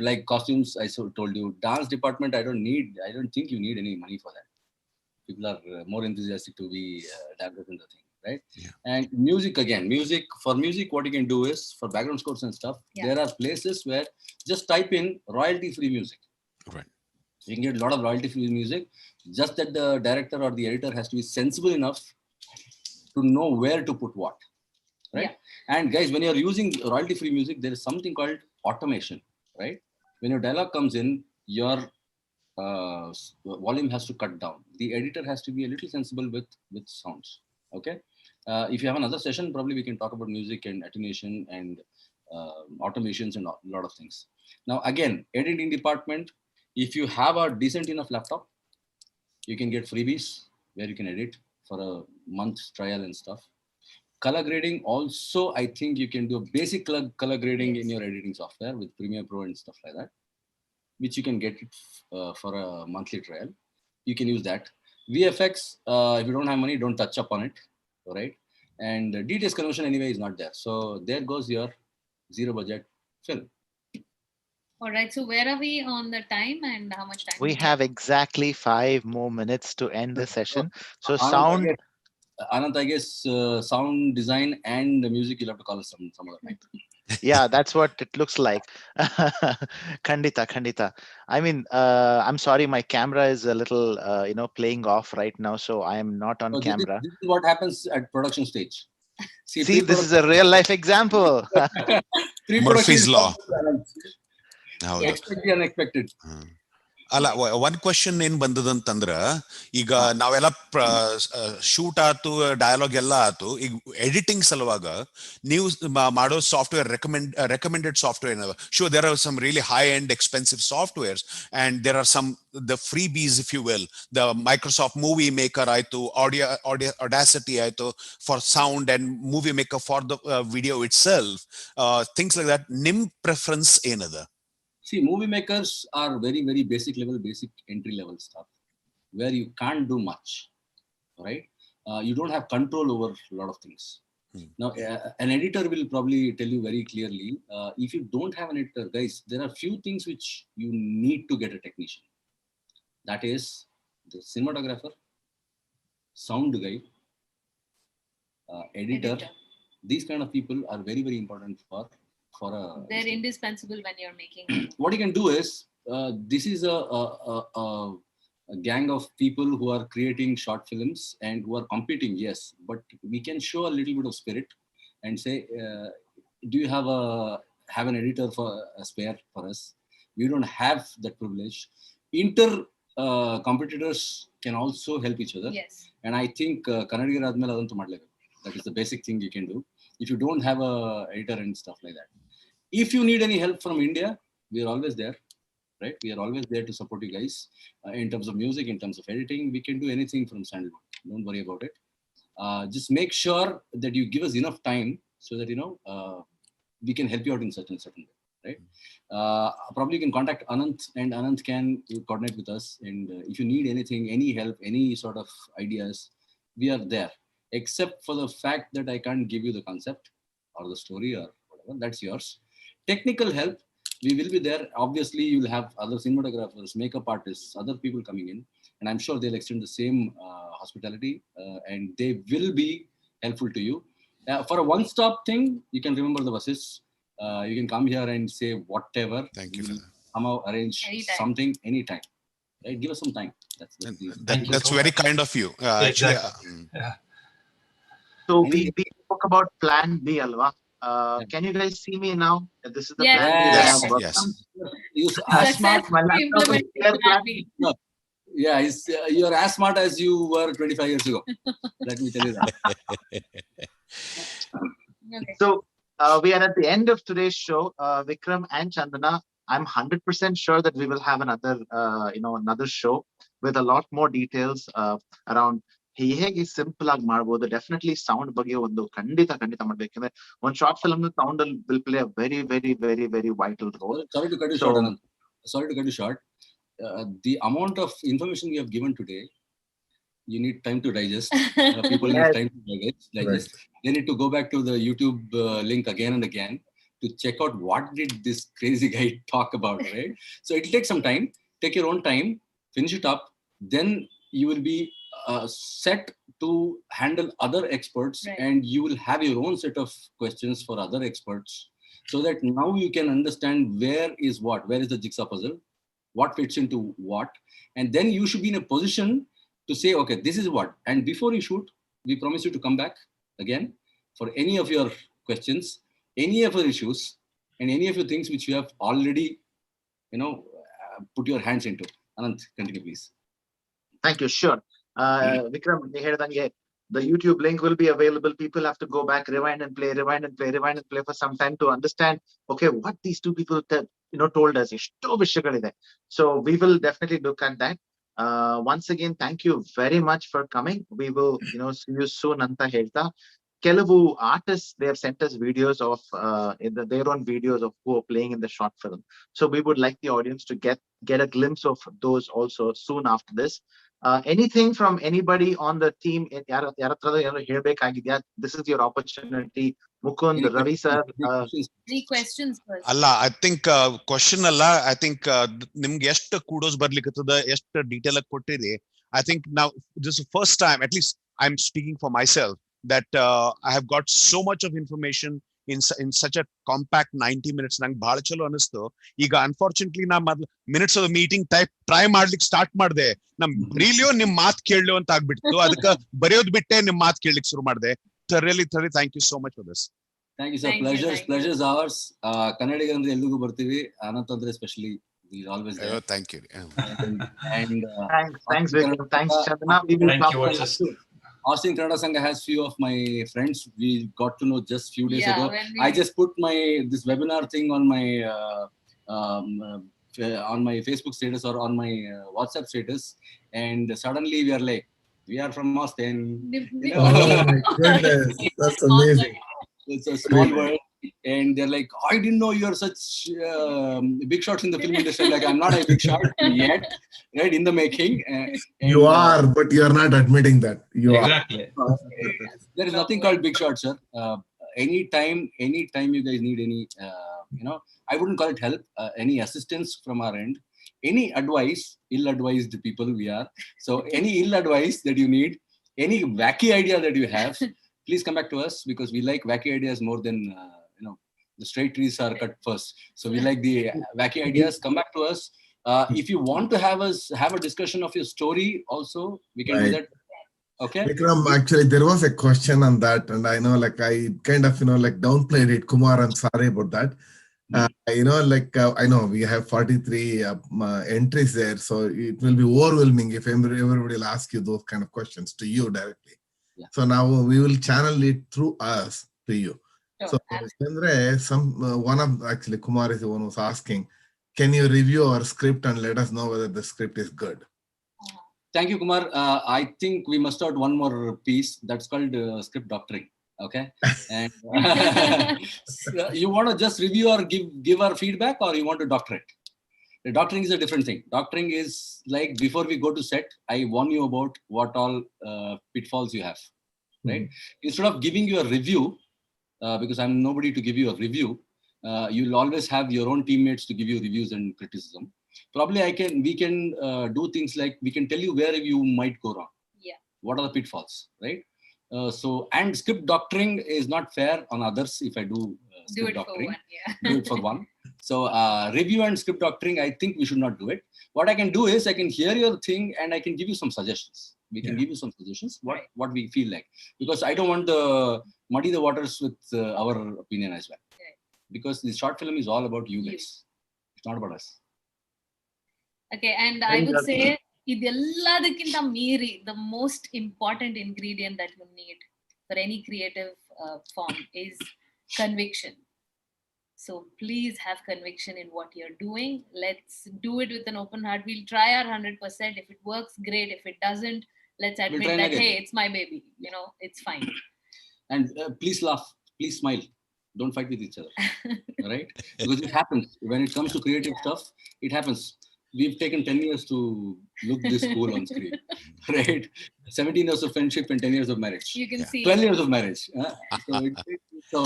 Like costumes, I told you, dance department, I don't think you need any money for that. People are more enthusiastic to be dabbed in the thing, right? Yeah. And music, again, for music, what you can do is, for background scores and stuff, there are places where just type in royalty free music. Right. You can get a lot of royalty free music, just that the director or the editor has to be sensible enough to know where to put what, right? Yeah. And guys, when you're using royalty free music, there is something called automation, right? When your dialogue comes in, your volume has to cut down. The editor has to be a little sensible with sounds. Okay. If you have another session, probably we can talk about music and attenuation and automations and a lot of things. Now, again, editing department, if you have a decent enough laptop, you can get freebies where you can edit for a month trial and stuff. Color grading also, I think you can do basic color grading in your editing software with Premiere Pro and stuff like that, which you can get it for a monthly trial. You can use that. VFX, if you don't have money, don't touch up on it, all right? And DTS conversion anyway is not there. So there goes your zero budget film. All right, so where are we on the time and how much time? We have exactly 5 more minutes to end the session. So sound... Anant, I guess sound design and the music, you'll have to call us some other time. Yeah, that's what it looks like. Khandita. I mean, I'm sorry, my camera is a little, playing off right now, so I am not on camera. This is what happens at production stage. See, this is a real life example. Murphy's Law. Expect the unexpected. ಅಲ್ಲ, one question ಏನ್ ಬಂದದಂತಂದ್ರ, ಈಗ ನಾವೆಲ್ಲ shoot ಆತು, dialog ಎಲ್ಲ ಆತು, ಈಗ editing ಸಲುವಾಗ ನೀವು ಮಾಡೋ ಸಾಫ್ಟ್ವೇರ್ ರೆಕಮೆಂಡೆಡ್ ಸಾಫ್ಟ್ವೇರ್ ಏನದ? Sure, there are some really high and expensive softwares and there are some the freebies, if you will. The Microsoft movie maker ಆಯ್ತು, Audacity ಆಯ್ತು for sound and movie maker for the video itself, things like that. ನಿಮ್ preference ಏನದ? See, movie makers are very, very basic entry level stuff where you can't do much, right? You don't have control over a lot of things. Now, an editor will probably tell you very clearly, if you don't have an editor, guys, there are few things which you need to get a technician. That is the cinematographer, sound guy, editor. These kind of people are very, very important for they're indispensable when you're making. What you can do is, this is a gang of people who are creating short films and who are competing, yes, but we can show a little bit of spirit and say, do you have an editor for a spare for us? We don't have that privilege. Competitors can also help each other. Yes. And I think Kannadigar admele adantu madlebeku. That is the basic thing you can do if you don't have a editor and stuff like that. If you need any help from India, we are always there, right? We are always there to support you guys in terms of music, in terms of editing. We can do anything from Sandalwood. Don't worry about it. Just make sure that you give us enough time so that we can help you out in certain way. right? Probably you can contact Anant, and Anant can coordinate with us. And if you need anything, any help, any sort of ideas, we are there. Except for the fact that I can't give you the concept or the story or whatever, that's yours. Technical help, we will be there. Obviously, you will have other cinematographers, makeup artists, other people coming in, and I'm sure they'll extend the same hospitality, and they will be helpful to you. For a one-stop thing, you can remember the buses. You can come here and say whatever. Thank you. We will somehow arrange something anytime. Right? Give us some time. That's very kind of you. Actually, So we spoke about Plan B, Alva. Can you guys see me now? This is the Plan B that I have worked on. Use as smart. My laptop is clear Plan B. No. Yeah, you're as smart as you were 25 years ago. Let me tell you that. Okay. So we are at the end of today's show. Vikram and Chandana, I'm 100% sure that we will have another show with a lot more details around ಹೇಗೆ simple ಆಗಿ ಮಾಡಬಹುದು. Definitely sound ಬಗ್ಗೆ ಒಂದು ಖಂಡಿತ ಮಾಡ್ಬೇಕಂದ್ರೆ ಒಂದು short film sound will play a very very very very vital role. Sorry to cut you short, Anand. Sorry to cut you short. The amount of information we have given today, you need time to digest. People need time to digest. Right. They need to go back to the YouTube link again and again to check out what did this crazy guy talk about, right? So it'll take some time. Take your own time, finish it up. Then you will be set to handle other experts, right. And you will have your own set of questions for other experts, so that now you can understand where is the jigsaw puzzle, what fits into what, and then you should be in a position to say, okay, this is what. And before you shoot, we promise you to come back again for any of your questions, any of your issues, and any of your things which you have already, put your hands into. Anant, continue, please. Thank you. Sure. Vikram, the YouTube link will be available. People have to go back, rewind and play for some time to understand, okay, what these two people told us. So we will definitely look at that. Once again, thank you very much for coming. We will, see you soon. Anta helta. Kelavu artists, they have sent us videos of their own videos of who are playing in the short film. So we would like the audience to get a glimpse of those also soon after this. Anything from anybody on the team? This is your opportunity. Mukund, Ravi sir. 3 questions first. Allah, I think question Allah. I think nimge ಎಷ್ಟು kudos ಬರ್ಲಿಕ್ಕತ್ತದ, ಎಷ್ಟು detail ಆಗಿ ಕೊಟ್ಟಿರಿ. I think now this is the first time, at least I'm speaking for myself, that I have got so much of information in such a compact 90 minutes. ನಂಗೆ ಬಹಳ ಚಲೋ ಅನಿಸ್ತು. ಈಗ unfortunately ನಾ minutes of meeting type try ಮಾಡ್ಲಿಕ್ಕೆ start ಮಾಡಿದೆ. ನಮ್ ರೀಲಿಯೋ ನಿಮ್ ಮಾತು ಕೇಳೋ ಅಂತ ಆಗ್ಬಿಡ್ತು. ಅದಕ್ಕೆ ಬರೆಯೋದ್ ಬಿಟ್ಟೆ ನಿಮ್ ಮಾತು ಕೇಳಲಿಕ್ಕೆ ಶುರು ಮಾಡಿದೆ. Really, thank you so much for this. Thank you, sir. Pleasures ours. ಕನ್ನಡಿಗ ಅಂದ್ರೆ ಎಲ್ಲಿಗೂ ಬರ್ತೀವಿ. ಅನಂತ್ ಅಂದ್ರೆ especially always there. Thank you. And thanks Vikram. Thanks Chandana. We will talk. Austin Kannada Sangha has few of my friends. We got to know just few days ago. I just put this webinar thing on my Facebook status or on my WhatsApp status, and suddenly we are like, we are from Austin. Oh my goodness, that's amazing. It's a small world, and they're like, I didn't know you're such big shots in the film industry. Like, I'm not a big shot yet, right? In the making. And, you are, but you're not admitting that. You exactly. are. There is nothing called big shot, sir. Anytime you guys need any, I wouldn't call it help, any assistance from our end, any advice, ill-advised people we are. So any ill advice that you need, any wacky idea that you have, please come back to us, because we like wacky ideas more than, the straight trees are cut first. So we like the wacky ideas. Come back to us. If you want to have a discussion of your story also, we can do that. Okay. Vikram, actually, there was a question on that, and I know, I kind of, downplayed it. Kumar, I'm sorry about that. I know we have 43 entries there, so it will be overwhelming if everybody will ask you those kind of questions to you directly. Yeah. So now we will channel it through us to you. Sure. So one of actually Kumar is the one who's asking, can you review our script and let us know whether the script is good? Thank you, Kumar. I think we must add one more piece that's called script doctoring. Okay, and you want to just review or give our feedback, or you want to doctorate? The doctoring is a different thing. Doctoring is like, before we go to set, I warn you about what all pitfalls you have, right? Instead of giving you a review, because I'm nobody to give you a review, you'll always have your own teammates to give you reviews and criticism. Probably we can do things like, we can tell you where you might go wrong. Yeah. What are the pitfalls, right? And script doctoring is not fair on others. If I do Do script it doctoring, for one. Yeah. do it for one. So review and script doctoring, I think we should not do it. What I can do is, I can hear your thing and I can give you some suggestions. We can give you some suggestions, what we feel like, because I don't want to muddy the waters with our opinion as well. Right. Because the short film is all about you guys. It's not about us. Okay, and I would say, ಇದೆಲ್ಲದಕ್ಕಿಂತ ಮೀರಿ, the most important ingredient that you need for any creative form is conviction. So please have conviction in what you're doing. Let's do it with an open heart. We'll try our 100%. If it works, great. If it doesn't, let's admit try that, again. hey, it's my baby. It's fine. And please laugh, please smile. Don't fight with each other, right? Because it happens. When it comes to creative stuff, it happens. We've taken 10 years to look this cool on screen, right? 17 years of friendship and 10 years of marriage. You can see 12 years of marriage. So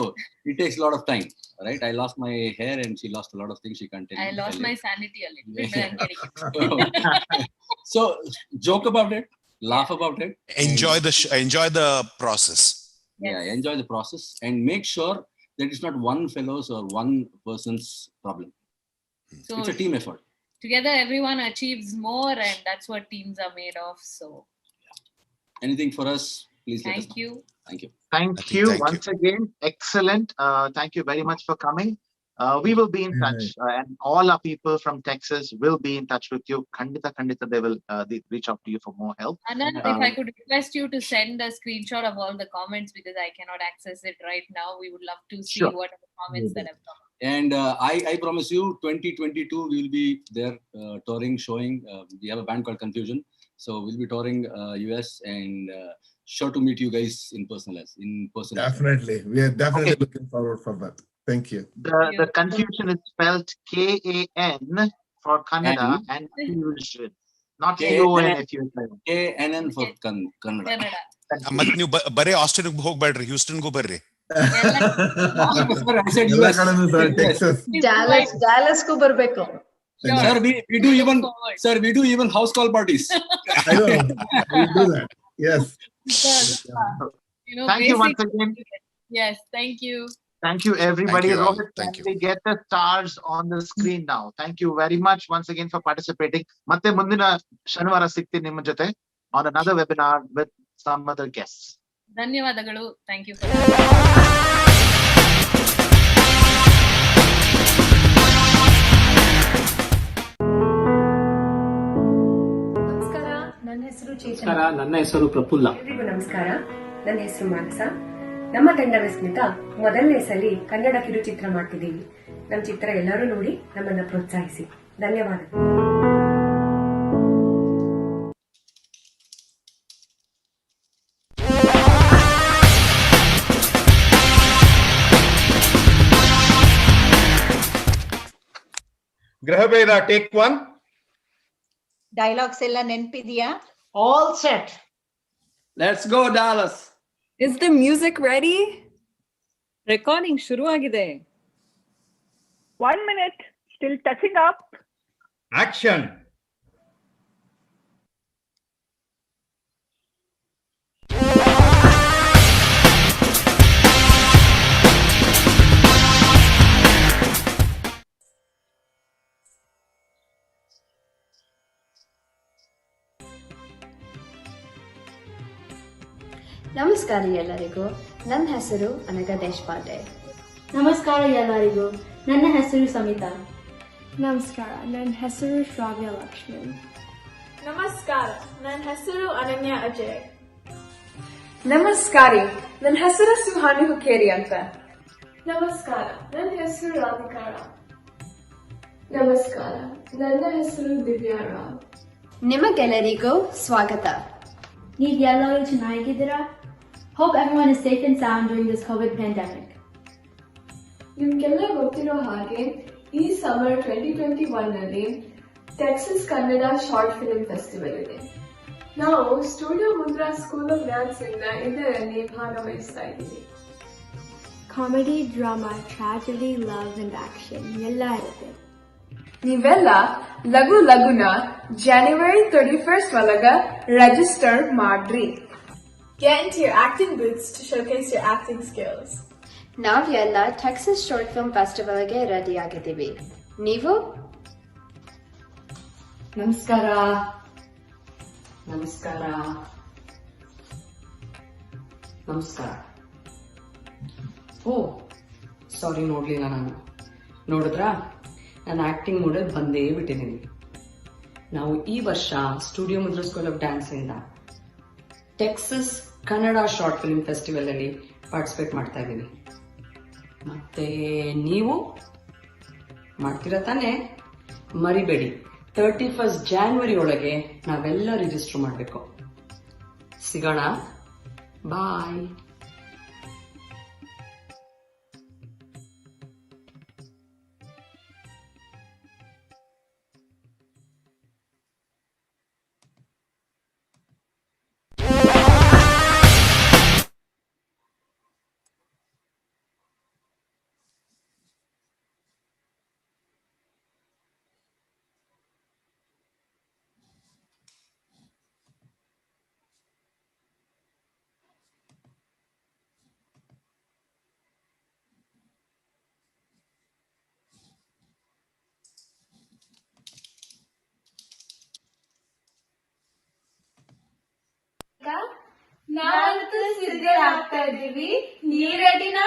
it takes a lot of time, right? I lost my hair and she lost a lot of things. She can't tell I you. lost my sanity a little bit, but I'm getting it. So joke about it, laugh about it. Enjoy the process. Yeah, enjoy the process and make sure that it's not one fellow's or one person's problem. So It's a team effort. together, everyone achieves more, and that's what teams are made of. So Anything for us, please let us thank know. you. Thank you. Thank you once again. Excellent. Thank you very much for coming. We will be in touch, and all our people from Texas will be in touch with you. Kandita, they will reach out to you for more help. Anand, if I could request you to send a screenshot of all the comments, because I cannot access it right now. We would love to see Sure. what are the comments that have come. And I promise you, 2022 we will be there touring, showing. We have a band called Confusion, so we'll be touring US and sure to meet you guys in person. Definitely. We are definitely looking forward for that. Thank you. The confusion is spelled KAN for Kannada and fusion, not KONFUSION. KNN for Kannada. Kannada. ಮತ್ ನೀವು ಬರೀ ಆಸ್ಟ್ರೇಲಿಯಾಗ ಹೋಗ್ಬೇಡ್ರಿ, ಹ್ಯೂಸ್ಟನ್ಗೂ ಬರ್ರಿ. I said ಎಲ್ಲ US. ಕಡೆನೂ sir, Texas. Dallas-ಗೂ ಬರ್ಬೇಕು. Sir, we do even house call parties. I know. We do that. Yes. Thank you once again. Yes, thank you. Thank you, everybody. Thank you all. Rohit, Thank can we get the stars on the screen now? Thank you very much once again for participating. ಮತ್ತೆ ಮುಂದಿನ ಶನಿವಾರ ಸಿಗ್ತೀನಿ ನಿಮ್ಮ ಜೊತೆ on another webinar with some other guests. ಧನ್ಯವಾದಗಳು. Thank you for ನಮಸ್ಕಾರ, ನನ್ನ ಹೆಸರು ಚೇತನ. ನನ್ನ ಹೆಸರು ಪ್ರಫುಲ್ಲ. ಎಲ್ರಿಗೂ ನಮಸ್ಕಾರ, ನನ್ನ ಹೆಸರು ಮಾನಸ. ನಮ್ಮ ತಂಡದ ಸ್ಮಿತ ಮೊದಲನೇ ಸಲ ಕನ್ನಡ ಕಿರುಚಿತ್ರ ಮಾಡ್ತಿದ್ದೀವಿ. ನಮ್ಮ ಚಿತ್ರ ಎಲ್ಲರೂ ನೋಡಿ ನಮ್ಮನ್ನ ಪ್ರೋತ್ಸಾಹಿಸಿ. ಧನ್ಯವಾದಗಳು. ಗೃಹಭೇದ ಟೇಕ್ 1. ಡೈಲಾಗ್ಸ್ ಎಲ್ಲ ನೆನಪಿದೆಯಾ? All set. Let's go Dallas. Is the music ready? Recording ಶುರು ಆಗಿದೆ. 1 minute, still touching up. Action. ನಮಸ್ಕಾರ ಎಲ್ಲರಿಗೂ, ನನ್ನ ಹೆಸರು ಅನಘಾ ದೇಶಪಾಂಡೆ. ನಮಸ್ಕಾರ ಎಲ್ಲರಿಗೂ, ನನ್ನ ಹೆಸರು ಸಮಿತಾ. ನಮಸ್ಕಾರ, ನನ್ನ ಹೆಸರು ಶ್ರಾವ್ಯ ಲಕ್ಷ್ಮಣ್. ನಮಸ್ಕಾರ, ನನ್ನ ಹೆಸರು ಅನನ್ಯ ಅಜಯ್. ನಮಸ್ಕಾರ, ನನ್ನ ಹೆಸರು ಸುಹಾನಿ ಹುಕೇರಿ ಅಂತ. ನಮಸ್ಕಾರ, ನನ್ನ ಹೆಸರು ರಾಧಿಕಾ ರಾವ್. ನಮಸ್ಕಾರ, ನನ್ನ ಹೆಸರು ದಿವ್ಯಾ ರಾವ್. ನಿಮಗೆಲ್ಲರಿಗೂ ಸ್ವಾಗತ. ನೀವೆಲ್ಲರೂ ಚೆನ್ನಾಗಿದ್ದೀರಾ? Hope everyone is safe and sound during this COVID pandemic. ನಿಮ್ಗೆಲ್ಲ ಗೊತ್ತಿರೋ ಹಾಗೆ ಈ ಸಮ್ಮರ್ 2021 ನಲ್ಲಿ Texas Kannada short film festival ಇದೆ. ನಾವು studio Mudra school of dance ಇಂದ ಇದರಲ್ಲಿ ಭಾಗವಹಿಸ್ತಾ ಇದ್ದೀವಿ. Comedy, drama, tragedy, love and action ಎಲ್ಲ ಇರುತ್ತೆ. ನೀವೆಲ್ಲ ಲಘು ಲಘುನ January 31st ಒಳಗ ರಿಜಿಸ್ಟರ್ ಮಾಡ್ರಿ. Get into your acting booths to showcase your acting skills. ನಾವೆಲ್ಲ ಟೆಕ್ಸಸ್ ಶಾರ್ಟ್ ಫಿಲ್ಮ್ ಫೆಸ್ಟಿವಲ್ಗೆ ರೆಡಿ ಆಗಿದ್ದೀವಿ. ನೀವು? ನಮಸ್ಕಾರ. ನಮಸ್ಕಾರ. ನಮಸ್ಕಾರ. ಓ ಸಾರಿ, ನೋಡ್ಲಿಲ್ಲ ನಾನು. ನೋಡಿದ್ರಾ, ನಾನು ಆಕ್ಟಿಂಗ್ ಮೂಡಲ್ಲಿ ಬಂದೇ ಬಿಟ್ಟಿದ್ದೀನಿ. ನಾವು ಈ ವರ್ಷ studio Mudra school of dance ಇಂದ Texas Kannada short film festival ಅಲ್ಲಿ ಪಾರ್ಟಿಸಿಪೇಟ್ ಮಾಡ್ತಾ ಇದ್ದೀನಿ. ಮತ್ತೆ ನೀವು ಮಾಡ್ತೀರಾ ತಾನೆ? ಮರಿಬೇಡಿ, 31st January ಒಳಗೆ ನಾವೆಲ್ಲ ರಿಜಿಸ್ಟರ್ ಮಾಡಬೇಕು. ಸಿಗೋಣ. ಬಾಯ್. ನಾವಂತೂ ಸಿದ್ಧರಾಗ್ತಾ ಇದ್ದೀವಿ. ನೀವ್ ರೆಡಿನಾ?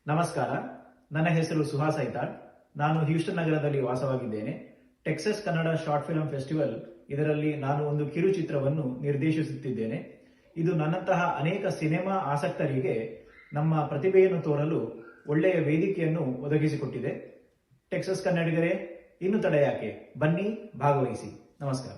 ನಮಸ್ಕಾರ, ನನ್ನ ಹೆಸರು ಸುಹಾಸ್ ಐತಾಳ್. ನಾನು ಹ್ಯೂಸ್ಟನ್ ನಗರದಲ್ಲಿ ವಾಸವಾಗಿದ್ದೇನೆ. Texas Kannada short film festival, ಇದರಲ್ಲಿ ನಾನು ಒಂದು ಕಿರುಚಿತ್ರವನ್ನು ನಿರ್ದೇಶಿಸುತ್ತಿದ್ದೇನೆ. ಇದು ನನ್ನಂತಹ ಅನೇಕ ಸಿನಿಮಾ ಆಸಕ್ತರಿಗೆ ನಮ್ಮ ಪ್ರತಿಭೆಯನ್ನು ತೋರಲು ಒಳ್ಳೆಯ ವೇದಿಕೆಯನ್ನು ಒದಗಿಸಿಕೊಟ್ಟಿದೆ. ಟೆಕ್ಸಸ್ ಕನ್ನಡಿಗರೇ, ಇನ್ನು ತಡ ಯಾಕೆ, ಬನ್ನಿ, ಭಾಗವಹಿಸಿ. ನಮಸ್ಕಾರ.